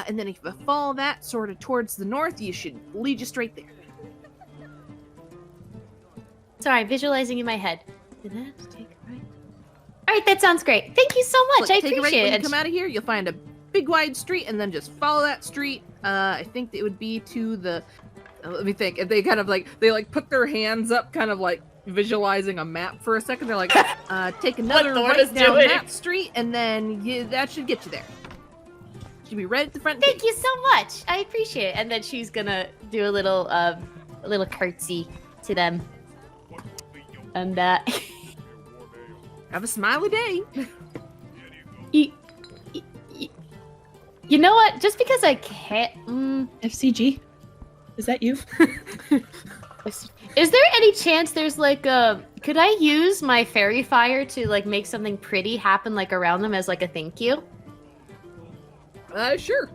And then if you follow that sort of towards the north, you should lead you straight there. Sorry, visualizing in my head. Did I have to take a right? All right, that sounds great. Thank you so much. I Take a right appreciate when it. you come out of here. You'll find a big wide street, and then just follow that street. I think it would be to the. Let me think. If they kind of like put their hands up, kind of like visualizing a map for a second. They're like, take another Thorn right is down doing. that street, and then that should get you there. Should be right at the front. Thank gate. you so much. I appreciate it. And then she's gonna do a little curtsy to them. And Have a smiley day. you know what? Just because I can't. FCG? Is that you? Is there any chance there's like a? Could I use my fairy fire to like make something pretty happen like around them as like a thank you? Sure.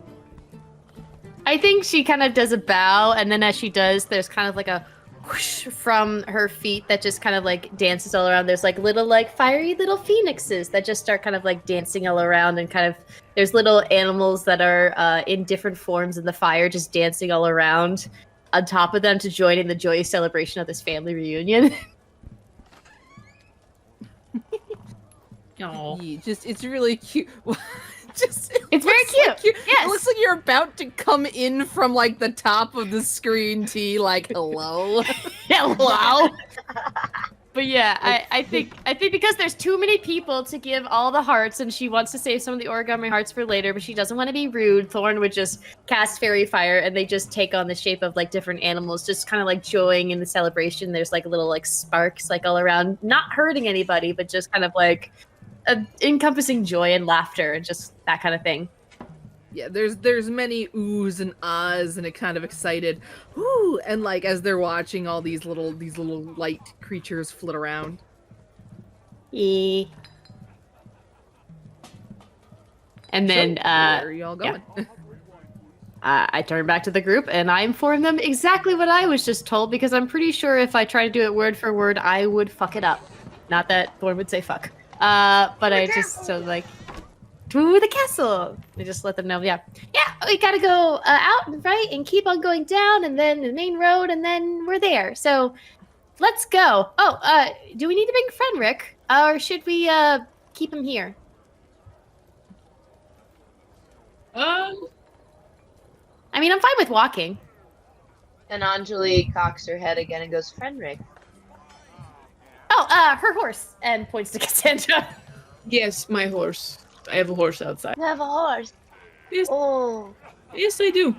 I think she kind of does a bow, and then as she does, there's kind of like a whoosh from her feet that just kind of like dances all around. There's like little like fiery little phoenixes that just start kind of like dancing all around, and kind of there's little animals that are in different forms in the fire just dancing all around on top of them to join in the joyous celebration of this family reunion. Oh, It's really cute. It's very cute. Yes. It looks like you're about to come in from like the top of the screen, T. Like, hello. Hello. But yeah, I think because there's too many people to give all the hearts, and she wants to save some of the origami hearts for later, but she doesn't want to be rude. Thorn would just cast fairy fire, and they just take on the shape of like different animals, just kind of like joying in the celebration. There's like little like sparks like all around, not hurting anybody, but just kind of like encompassing joy and laughter and just that kind of thing. Yeah, there's many oohs and ahs and a kind of excited ooh, and like as they're watching all these little light creatures flit around. And then Where are y'all going? Yeah. I turn back to the group and I inform them exactly what I was just told, because I'm pretty sure if I try to do it word for word, I would fuck it up. Not that Thorn would say fuck. But I just, so like, to the castle. I just let them know, yeah, we gotta go out and right and keep on going down and then the main road and then we're there. So let's go. Oh, do we need to bring Fenric? Or should we keep him here? I mean, I'm fine with walking. And Anjeli cocks her head again and goes, Fenric. Oh, her horse, and points to Cassandra. yes, my horse. I have a horse outside. You have a horse. Yes. Oh. Yes, I do.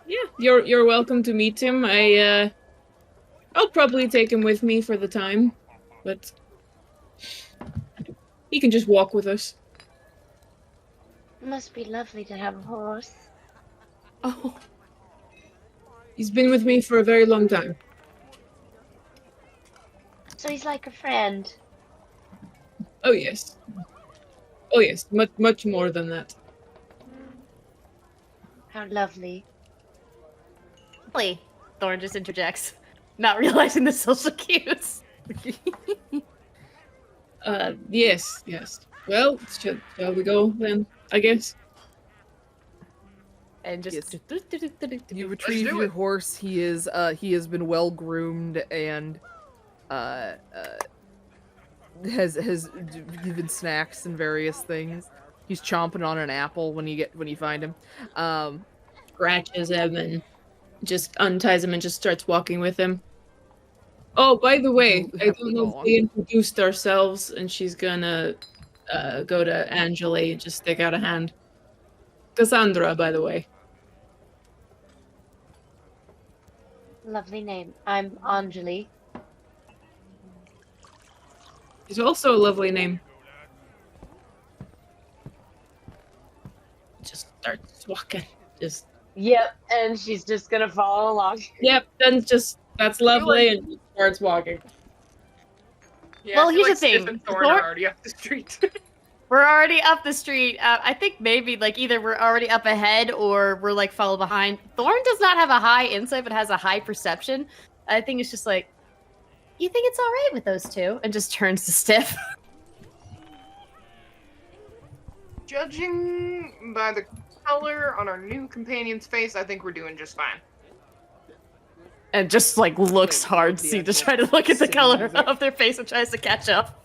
Yeah, you're welcome to meet him. I'll probably take him with me for the time, but he can just walk with us. It must be lovely to have a horse. Oh, he's been with me for a very long time. So he's like a friend. Oh yes, much more than that. How lovely. Lovely. Thorn just interjects, not realizing the social cues. Yes. Well, shall we go then? I guess. And just Yes. You retrieve your horse. He has been well groomed and has given snacks and various things. He's chomping on an apple when you find him. Scratches him and just unties him and just starts walking with him. Oh, by the way, I don't know if we introduced ourselves, and she's gonna go to Anjeli and just stick out a hand. Cassandra, by the way. Lovely name. I'm Anjeli. It's also a lovely name. Just starts walking. Just. Yep, and she's just gonna follow along. Yep, then that's lovely, and she starts walking. Yeah, Well, I feel here's the Sif thing. and Thorn are already up the street. We're already up the street. I think maybe like either we're already up ahead or we're like follow behind. Thorn does not have a high insight, but has a high perception. I think it's just like, you think it's all right with those two? And just turns to Stiff. Judging by the color on our new companion's face, I think we're doing just fine. And just like looks hard to try to look at the color of their face and tries to catch up.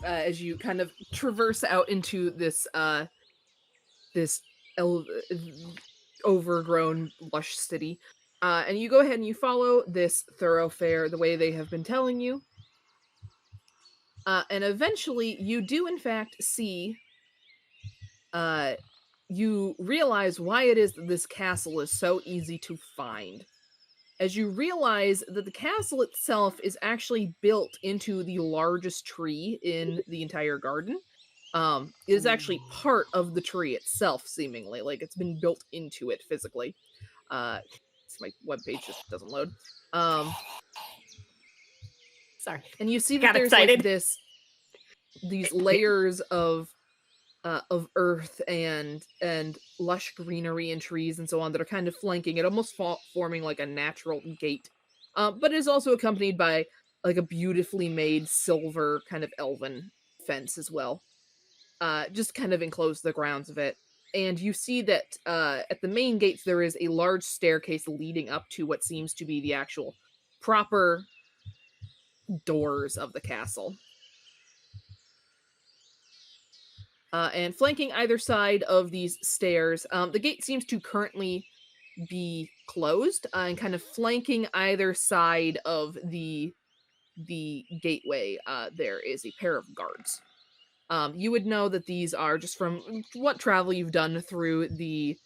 as you kind of traverse out into this overgrown, lush city. And you go ahead and you follow this thoroughfare the way they have been telling you. And eventually, you do in fact see. You realize why it is that this castle is so easy to find. As you realize that the castle itself is actually built into the largest tree in the entire garden. It is actually part of the tree itself, seemingly. Like, it's been built into it physically. My webpage just doesn't load. Sorry. And you see that Got there's excited. like these layers of earth and lush greenery and trees and so on that are kind of flanking it, almost forming like a natural gate. But it is also accompanied by like a beautifully made silver kind of elven fence as well. Just kind of enclose the grounds of it. And you see that at the main gates there is a large staircase leading up to what seems to be the actual proper doors of the castle. And flanking either side of these stairs, the gate seems to currently be closed, and kind of flanking either side of the gateway, there is a pair of guards. You would know that these are, just from what travel you've done through the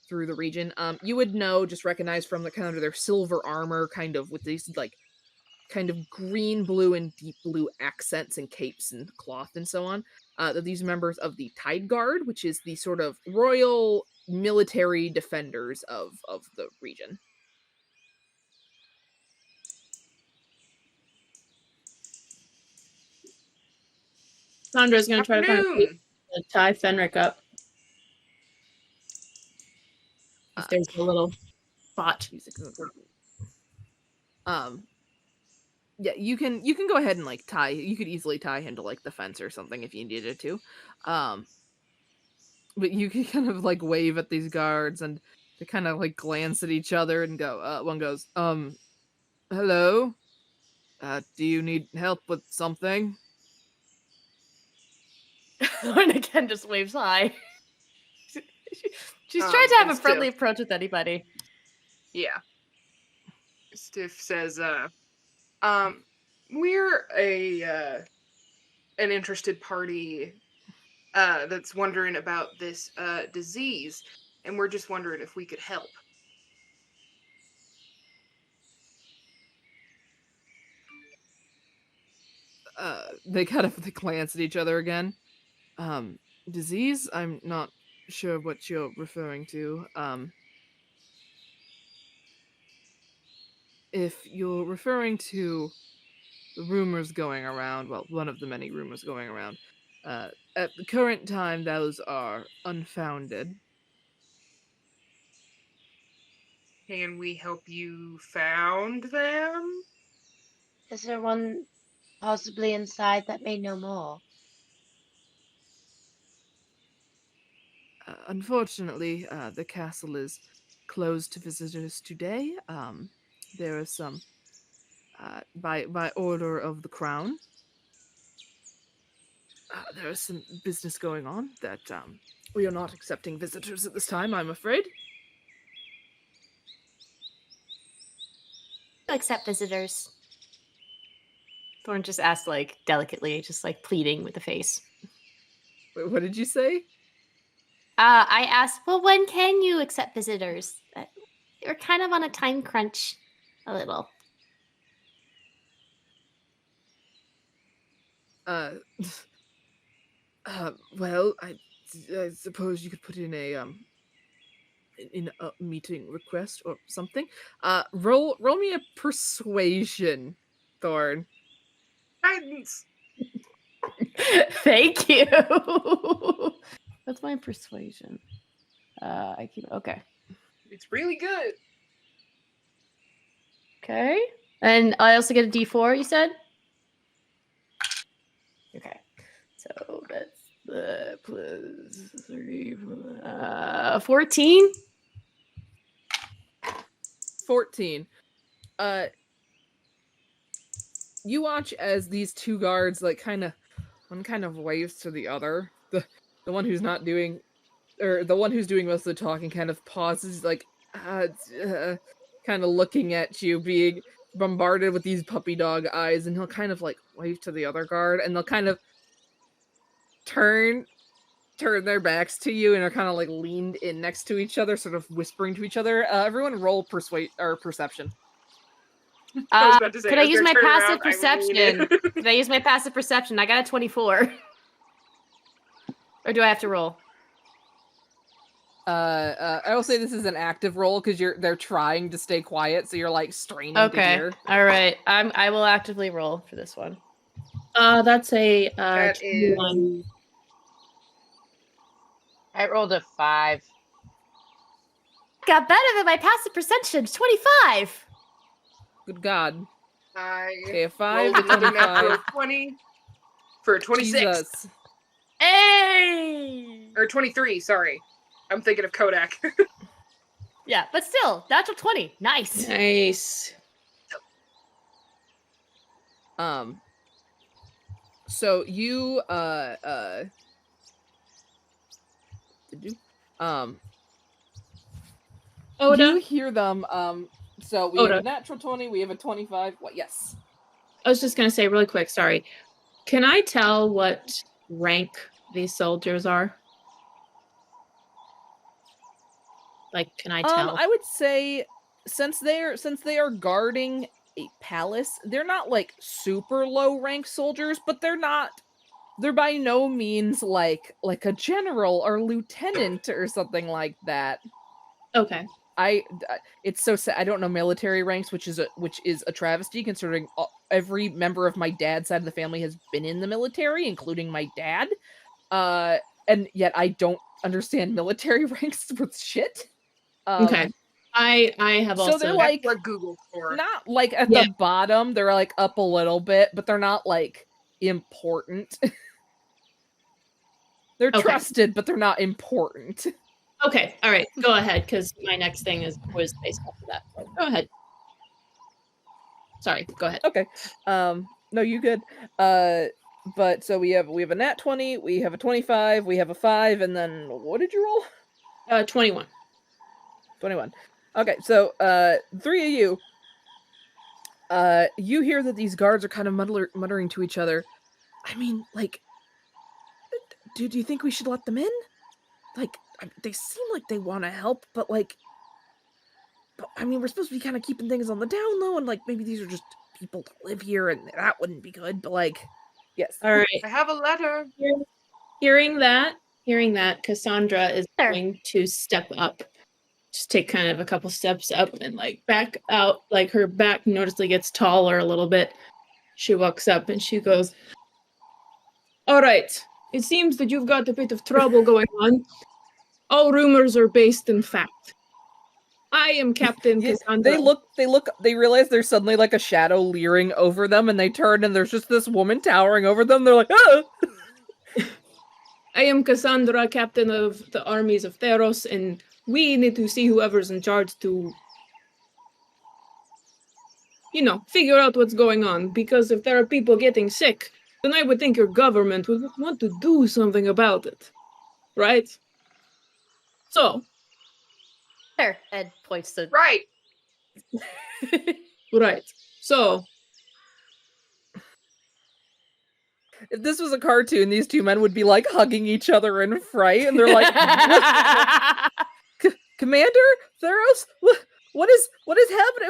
region, you would know, just recognize from the kind of their silver armor, kind of with these like kind of green, blue, and deep blue accents and capes and cloth and so on. That these members of the Tide Guard, which is the sort of royal military defenders of the region. Sandra's gonna try to find a place Afternoon. to tie Fenric up. If there's a little spot. Yeah, you can go ahead and like tie. You could easily tie him to like the fence or something if you needed to. But you can kind of like wave at these guards and they kind of like glance at each other and go. One goes, hello. Do you need help with something? Thorn again just waves hi. She's trying to have a friendly approach with anybody. Yeah. Stiff says, we're an interested party that's wondering about this disease, and we're just wondering if we could help. They kind of glance at each other again. Disease? I'm not sure what you're referring to. If you're referring to the rumors going around, well, one of the many rumors going around, at the current time, those are unfounded. Can we help you found them? Is there one possibly inside that may know more? Unfortunately, the castle is closed to visitors today. There are some, by order of the crown, there is some business going on that we are not accepting visitors at this time, I'm afraid. Accept visitors. Thorn just asked, like, delicately, just like pleading with the face. Wait, what did you say? I asked, well, when can you accept visitors? We're kind of on a time crunch, a little. Well, I suppose you could put in a meeting request or something. Roll me a persuasion, Thorn. Guidance. Thank you. That's my persuasion. Okay. It's really good. Okay. And I also get a D4, you said? Okay. So that's the plus 3, 14. 14. You watch as these two guards like kind of one kind of waves to the other. The one who's not doing, or the one who's doing most of the talking kind of pauses, like, kind of looking at you, being bombarded with these puppy dog eyes, and he'll kind of like wave to the other guard, and they'll kind of turn their backs to you and are kind of like leaned in next to each other, sort of whispering to each other. Everyone roll perception. I was about to say, could I as use they're my turning passive around, I perception? lean in. Could I use my passive perception? I got a 24. Or do I have to roll? I will say this is an active roll because they're trying to stay quiet, so you're like straining to Okay. hear. All right. I will actively roll for this one. That's a That 21. I rolled a 5. Got better than my passive perception. 25. Good God. I Okay, a 5 rolled to another natural 25. 20 for 26. Jesus. Hey! Or 23, sorry. I'm thinking of Kodak. Yeah, but still, natural 20. Nice. Nice. So you Ota? you hear them. So we Ota. have a natural 20, we have a 25. What? Yes. I was just gonna say really quick, sorry. Can I tell what rank these soldiers are? Like, can I tell? I would say since they are guarding a palace, they're not like super low rank soldiers, but they're by no means like a general or lieutenant or something like that. Okay. It's so sad. I don't know military ranks, which is a travesty considering every member of my dad's side of the family has been in the military, including my dad. And yet I don't understand military ranks with shit. Okay. I have also. So they're like What Google for. not like at the bottom. They're like up a little bit, but they're not like important. They're trusted, but they're not important. Okay, all right, go ahead, because my next thing was based off of that. So go ahead. Sorry, go ahead. Okay. No, you good. But so we have a nat 20, we have a 25, we have a 5, and then what did you roll? 21. 21. Okay, so 3 of you. You hear that these guards are kind of muttering to each other. I mean, like, do you think we should let them in? Like, they seem like they want to help, but like, I mean, we're supposed to be kind of keeping things on the down low, and like, maybe these are just people that live here, and that wouldn't be good. But like, yes. All right. I have a letter. Hearing that, Cassandra is going to step up. Just take kind of a couple steps up and like back out. Like her back noticeably gets taller a little bit. She walks up and she goes, "All right. It seems that you've got a bit of trouble going on. All rumors are based in fact. I am Captain Cassandra." They realize there's suddenly like a shadow leering over them, and they turn and there's just this woman towering over them. They're like, "Ah!" I am Cassandra, captain of the armies of Theros, and we need to see whoever's in charge to, figure out what's going on. Because if there are people getting sick, then I would think your government would want to do something about it. Right? So. There, Ed points to... Right. Right. So. If this was a cartoon, these two men would be like hugging each other in fright, and they're like, Commander Theros, what is happening?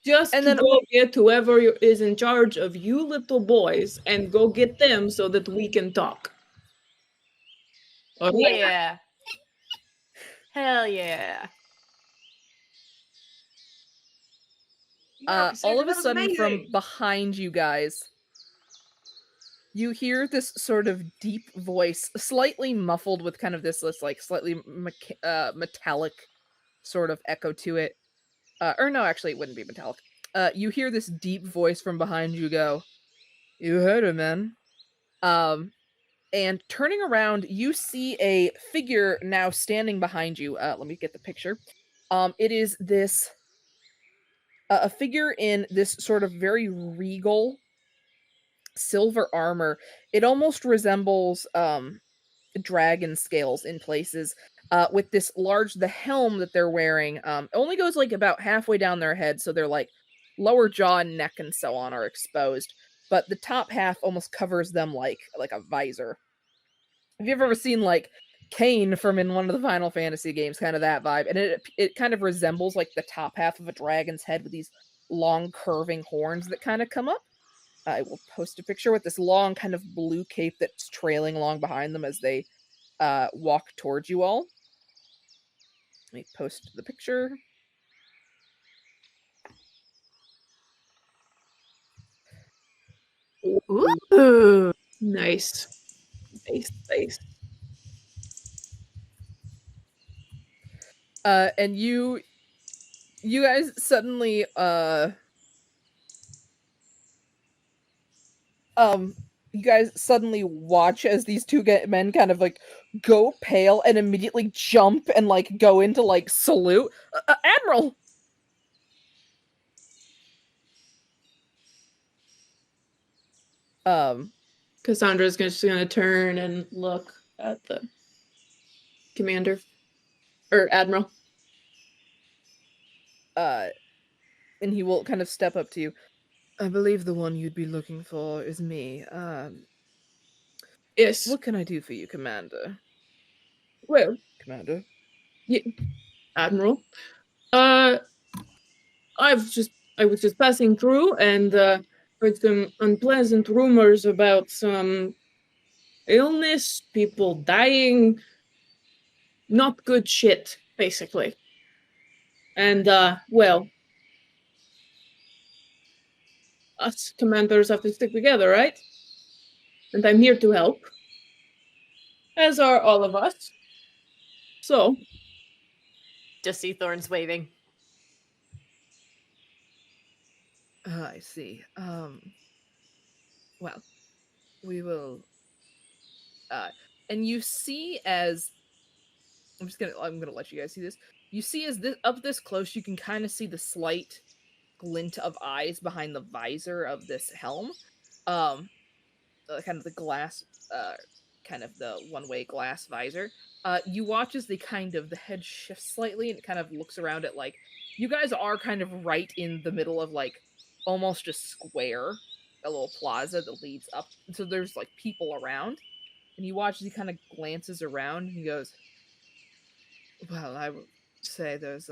Just and then go get whoever is in charge of you little boys and go get them so that we can talk. Okay. Yeah. Hell yeah. All of a sudden from behind you guys, you hear this sort of deep voice, slightly muffled with kind of this like slightly metallic sort of echo to it. Or no, actually it wouldn't be metallic. You hear this deep voice from behind you go, "You heard him, man." And turning around, you see a figure now standing behind you. Let me get the picture. It is this a figure in this sort of very regal silver armor. It almost resembles dragon scales in places. With this the helm that they're wearing only goes like about halfway down their head, so their like lower jaw and neck and so on are exposed, but the top half almost covers them like a visor. Have you ever seen like Kane from in one of the Final Fantasy games, kind of that vibe? And it kind of resembles like the top half of a dragon's head with these long curving horns that kind of come up. I will post a picture with this long kind of blue cape that's trailing along behind them as they walk towards you all. Let me post the picture. Ooh. Nice. Nice. And you guys suddenly you guys suddenly watch as these two men kind of like go pale and immediately jump and like go into like salute. Admiral! Cassandra's just gonna turn and look at the commander. Or admiral. And he will kind of step up to you. I believe the one you'd be looking for is me. Yes. What can I do for you, Commander? Well, Commander? yeah, Admiral. I was just passing through and heard some unpleasant rumors about some illness, people dying, not good shit, basically. And well, us commanders have to stick together, right? And I'm here to help, as are all of us. So, Just see Thorn's waving. I see. Well, we will. And you see as I'm gonna let you guys see this. You see as this up this close, you can kind of see the slight glint of eyes behind the visor of this helm. Kind of the glass, kind of the one-way glass visor. You watch as the head shifts slightly and it kind of looks around at like you guys are kind of right in the middle of like almost a square, a little plaza that leads up. So there's like people around, and you watch as he kind of glances around and he goes, "Well, I would say there's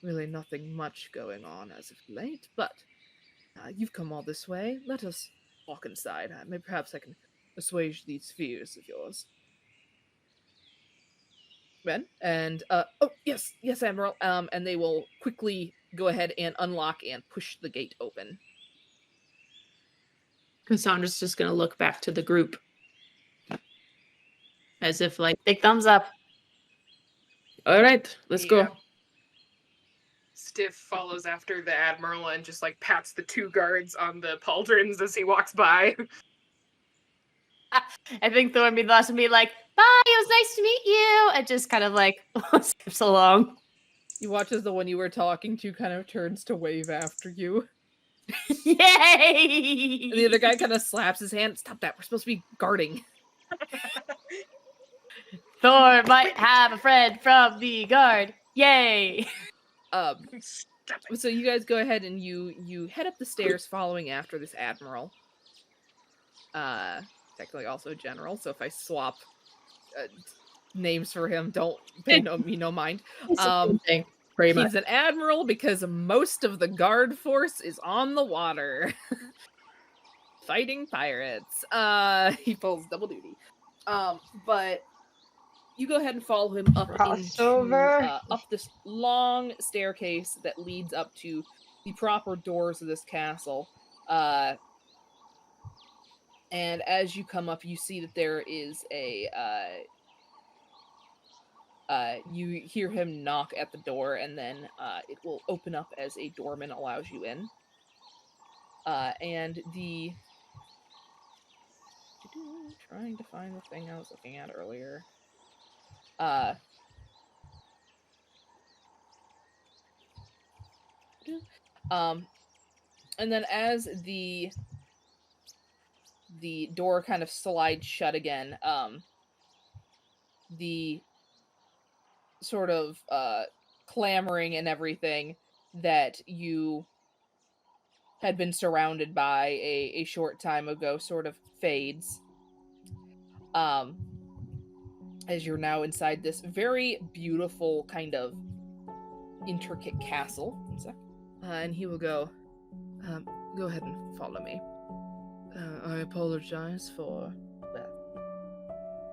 really nothing much going on as of late, but you've come all this way. Let us walk inside. Maybe perhaps I can assuage these fears of yours." Ben and oh yes, Admiral. And they will quickly go ahead and unlock and push the gate open. Cassandra's just gonna look back to the group. As if like, Big thumbs up. alright, let's go. Stiff follows after the Admiral and just like pats the two guards on the pauldrons as he walks by. I think Thorn be the last to be like, bye, it was nice to meet you. And just kind of like skips along. You watch as the one you were talking to kind of turns to wave after you. Yay! And the other guy kind of slaps his hand. Stop that. We're supposed to be guarding. Thor might have a friend from the guard. Yay! So you guys go ahead and you head up the stairs following after this Admiral. Technically also General, so if I swap names for him, don't pay no mind. He's an Admiral because most of the guard force is on the water. Fighting pirates. He pulls double duty. But you go ahead and follow him up up this long staircase that leads up to the proper doors of this castle. And as you come up, you see that there is you hear him knock at the door, and then it will open up as a doorman allows you in. And trying to find the thing I was looking at earlier. And then as the the door kind of slides shut again. The sort of clamoring and everything that you had been surrounded by a short time ago sort of fades. As you're now inside this very beautiful kind of intricate castle. And he will go ahead and follow me. I apologize for,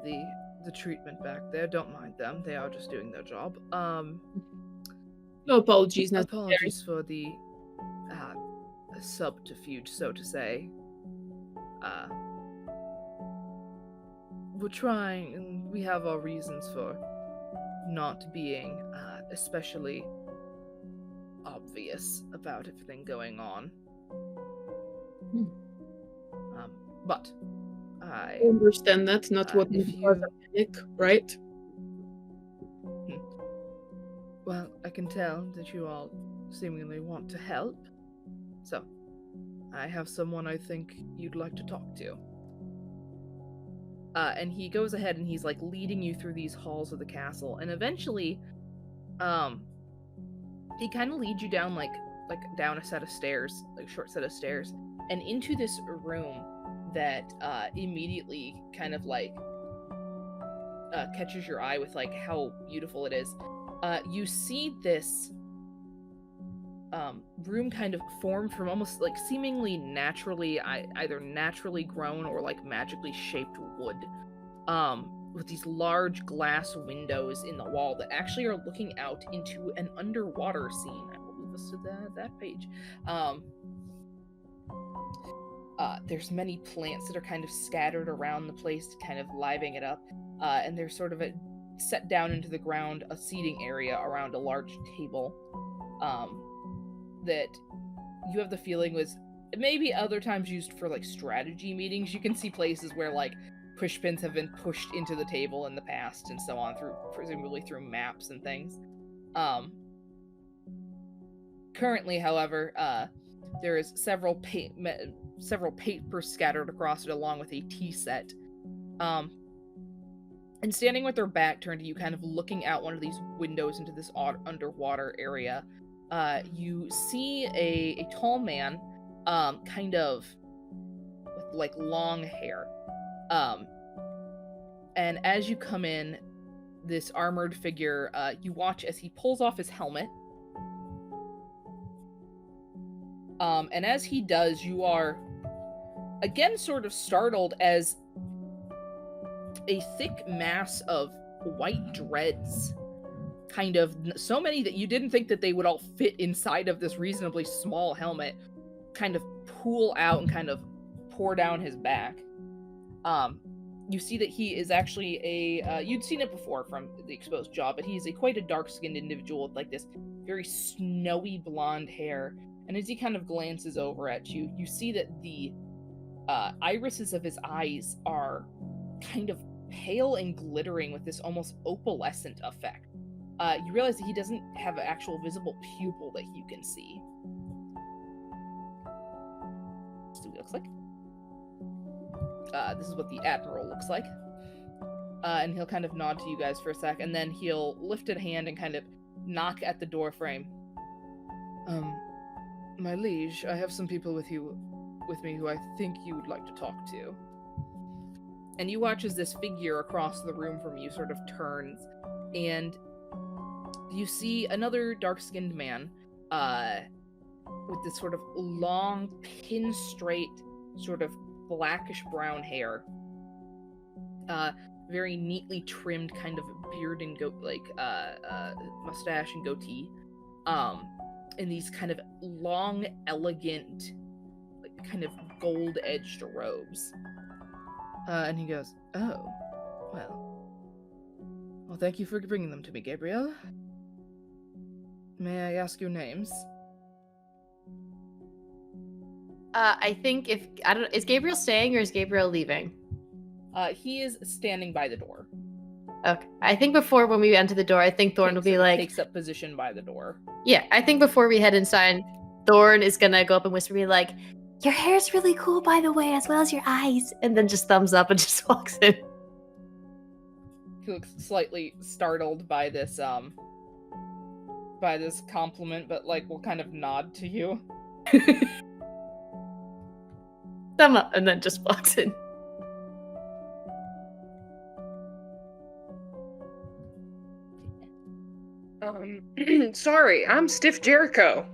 the treatment back there. Don't mind them. They are just doing their job. No apologies necessary. Apologies for the subterfuge, so to say. We're trying, and we have our reasons for not being especially obvious about everything going on. But I understand that's not what if cause you... a panic, right? Well, I can tell that you all seemingly want to help. So, I have someone I think you'd like to talk to. And he goes ahead and he's like leading you through these halls of the castle, and eventually, he kind of leads you down like down a set of stairs, like a short set of stairs, and into this room that immediately kind of like catches your eye with like how beautiful it is. You see this room kind of formed from almost like seemingly naturally, either naturally grown or like magically shaped wood, with these large glass windows in the wall that actually are looking out into an underwater scene. I will move us to that page. There's many plants that are kind of scattered around the place to kind of liven it up, and there's sort of set down into the ground a seating area around a large table, that you have the feeling was maybe other times used for like strategy meetings. You can see places where like pushpins have been pushed into the table in the past and so on, presumably through maps and things. Currently, however, there is several papers scattered across it along with a tea set. And standing with their back turned to you, kind of looking out one of these windows into this underwater area, you see a tall man, kind of with like long hair. And as you come in, this armored figure, you watch as he pulls off his helmet. And as he does, you are again sort of startled as a thick mass of white dreads, kind of so many that you didn't think that they would all fit inside of this reasonably small helmet, kind of pool out and kind of pour down his back. You see that he is actually you'd seen it before from the exposed jaw, but he's quite a dark-skinned individual with like this very snowy blonde hair. And as he kind of glances over at you, you see that the irises of his eyes are kind of pale and glittering with this almost opalescent effect. You realize that he doesn't have an actual visible pupil that you can see. This is what he looks like. This is what the Admiral looks like. And he'll kind of nod to you guys for a sec, and then he'll lift a hand and kind of knock at the door frame. My liege, I have some people with me who I think you would like to talk to. And you watch as this figure across the room from you sort of turns, and you see another dark-skinned man, with this sort of long, pin-straight, sort of blackish brown hair, very neatly trimmed kind of beard and mustache and goatee, in these kind of long, elegant, like kind of gold-edged robes. And he goes, "Oh, well, thank you for bringing them to me, Gabriel. May I ask your names?" I think is Gabriel staying or is Gabriel leaving? He is standing by the door. Okay. I think before when we enter the door, I think Thorn will be like... Takes up position by the door. Yeah, I think before we head inside, Thorn is gonna go up and whisper, be like, Your hair's really cool, by the way, as well as your eyes. And then just thumbs up and just walks in. He looks slightly startled by this compliment, but like will kind of nod to you. Thumb up and then just walks in. Sorry, I'm Stiff Jeriko.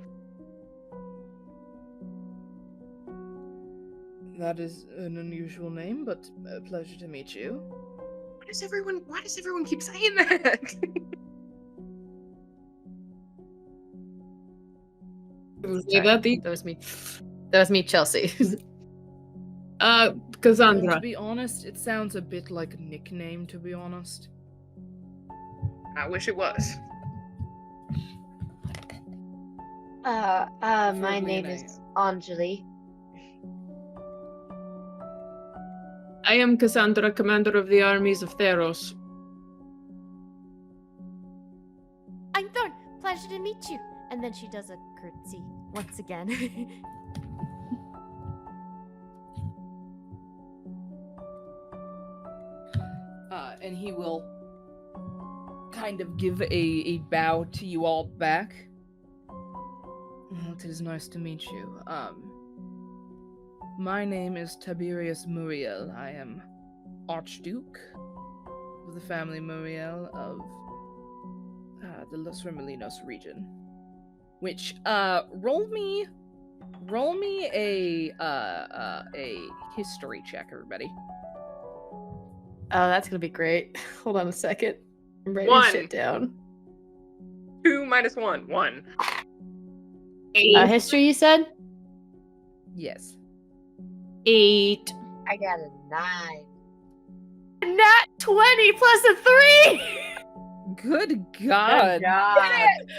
That is an unusual name, but a pleasure to meet you. Why does everyone keep saying that? That was me, Chelsea. Cassandra. To be honest, it sounds a bit like a nickname, to be honest. I wish it was. My name is Anjeli. I am Cassandra, commander of the armies of Theros. I'm Thorn. Pleasure to meet you. And then she does a curtsy once again. And he will kind of give a bow to you all back. It is nice to meet you. My name is Tiberius Muriel. I am Archduke of the family Muriel of the Los Remolinos region. Which, roll me a history check, everybody. Oh, that's gonna be great. Hold on a second. I'm writing One. shit down. 2 minus 1. 1. History, you said? Yes. 8. I got a 9. Nat 20 plus a 3! Good God. I got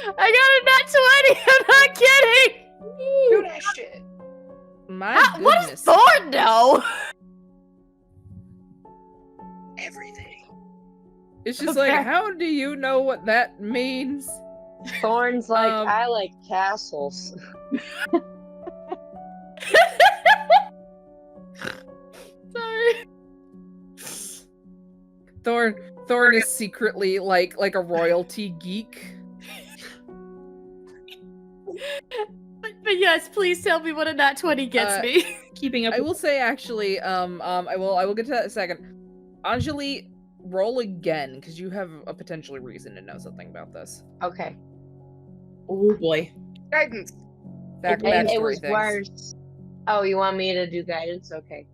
a nat 20! I'm not kidding! Do that shit. My What goodness. does Thorn know? Everything. It's just Okay. like, how do you know what that means? Thorn's like, Um, I like castles. Sorry. Thorn is secretly like a royalty geek. But yes, please tell me what a nat 20 gets me. Keeping up. I will say actually, I will get to that in a second. Anjeli, roll again, because you have a potentially reason to know something about this. Okay. Oh boy. Guidance. Back It backstory was things. worse. Oh, you want me to do guidance? Okay.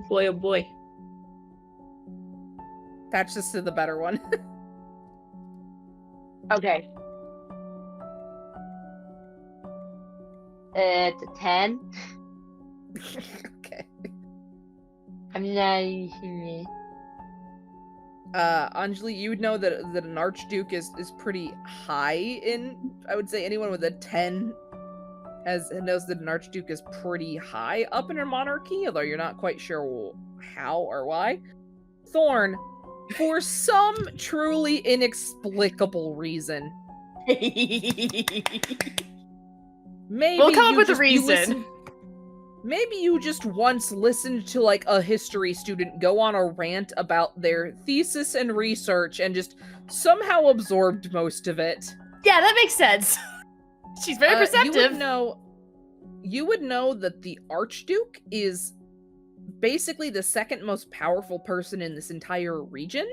Boy, oh boy. Patch this to the better one. Okay. It's a 10. Okay. I'm not. Anjali, you would know that an archduke is pretty high in. I would say anyone with a 10 knows that an archduke is pretty high up in a monarchy, although you're not quite sure how or why. Thorn, for some truly inexplicable reason, maybe We'll come up you with a just- reason. Maybe you just once listened to like a history student go on a rant about their thesis and research and just somehow absorbed most of it. Yeah, that makes sense. She's very perceptive. You would know that the Archduke is basically the second most powerful person in this entire region.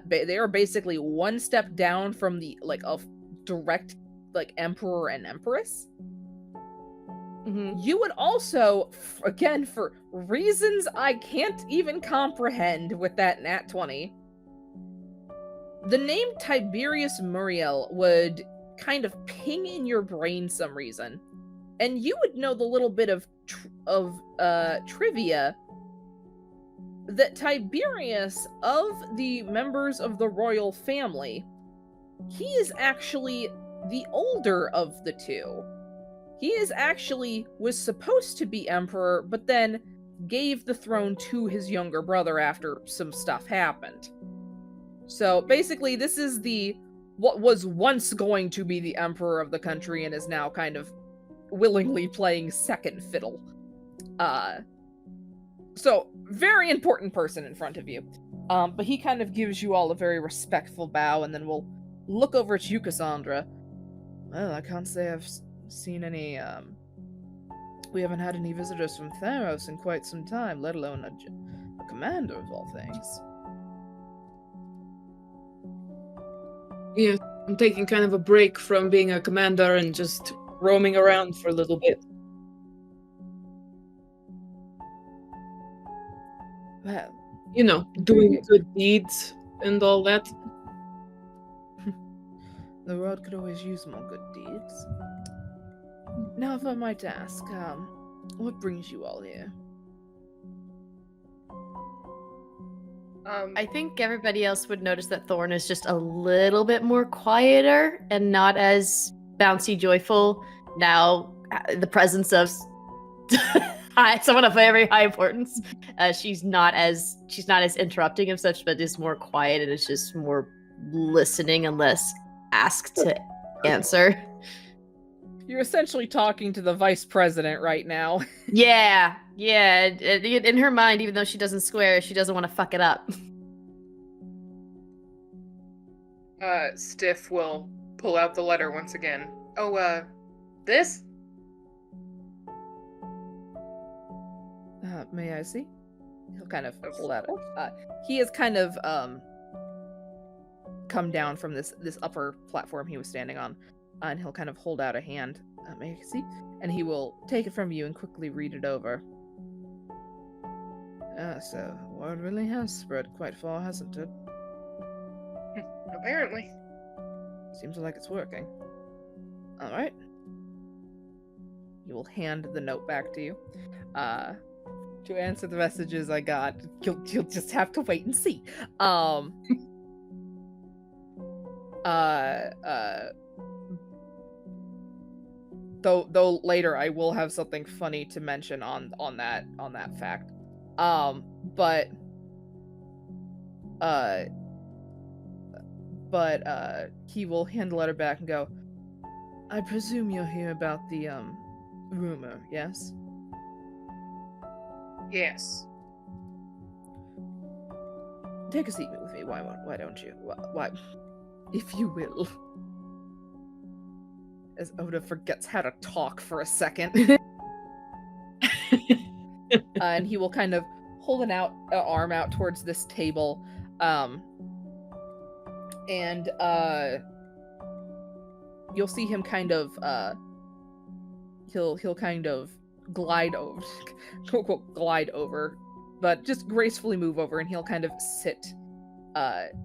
They are basically one step down from the direct emperor and empress. Mm-hmm. You would also, again, for reasons I can't even comprehend with that nat 20, the name Tiberius Muriel would kind of ping in your brain some reason. And you would know the little bit of trivia that Tiberius, of the members of the royal family, he is actually the older of the two. He was supposed to be emperor, but then gave the throne to his younger brother after some stuff happened. So basically, this is what was once going to be the emperor of the country and is now kind of willingly playing second fiddle. So, very important person in front of you. But he kind of gives you all a very respectful bow, and then we'll look over at you, Cassandra. Well, I can't say I've seen any, we haven't had any visitors from Theros in quite some time, let alone a commander of all things. Yeah, I'm taking kind of a break from being a commander and just roaming around for a little bit. Well, You know, doing good deeds and all that. the world could always use more good deeds. Now, if I might ask, what brings you all here? I think everybody else would notice that Thorn is just a little bit more quieter and not as bouncy joyful now. The presence of someone of very high importance. She's not as interrupting and such, but is more quiet and is just more listening unless asked to answer. You're essentially talking to the vice president right now. Yeah. In her mind, even though she doesn't swear, she doesn't want to fuck it up. Stiff will pull out the letter once again. Oh, this? May I see? He'll kind of pull out. He has kind of come down from this upper platform he was standing on, and he'll kind of hold out a hand. May I see? And he will take it from you and quickly read it over. So word really has spread quite far, hasn't it? Apparently. Seems like it's working. All right. He will hand the note back to you. To answer the messages I got, you'll just have to wait and see. Though later I will have something funny to mention on that fact. But he will hand the letter back and go, I presume you're here about the rumor, yes? Yes. Take a seat with me. Why don't you? Why, if you will. As Ota forgets how to talk for a second. And he will kind of hold an arm out towards this table. And you'll see him kind of he'll kind of glide over quote, quote, glide over, but just gracefully move over, and he'll kind of sit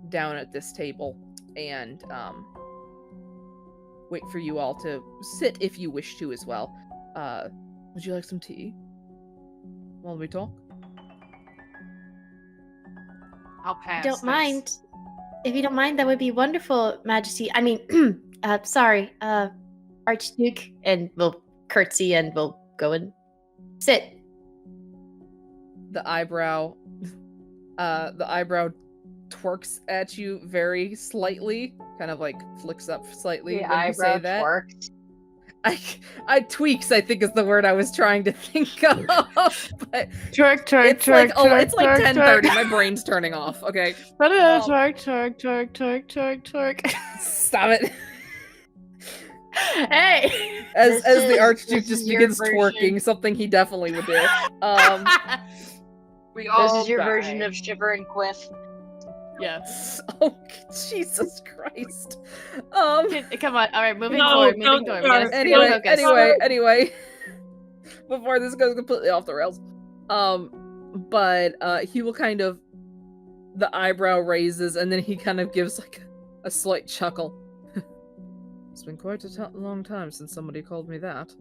down at this table and wait for you all to sit if you wish to as well. Would you like some tea while we talk? I'll pass. Don't mind. If you don't mind, that would be wonderful, Majesty. I mean, sorry, Archduke, and we'll curtsy and we'll go and sit. The eyebrow twerks at you very slightly, kind of like flicks up slightly when you say that. Twerked. I tweaks, I think is the word I was trying to think of. But Twerk. it's like 10:30. My brain's turning off. Okay. Twerk. Stop it. Hey. As the This Archduke is just your begins version. twerking, something he definitely would do. We all This is your die. version of Shiver and Quiff. Yeah. Oh, Jesus Christ. Come on. All right, moving No, forward. don't We start. gotta Anyway, before this goes completely off the rails, but he will kind of, the eyebrow raises, and then he kind of gives like a slight chuckle. It's been quite a long time since somebody called me that.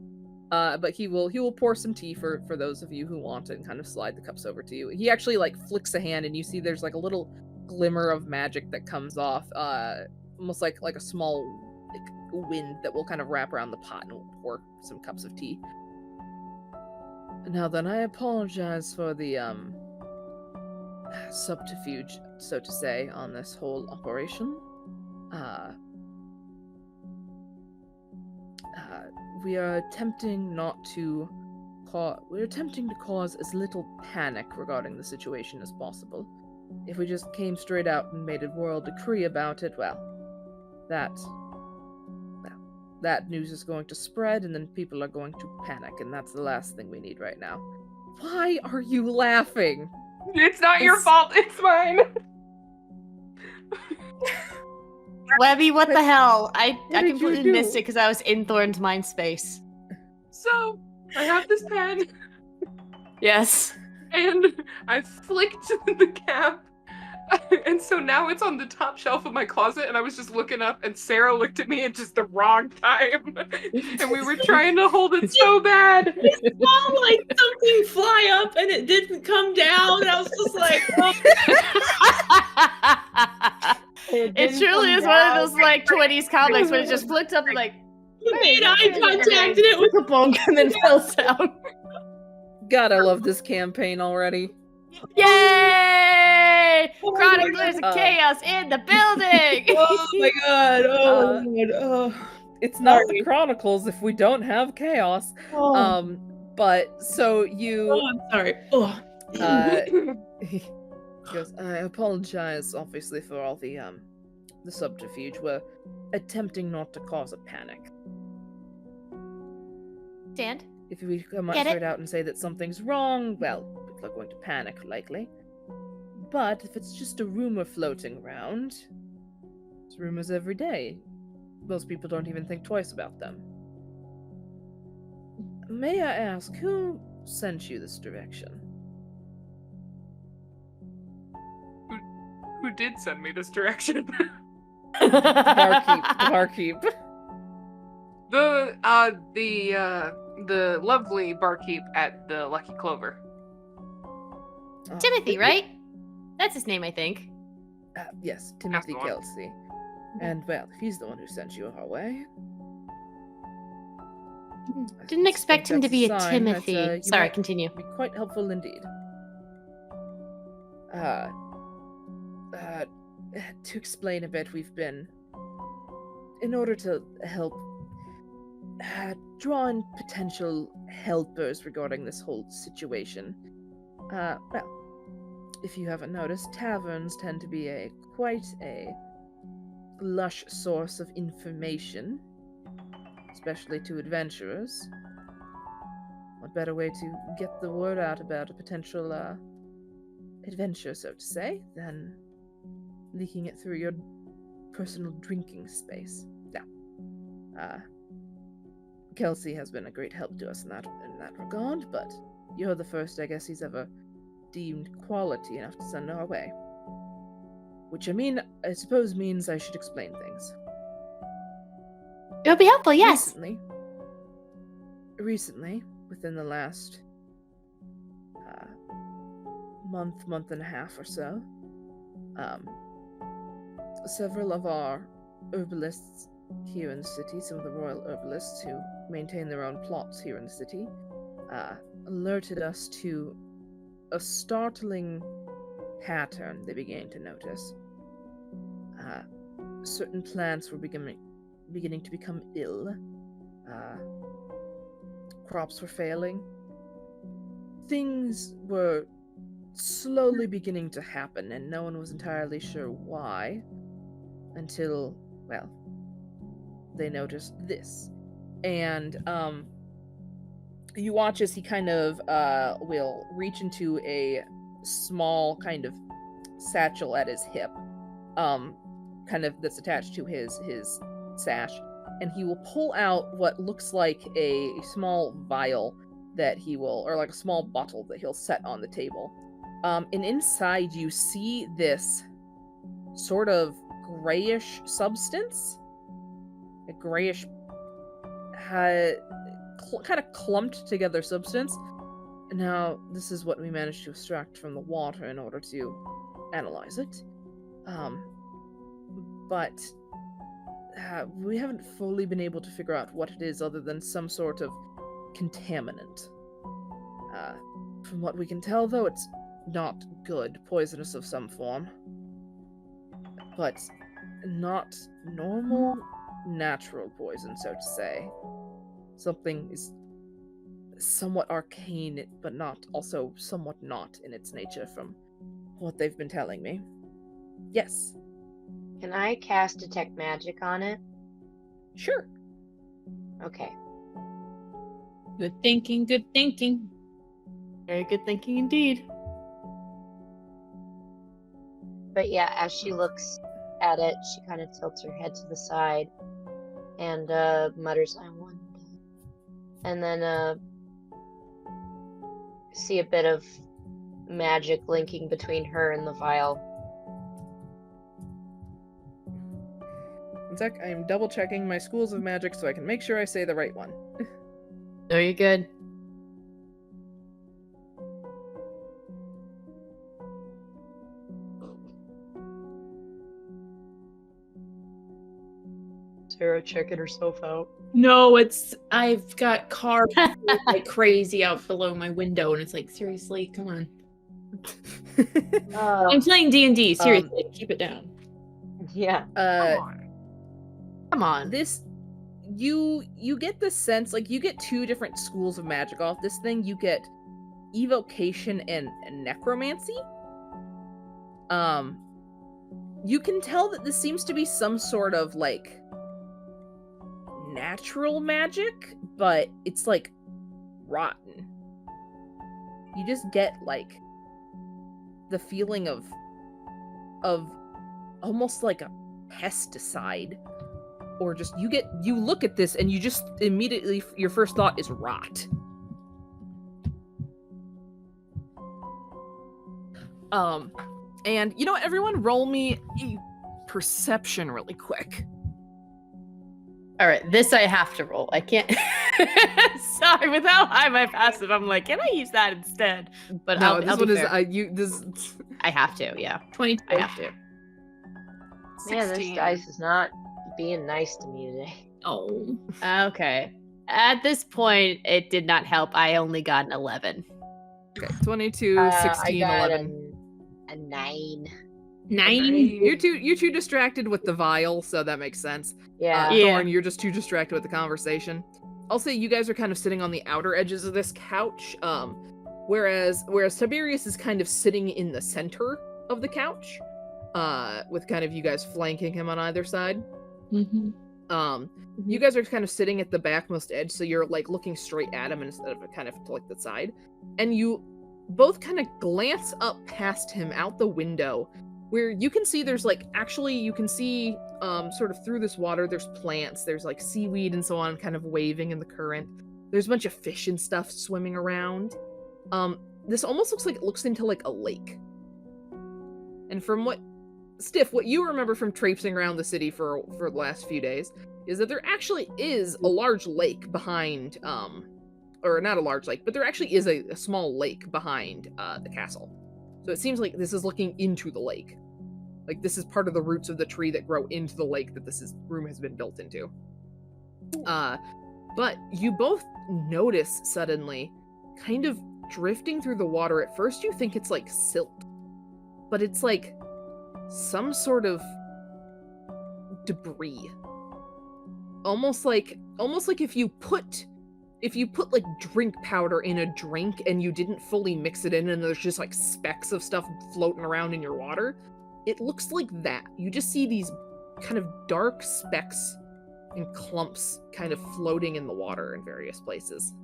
But he will pour some tea for those of you who want it and kind of slide the cups over to you. He actually like flicks a hand, and you see there's like a little glimmer of magic that comes off, almost like a small wind that will kind of wrap around the pot and will pour some cups of tea. Now then, I apologize for the subterfuge, so to say, on this whole operation. we are attempting we're attempting to cause as little panic regarding the situation as possible. If we just came straight out and made a royal decree about it, that news is going to spread, and then people are going to panic, and that's the last thing we need right now. Why are you laughing? It's not your fault, it's mine. Webby, what the hell? I did you completely do? missed it because I was in Thorn's mind space. So, I have this pen, Yes. and I flicked the cap, and so now it's on the top shelf of my closet, and I was just looking up, and Sarah looked at me at just the wrong time, and we were trying to hold it so bad. It saw like something fly up and it didn't come down. And I was just like, oh. It truly is one of those like 20s comics when it just flipped up and like You made eye contact and it was a bonk and then fell down. God, I love this campaign already. Yay! Chroniclers of Chaos in the building! oh my god, oh my god, oh. It's not Sorry. the Chronicles if we don't have chaos. Oh. But so you Oh, I'm sorry. Oh. he goes, I apologize obviously for all the subterfuge. We're attempting not to cause a panic. Stand. If we come out Get it? straight out and say that something's wrong, well, people are going to panic, likely. But if it's just a rumor floating around, there's rumors every day. Most people don't even think twice about them. May I ask, who sent you this direction? Who did send me this direction? Barkeep. The lovely barkeep at the Lucky Clover. Oh, Timothy, right? That's his name, I think. Yes, Timothy That's the one. Kelsey. And well, if he's the one who sent you our way, I Didn't expect him to that's be a sign that, Timothy. you Sorry, might continue. be quite helpful indeed. To explain a bit, we've been, in order to help draw in potential helpers regarding this whole situation. Well, if you haven't noticed, taverns tend to be quite a lush source of information, especially to adventurers. What better way to get the word out about a potential adventure, so to say, than leaking it through your personal drinking space. Now, Kelsey has been a great help to us in that regard, but you're the first, I guess, he's ever deemed quality enough to send our way. Which I suppose means I should explain things. It would be helpful, yes. Recently, within the last month and a half or so, several of our herbalists here in the city, some of the royal herbalists who maintain their own plots here in the city, alerted us to a startling pattern they began to notice. Certain plants were beginning to become ill. Crops were failing. Things were slowly beginning to happen, and no one was entirely sure why, until, well, they noticed this. And you watch as he kind of will reach into a small kind of satchel at his hip, kind of that's attached to his sash, and he will pull out what looks like a small vial that he will, or like a small bottle that he'll set on the table. And inside you see this sort of grayish substance, a grayish, kind of clumped together substance. Now, this is what we managed to extract from the water in order to analyze it. But we haven't fully been able to figure out what it is other than some sort of contaminant. From what we can tell, though, it's not good, poisonous of some form. But not normal, natural poison, so to say. something is somewhat arcane, but not also somewhat not in its nature from what they've been telling me. Yes. Can I cast Detect Magic on it? Sure. Okay. Good thinking, good thinking. Very good thinking indeed. But yeah, as she looks at it, she kind of tilts her head to the side and mutters, I wonder. And then see a bit of magic linking between her and the vial. In fact, I am double checking my schools of magic so I can make sure I say the right one. No, you're good. Sarah checking herself out. No, I've got cars like crazy out below my window, and it's like, seriously, come on. I'm playing D&D, seriously, keep it down. Yeah. Come on. This, you get the sense, like, you get two different schools of magic off this thing. You get evocation and necromancy. You can tell that this seems to be some sort of, like, natural magic, but it's, like, rotten. You just get, like, the feeling of almost like a pesticide. Or just, you look at this and you just immediately, your first thought is rot. And you know what, everyone, roll me a perception really quick. All right, this I have to roll. I can't. Sorry, with how high my passive, I'm like, can I use that instead? But No, I'll be fair. I have to. Yeah, 22. I have to. Man, this dice is not being nice to me today. Oh. Okay. At this point, it did not help. I only got an 11. Okay, 22, 16, I got 11. a 9. 9? You're too distracted with the vial, so that makes sense. Yeah. Thorn, you're just too distracted with the conversation. I'll say you guys are kind of sitting on the outer edges of this couch, whereas Tiberius is kind of sitting in the center of the couch, with kind of you guys flanking him on either side. Mm-hmm. You guys are kind of sitting at the backmost edge, so you're like looking straight at him instead of kind of to like the side. And you both kind of glance up past him out the window, where you can see there's like, actually you can see sort of through this water, there's plants, there's like seaweed and so on kind of waving in the current. There's a bunch of fish and stuff swimming around. This almost looks into like a lake. And from what you remember from traipsing around the city for the last few days, is that there actually is a large lake behind, or not a large lake, but there actually is a small lake behind the castle. So it seems like this is looking into the lake. Like this is part of the roots of the tree that grow into the lake that room has been built into. But you both notice suddenly, kind of drifting through the water, at first you think it's like silt, but it's like some sort of debris. Almost like if you put like drink powder in a drink and you didn't fully mix it in and there's just like specks of stuff floating around in your water. It looks like that. You just see these kind of dark specks and clumps kind of floating in the water in various places.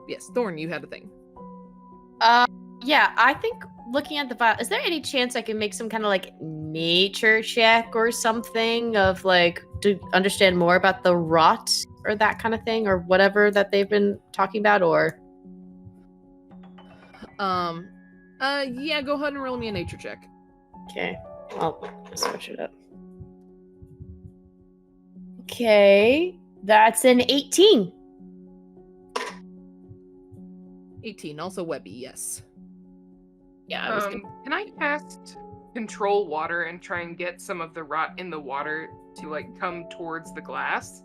Yes, Thorn, you had a thing. Yeah, I think looking at the file, is there any chance I can make some kind of like nature check or something of like to understand more about the rot or that kind of thing or whatever that they've been talking about, or? Yeah, go ahead and roll me a nature check. Okay, I'll switch it up. Okay, that's an 18. 18, also Webby, yes. Yeah, I was gonna... Can I cast control water and try and get some of the rot in the water to like come towards the glass?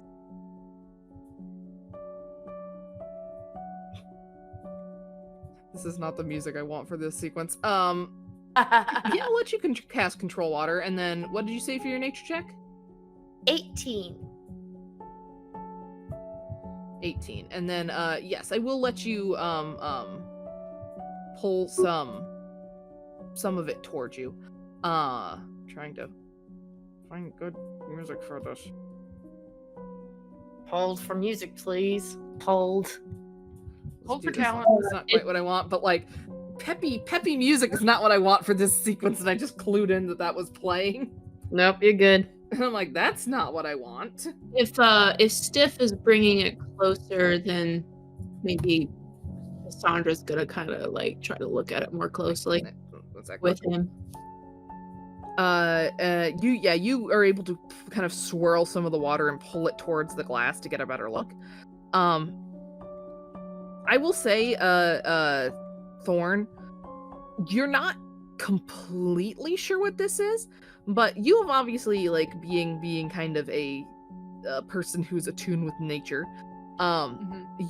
This is not the music I want for this sequence. Yeah, I'll let you cast control water, and then what did you say for your nature check? 18. 18. And then, yes, I will let you, pull some of it towards you. Trying to find good music for this. Hold for music, please. Hold. Hold for This. talent. That's not quite what I want, but like, peppy music is not what I want for this sequence, and I just clued in that was playing. Nope, you're good. And I'm like, that's not what I want. If Stiff is bringing it closer, then maybe Cassandra's gonna kind of like try to look at it more closely with him. You are able to kind of swirl some of the water and pull it towards the glass to get a better look. I will say, Thorn, you're not completely sure what this is, but you have obviously, like, being kind of a person who's attuned with nature.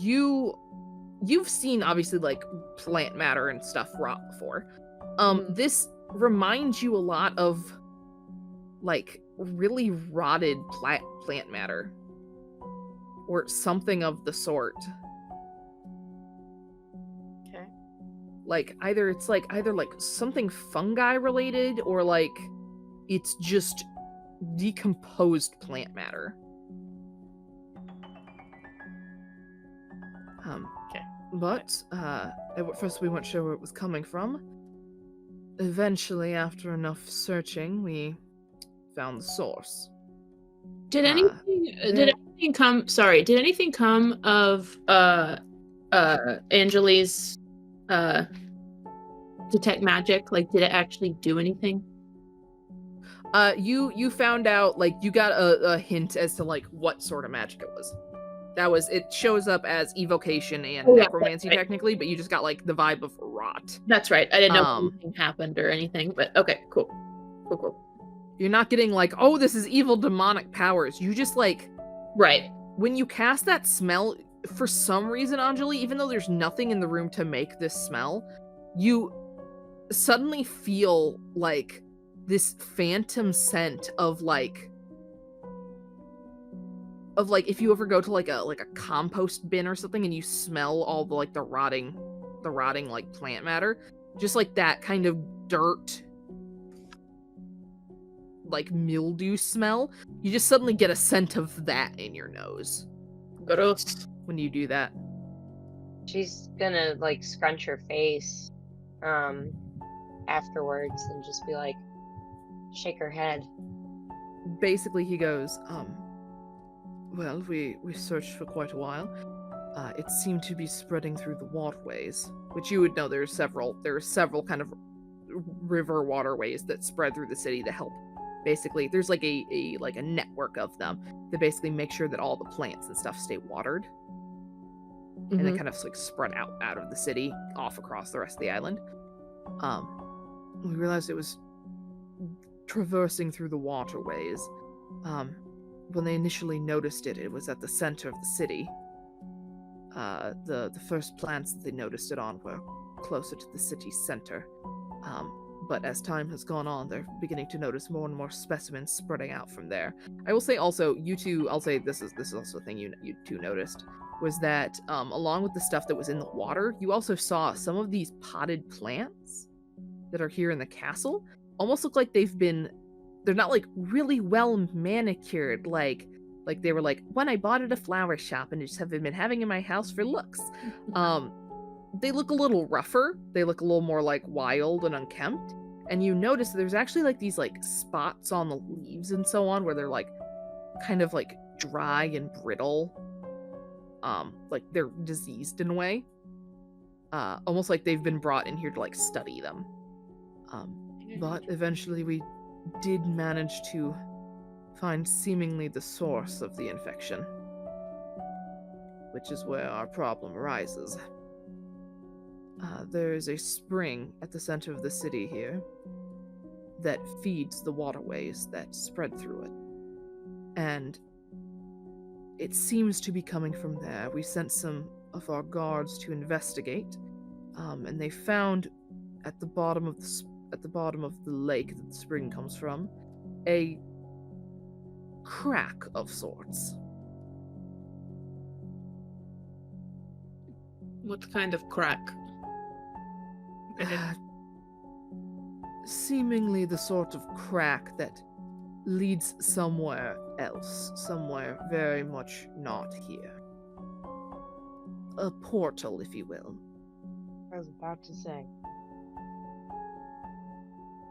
You've seen obviously like plant matter and stuff rot before. This reminds you a lot of like really rotted plant matter or something of the sort. Okay. Like either something fungi related or like it's just decomposed plant matter. Okay. But at first we weren't sure where it was coming from. Eventually, after enough searching, we found the source. Did anything come? Sorry, did anything come of Anjeli's detect magic? Like, did it actually do anything? You found out, like, you got a hint as to like what sort of magic it was. It shows up as evocation and necromancy technically, but you just got like the vibe of rot. That's right. I didn't know if anything happened or anything, but okay, cool. You're not getting like, oh, this is evil demonic powers. You just like, right. When you cast that smell, for some reason, Anjeli, even though there's nothing in the room to make this smell, you suddenly feel like this phantom scent of like if you ever go to like a compost bin or something and you smell all the like the rotting like plant matter, just like that kind of dirt, like mildew smell, you just suddenly get a scent of that in your nose. Gross. When you do that. She's gonna like scrunch her face afterwards and just be like, shake her head. Basically he goes, well, we searched for quite a while. It seemed to be spreading through the waterways, which you would know there are several kind of river waterways that spread through the city to help. Basically, there's like a network of them that basically make sure that all the plants and stuff stay watered. Mm-hmm. And they kind of like spread out of the city off across the rest of the island. We realized it was traversing through the waterways. When they initially noticed it, it was at the center of the city. The first plants that they noticed it on were closer to the city's center. But as time has gone on, they're beginning to notice more and more specimens spreading out from there. I will say also, you two, I'll say this is also a thing you two noticed, was that along with the stuff that was in the water, you also saw some of these potted plants that are here in the castle almost look like they're not like really well manicured, like they were like when I bought at a flower shop and just have been having in my house for looks. They look a little rougher. They look a little more like wild and unkempt. And you notice there's actually like these like spots on the leaves and so on where they're like kind of like dry and brittle. Like they're diseased in a way. Almost like they've been brought in here to like study them. But eventually we did manage to find seemingly the source of the infection, which is where our problem arises. There is a spring at the center of the city here that feeds the waterways that spread through it. And it seems to be coming from there. We sent some of our guards to investigate, and they found at the bottom of the lake that the spring comes from, a crack of sorts. What kind of crack? Seemingly the sort of crack that leads somewhere else, somewhere very much not here. A portal, if you will. I was about to say.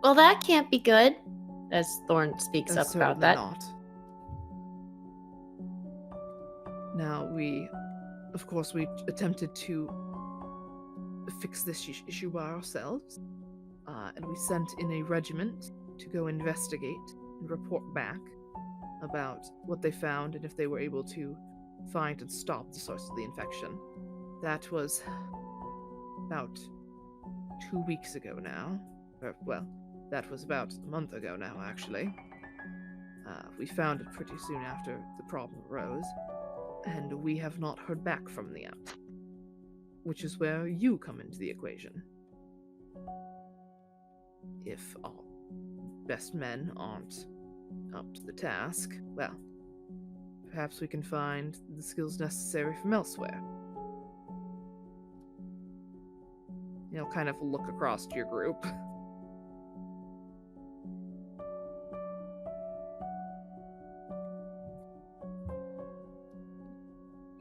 Well, that can't be good. As Thorn speaks up Certainly about that. not. Now, we attempted to fix this issue by ourselves, and we sent in a regiment to go investigate and report back about what they found and if they were able to find and stop the source of the infection. That was about 2 weeks ago now. That was about a month ago now, actually. We found it pretty soon after the problem arose, and we have not heard back from the app, which is where you come into the equation. If our best men aren't up to the task, well, perhaps we can find the skills necessary from elsewhere. Kind of look across to your group.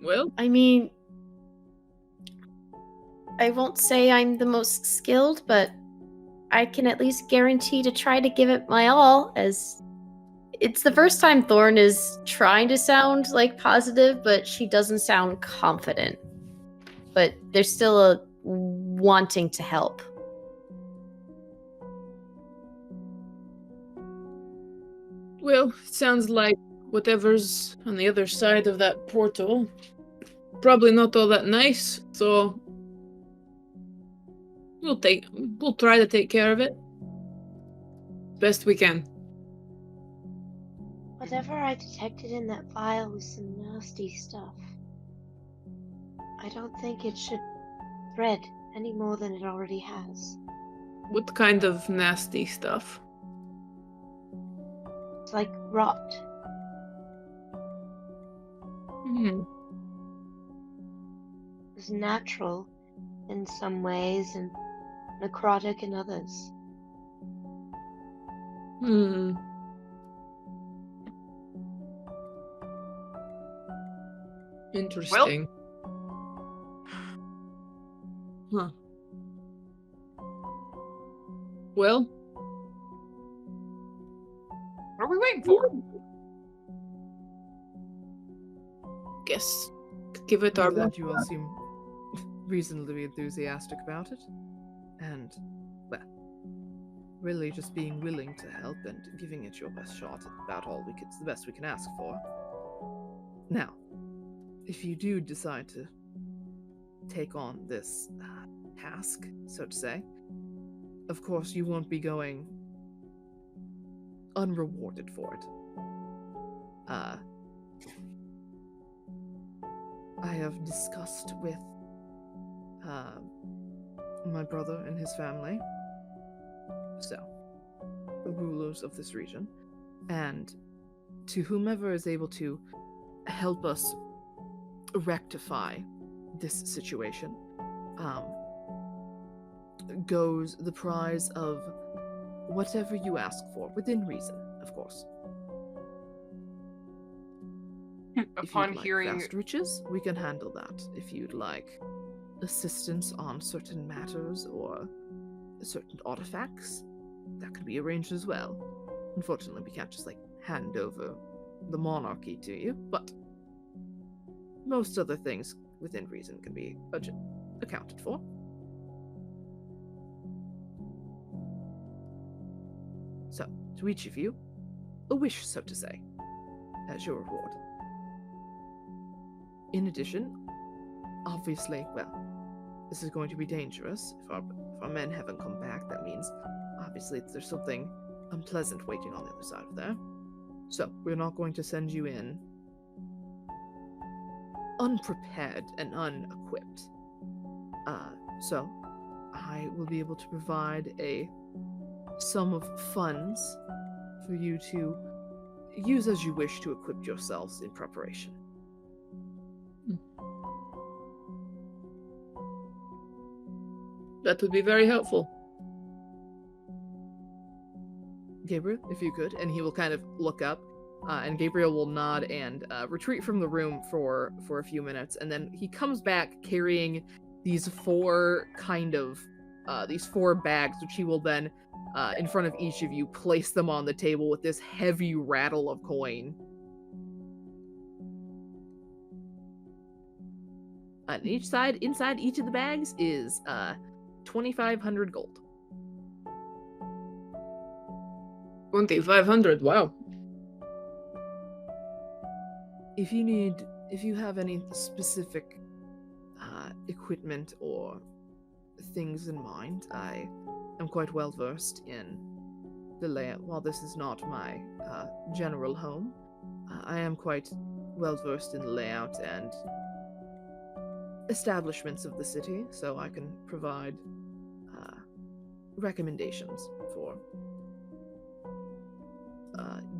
Well, I mean, I won't say I'm the most skilled, but I can at least guarantee to try to give it my all, as it's the first time Thorn is trying to sound like positive, but she doesn't sound confident. But there's still a wanting to help. well, it sounds like whatever's on the other side of that portal, probably not all that nice, so we'll try to take care of it best we can. Whatever I detected in that vial was some nasty stuff. I don't think it should spread any more than it already has. What kind of nasty stuff? It's like rot. It's natural in some ways and necrotic in others. Interesting. Huh. Well, What are we waiting for? guess give it our That you all seem reasonably enthusiastic about it. And, well, really just being willing to help and giving it your best shot at about all it's the best we can ask for. Now, if you do decide to take on this task, so to say, of course you won't be going unrewarded for it. I have discussed with my brother and his family, so the rulers of this region, and to whomever is able to help us rectify this situation, goes the prize of whatever you ask for, within reason, of course. Upon if you'd hearing like fast riches, we can handle that. If you'd like assistance on certain matters or certain artifacts, that can be arranged as well. Unfortunately, we can't just hand over the monarchy to you, but most other things within reason can be accounted for. So, to each of you, a wish, so to say, as your reward. In addition, obviously, well, this is going to be dangerous. If our men haven't come back, that means, obviously, there's something unpleasant waiting on the other side of there. So, we're not going to send you in unprepared and unequipped. So, I will be able to provide a sum of funds for you to use as you wish to equip yourselves in preparation. That would be very helpful. Gabriel, if you could, and he will kind of look up, and Gabriel will nod and retreat from the room for a few minutes, and then he comes back carrying these four bags, which he will then, in front of each of you, place them on the table with this heavy rattle of coin. And inside each of the bags is 2,500 gold. 2,500. Wow. If you have any specific equipment or things in mind, I am quite well versed in the layout. While this is not my general home, I am quite well versed in the layout and establishments of the city, so I can provide recommendations for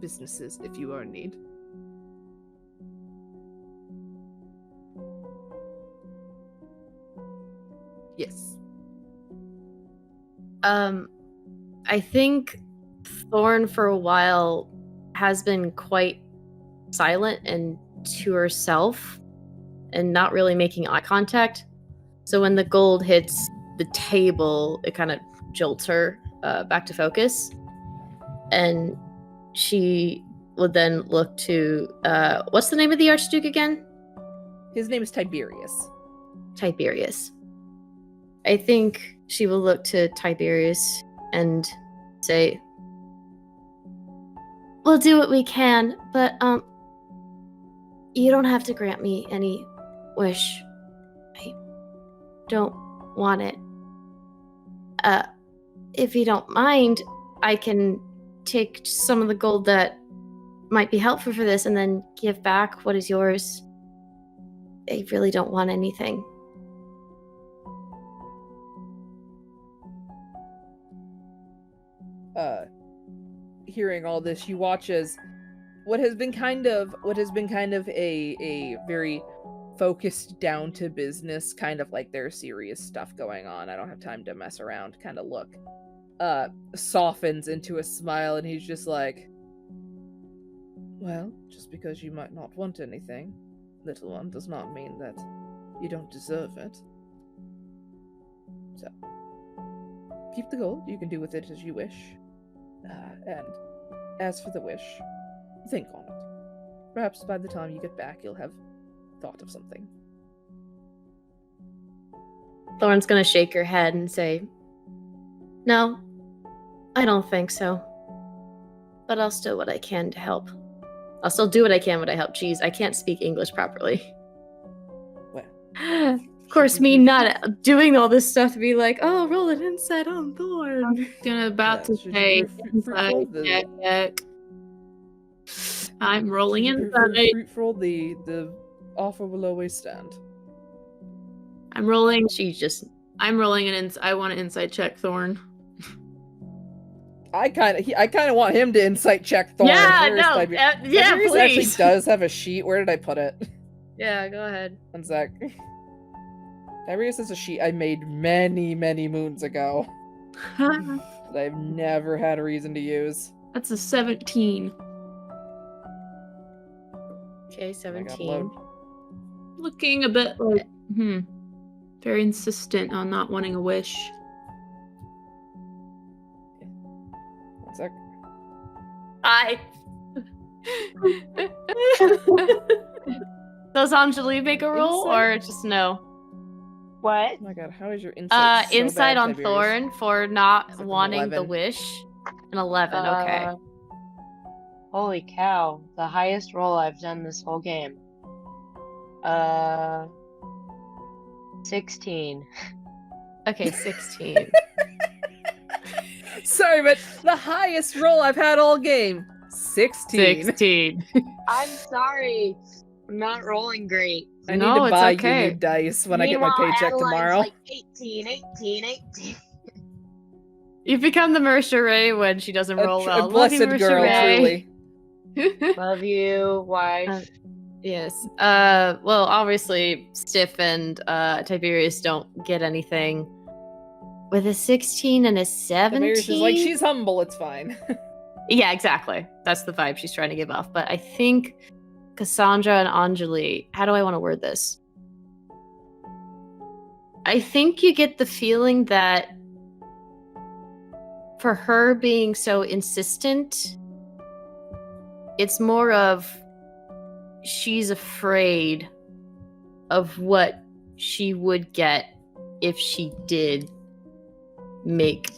businesses if you are in need. Yes. I think Thorn for a while has been quite silent and to herself and not really making eye contact. So when the gold hits the table, it kind of jolts her back to focus. And she would then look to, what's the name of the Archduke again? His name is Tiberius. Tiberius. I think she will look to Tiberius and say, "We'll do what we can, but you don't have to grant me any wish. I don't want it. If you don't mind, I can take some of the gold that might be helpful for this and then give back what is yours. I really don't want anything." Hearing all this, you watch as what has been kind of a very focused down to business, kind of like there's serious stuff going on, I don't have time to mess around kind of look, softens into a smile, and he's just like, "Well, just because you might not want anything, little one, does not mean that you don't deserve it. So, keep the gold, you can do with it as you wish. And as for the wish, think on it. Perhaps by the time you get back, you'll have thought of something." Thorn's gonna shake her head and say, "No, I don't think so. But I'll still what I can to help. I'll still do what I can when I help." Jeez, I can't speak English properly. Well, of course, me not doing all this stuff to be like, "Oh, roll an insight on Thorn." About to say insight check. I'm rolling insight. Fruitful, the offer will always stand. I'm rolling. I'm rolling I want an insight check, Thorn. I kind of want him to insight check Thorn. Yeah, Tiberius please. actually does have a sheet. Where did I put it? Yeah, go ahead. One sec. Tiberius has a sheet I made many, many moons ago that I've never had a reason to use. That's a 17. Okay, 17. Looking a bit like, very insistent on not wanting a wish. One sec. Does Anjeli make a roll or just no? What? Oh my god, how is your insight so insight bad, on Tiberius? Thorn for not It's like wanting the 11. wish. An 11, okay. Holy cow. The highest roll I've done this whole game. 16. Okay, 16. Sorry, but the highest roll I've had all game. 16. 16. I'm sorry. I'm not rolling great. I need No, to it's buy okay. you new dice when I get my Meanwhile, paycheck Adeline's tomorrow. like 18. You've become the Mercer Ray when she doesn't roll well. A blessed Love you, girl, Mercer Ray. truly. Love you, wife. Yes. Well, obviously, Stiff and Tiberius don't get anything. with a 16 and a 17. Damaris is like, she's humble, it's fine. Yeah, exactly. That's the vibe she's trying to give off. But I think Cassandra and Anjeli, how do I want to word this? I think you get the feeling that for her being so insistent, it's more of she's afraid of what she would get if she did make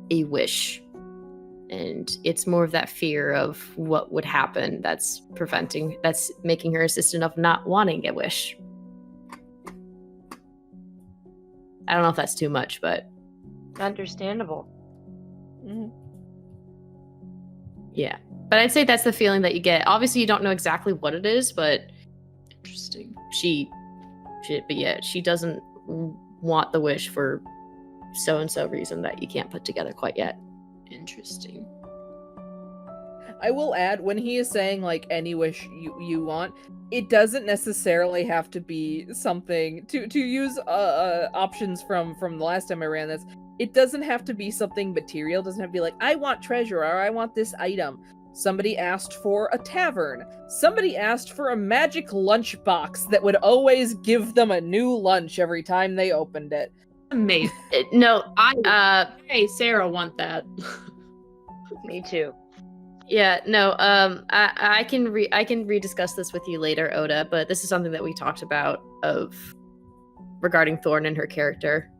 a wish. And it's more of that fear of what would happen that's making her insistent of not wanting a wish. I don't know if that's too much, but Understandable. yeah. But I'd say that's the feeling that you get. Obviously, you don't know exactly what it is, but Interesting. she doesn't want the wish for so-and-so reason that you can't put together quite yet. Interesting. I will add, when he is saying, like, any wish you want, it doesn't necessarily have to be something, to use options from the last time I ran this, it doesn't have to be something material. It doesn't have to be like, I want treasure, or I want this item. Somebody asked for a tavern. Somebody asked for a magic lunchbox that would always give them a new lunch every time they opened it. Amazing. No, Hey, Sarah, want that? Me too. yeah, no, I can rediscuss this with you later, Ota, but this is something that we talked about regarding Thorn and her character.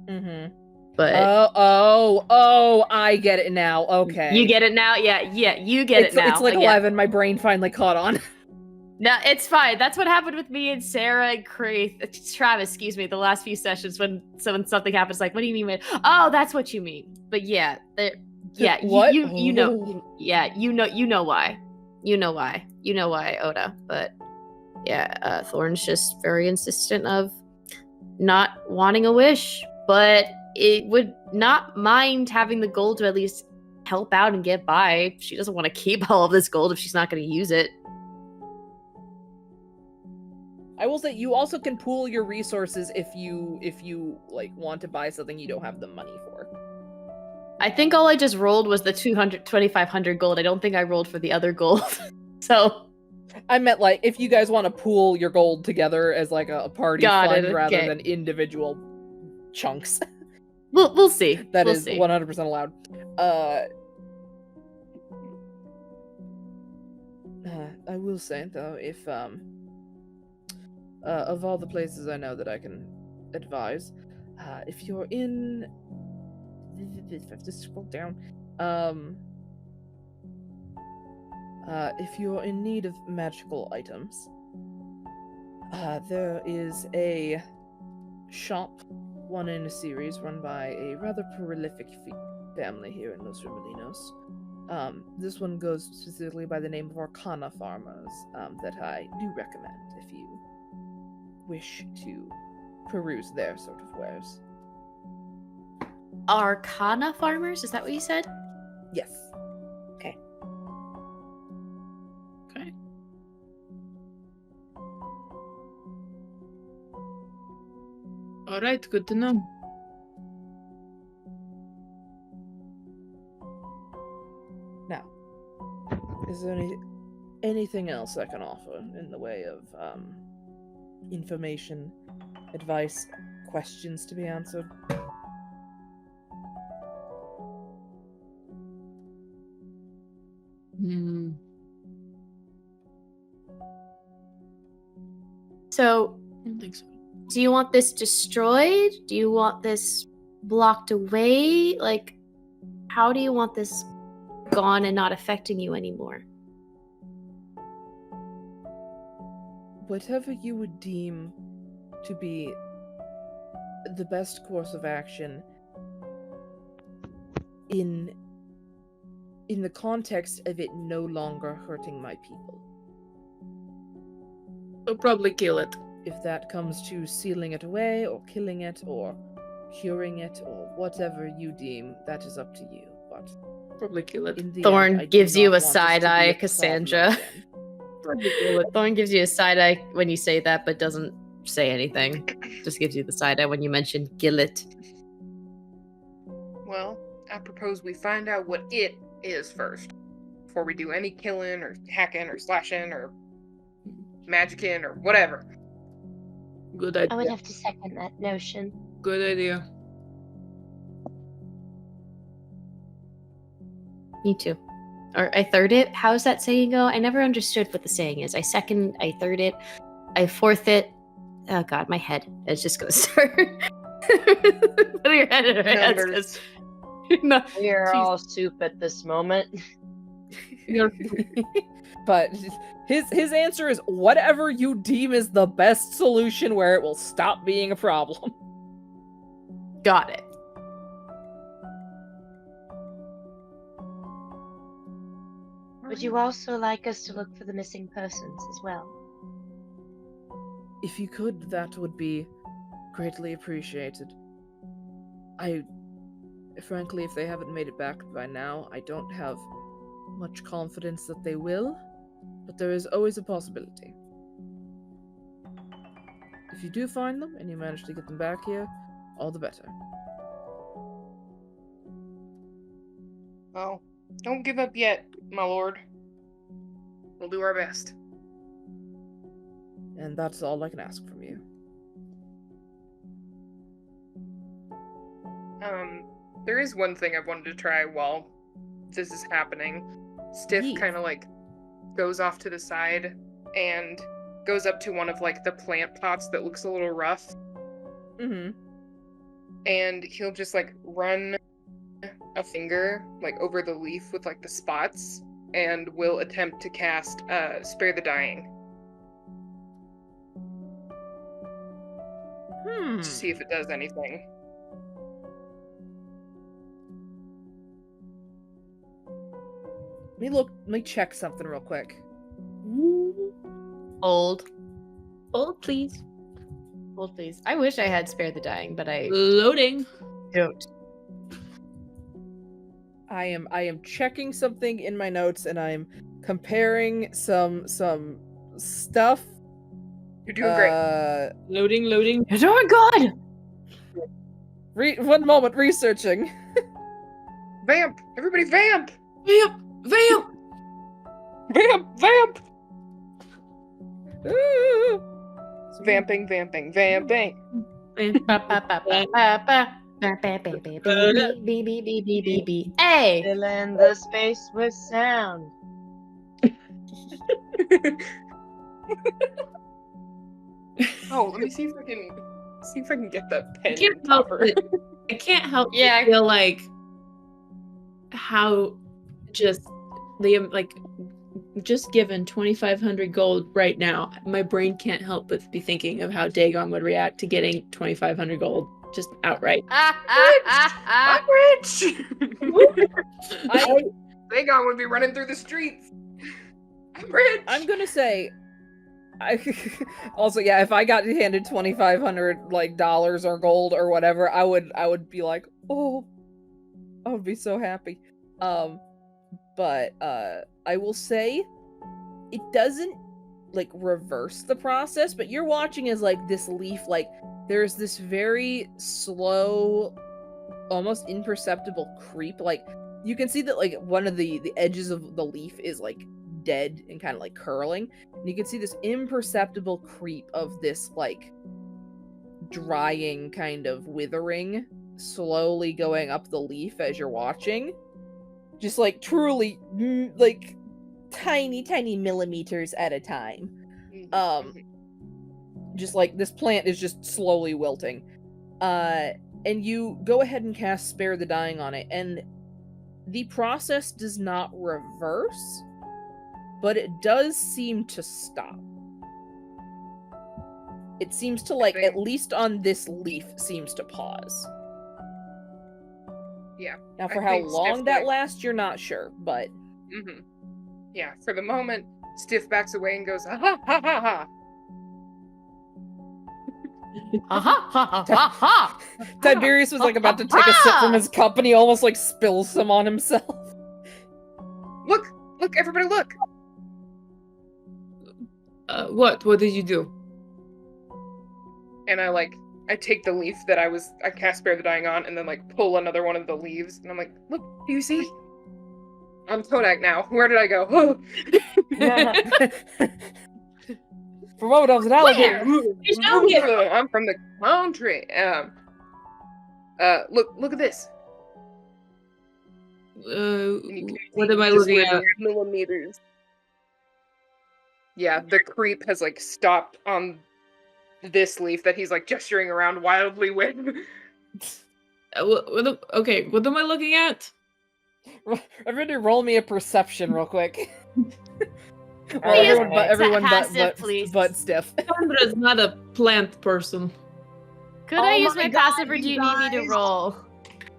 Mm-hmm. But I get it now. Okay. you get it now? Yeah, you get it now. It's like 11, my brain finally caught on. No, it's fine. That's what happened with me and Sarah and Travis, excuse me, the last few sessions when something happens, like, what do you mean? Oh, that's what you mean. But yeah, What? you know, yeah, you know why. You know why, Ota. But yeah, Thorn's just very insistent of not wanting a wish, but it would not mind having the gold to at least help out and get by. She doesn't want to keep all of this gold if she's not going to use it. I will say, you also can pool your resources if you like want to buy something you don't have the money for. I think all I just rolled was the 2,500 gold. I don't think I rolled for the other gold. So I meant, like, if you guys want to pool your gold together as like a party fund rather than individual chunks. We'll see. That we'll is see. 100% allowed. I will say though, if of all the places I know that I can advise, if you're in, I have to scroll down. If you're in need of magical items, there is a shop, one in a series, run by a rather prolific family here in Los Remolinos. This one goes specifically by the name of Arcana Farmers, that I do recommend if you wish to peruse their sort of wares. Arcana farmers? Is that what you said? Yes. Okay. Okay. All right, good to know. Now, is there anything else I can offer in the way of information, advice, questions to be answered? So, I don't think so. do you want this destroyed? Do you want this blocked away? Like, how do you want this gone and not affecting you anymore? Whatever you would deem to be the best course of action in the context of it no longer hurting my people. We'll probably kill it. If that comes to sealing it away, or killing it, or curing it, or whatever you deem, that is up to you. But Probably kill it. in the Thorn end, I do gives not you a want this to be side eye, problem Cassandra. again. Probably kill it. Thorn gives you a side eye when you say that, but doesn't say anything. Just gives you the side eye when you mention Gillet. Well, I propose we find out what it is first, before we do any killing or hacking or slashing or magicking or whatever. Good I would idea. have to second that notion. Good idea. Me too. Or I third it. How's that saying go? I never understood what the saying is. I second, I third it, I fourth it. Oh god, my head. It's just gonna start. Put your head in her hands, Numbers. 'cause- No, We are jeez. all soup at this moment. But his answer is whatever you deem is the best solution where it will stop being a problem. Got it. Would you also like us to look for the missing persons as well? If you could, that would be greatly appreciated. Frankly, if they haven't made it back by now, I don't have much confidence that they will, but there is always a possibility. If you do find them and you manage to get them back here, all the better. Well, don't give up yet, my lord. We'll do our best. And that's all I can ask from you. There is one thing I've wanted to try while this is happening. Stiff Yeet. kind of like goes off to the side and goes up to one of like the plant pots that looks a little rough, Mm-hmm. and he'll just like run a finger like over the leaf with like the spots, and will attempt to cast Spare the Dying to see if it does anything. Let me check something real quick. Old, please. Old, please. I wish I had Spare the Dying, but I Loading. don't. I am checking something in my notes and I'm comparing some stuff. You're doing great. Loading. You're doing good. One moment, researching. Vamp! Everybody vamp! Vamp. Vamp! Vamp! Ooh. Vamping. Hey. Fill in the space with sound. Oh, let me see if I can get that pen. I can't help topper. it. I can't help Yeah. but feel like how just the like just given 2,500 gold right now, my brain can't help but be thinking of how Dagon would react to getting 2,500 gold just outright. I'm rich! Dagon would be running through the streets. I'm rich! I'm gonna say, also, yeah, if I got handed $2,500 like dollars or gold or whatever, I would be like, oh, I would be so happy. But I will say, it doesn't like reverse the process, but you're watching as like this leaf, like there's this very slow, almost imperceptible creep. Like you can see that like one of the edges of the leaf is like dead and kind of like curling, and you can see this imperceptible creep of this like drying kind of withering slowly going up the leaf as you're watching, just like truly like tiny millimeters at a time. Just like this plant is just slowly wilting, and you go ahead and cast Spare the Dying on it, and the process does not reverse, but it does seem to stop. It seems to, like, at least on this leaf, seems to pause. Yeah. Now, for I how think long Stiff, that like- lasts, you're not sure, but... Yeah, for the moment, Stiff backs away and goes, ha ha ha ha ha. Tiberius was, like, about to take a sip from his cup, and he almost, like, spills some on himself. Look, everybody look. What did you do? And I, like, I take the leaf that I cast Spare the Dying on, and then like pull another one of the leaves, and I'm like, look, do you see? I'm Kodak now. Where did I go? For a moment, I was an alligator. I'm from the country. Look at this. What am I looking at? Millimeters. Yeah, the creep has like stopped on this leaf that he's like gesturing around wildly with. Okay, what am I looking at? Everybody roll me a perception real quick. Everyone but Stiff. Cassandra's not a plant person. Could I use my my God, passive, or do you need me to guys. roll?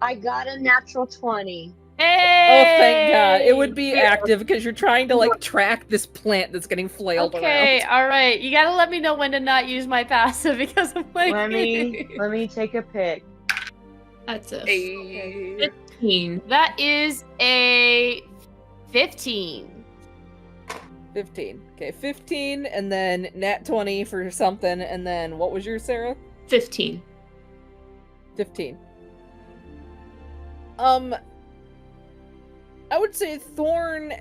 I got a natural 20. Hey! Oh, thank God. It would be active because you're trying to, like, track this plant that's getting flailed Okay, around. all right. You gotta let me know when to not use my passive because I'm like... Let me take a pick. That's a A 15. That is a 15. 15. Okay, 15, and then nat 20 for something, and then what was yours, Sarah? 15. 15. I would say Thorn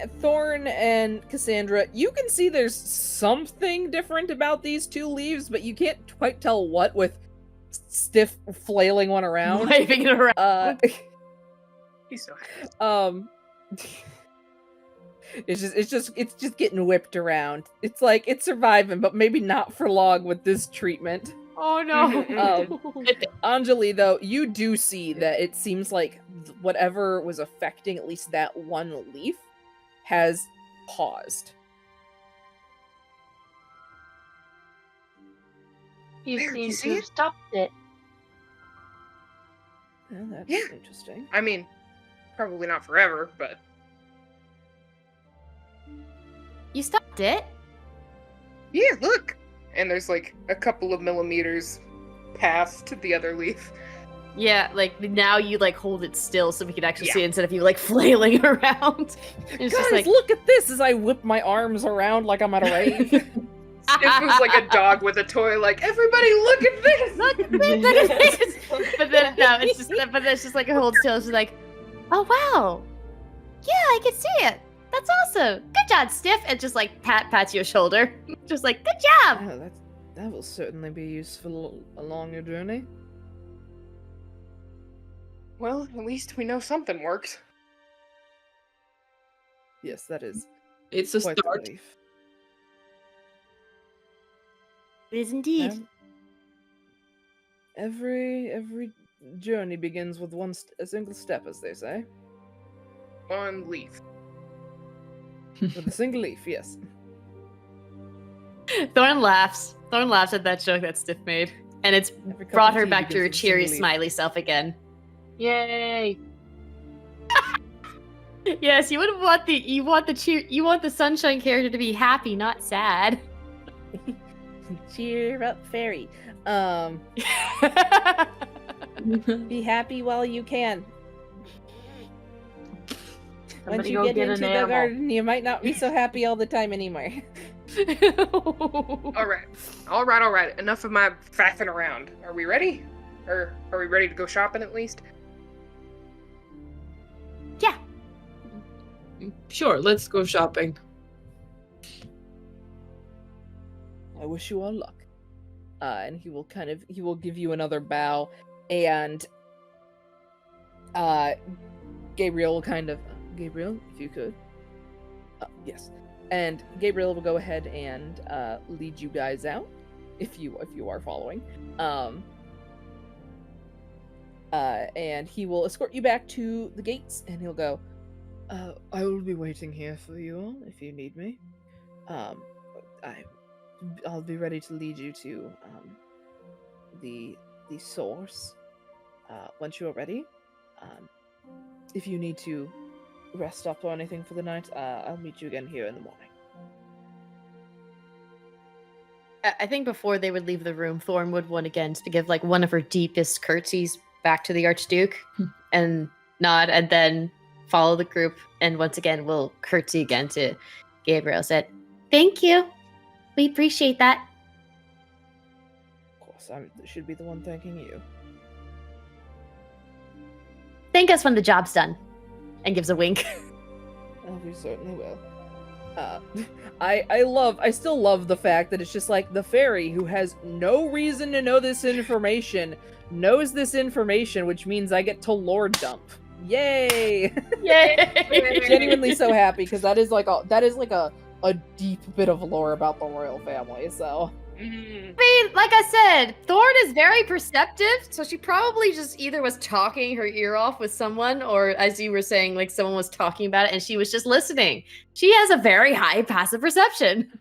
and Cassandra, you can see there's something different about these two leaves, but you can't quite tell what with Stiff flailing one around. Waving it around. He's so happy. It's just getting whipped around. It's like it's surviving, but maybe not for long with this treatment. Oh no. Anjeli, though, you do see that it seems like whatever was affecting at least that one leaf has paused. You There, you seem see to have it? stopped it. Oh, that's Yeah. interesting. I mean, probably not forever, but You stopped it? yeah, look. And there's like a couple of millimeters past the other leaf. Yeah, like now you like hold it still so we can actually Yeah. see it instead of you like flailing around. It's Guys, just like look at this as I whip my arms around like I'm at a rave. It was like a dog with a toy, like, everybody look at this! Look at this! But then no, it's just like it holds still. It's just like, oh wow, yeah, I can see it. That's awesome. Good job, Stiff. And just like pats your shoulder, just like good job. Oh, that will certainly be useful along your journey. Well, at least we know something works. Yes, that is It's a quite start. the relief. It is indeed. Every journey begins with a single step, as they say. One leaf. With a single leaf, yes. Thorn laughs. Thorn laughs at that joke that Stiff made, and it's Every cup brought of her tea back to her begins with a cheery, single leaf. smiley self again. Yay! Yes, you want the sunshine character to be happy, not sad. Cheer up, fairy. Be happy while you can. Once Somebody you go get get into an the ammo. garden, you might not be so happy all the time anymore. Alright. Enough of my faffing around. Are we ready? Or are we ready to go shopping at least? Yeah. Sure, let's go shopping. I wish you all luck. And he will give you another bow, and Gabriel will Gabriel, if you could. Yes. And Gabriel will go ahead and lead you guys out, if you are following. And he will escort you back to the gates, and he'll go, I will be waiting here for you all if you need me. I'll be ready to lead you to the source once you are ready. If you need to rest up or anything for the night, I'll meet you again here in the morning. I think before they would leave the room, Thorn would want again to give like one of her deepest curtsies back to the Archduke and nod, and then follow the group. And once again, we'll curtsy again to Gabriel. Said, "Thank you. We appreciate that." Of course. So I should be the one thanking you. Thank us when the job's done. And gives a wink. We certainly will. I still love the fact that it's just like the fairy who has no reason to know this information knows this information, which means I get to lore dump. Yay! Yay! Genuinely so happy because that is like a deep bit of lore about the royal family. So. I mean, like I said, Thorn is very perceptive, so she probably just either was talking her ear off with someone, or as you were saying, like someone was talking about it and she was just listening. She has a very high passive perception.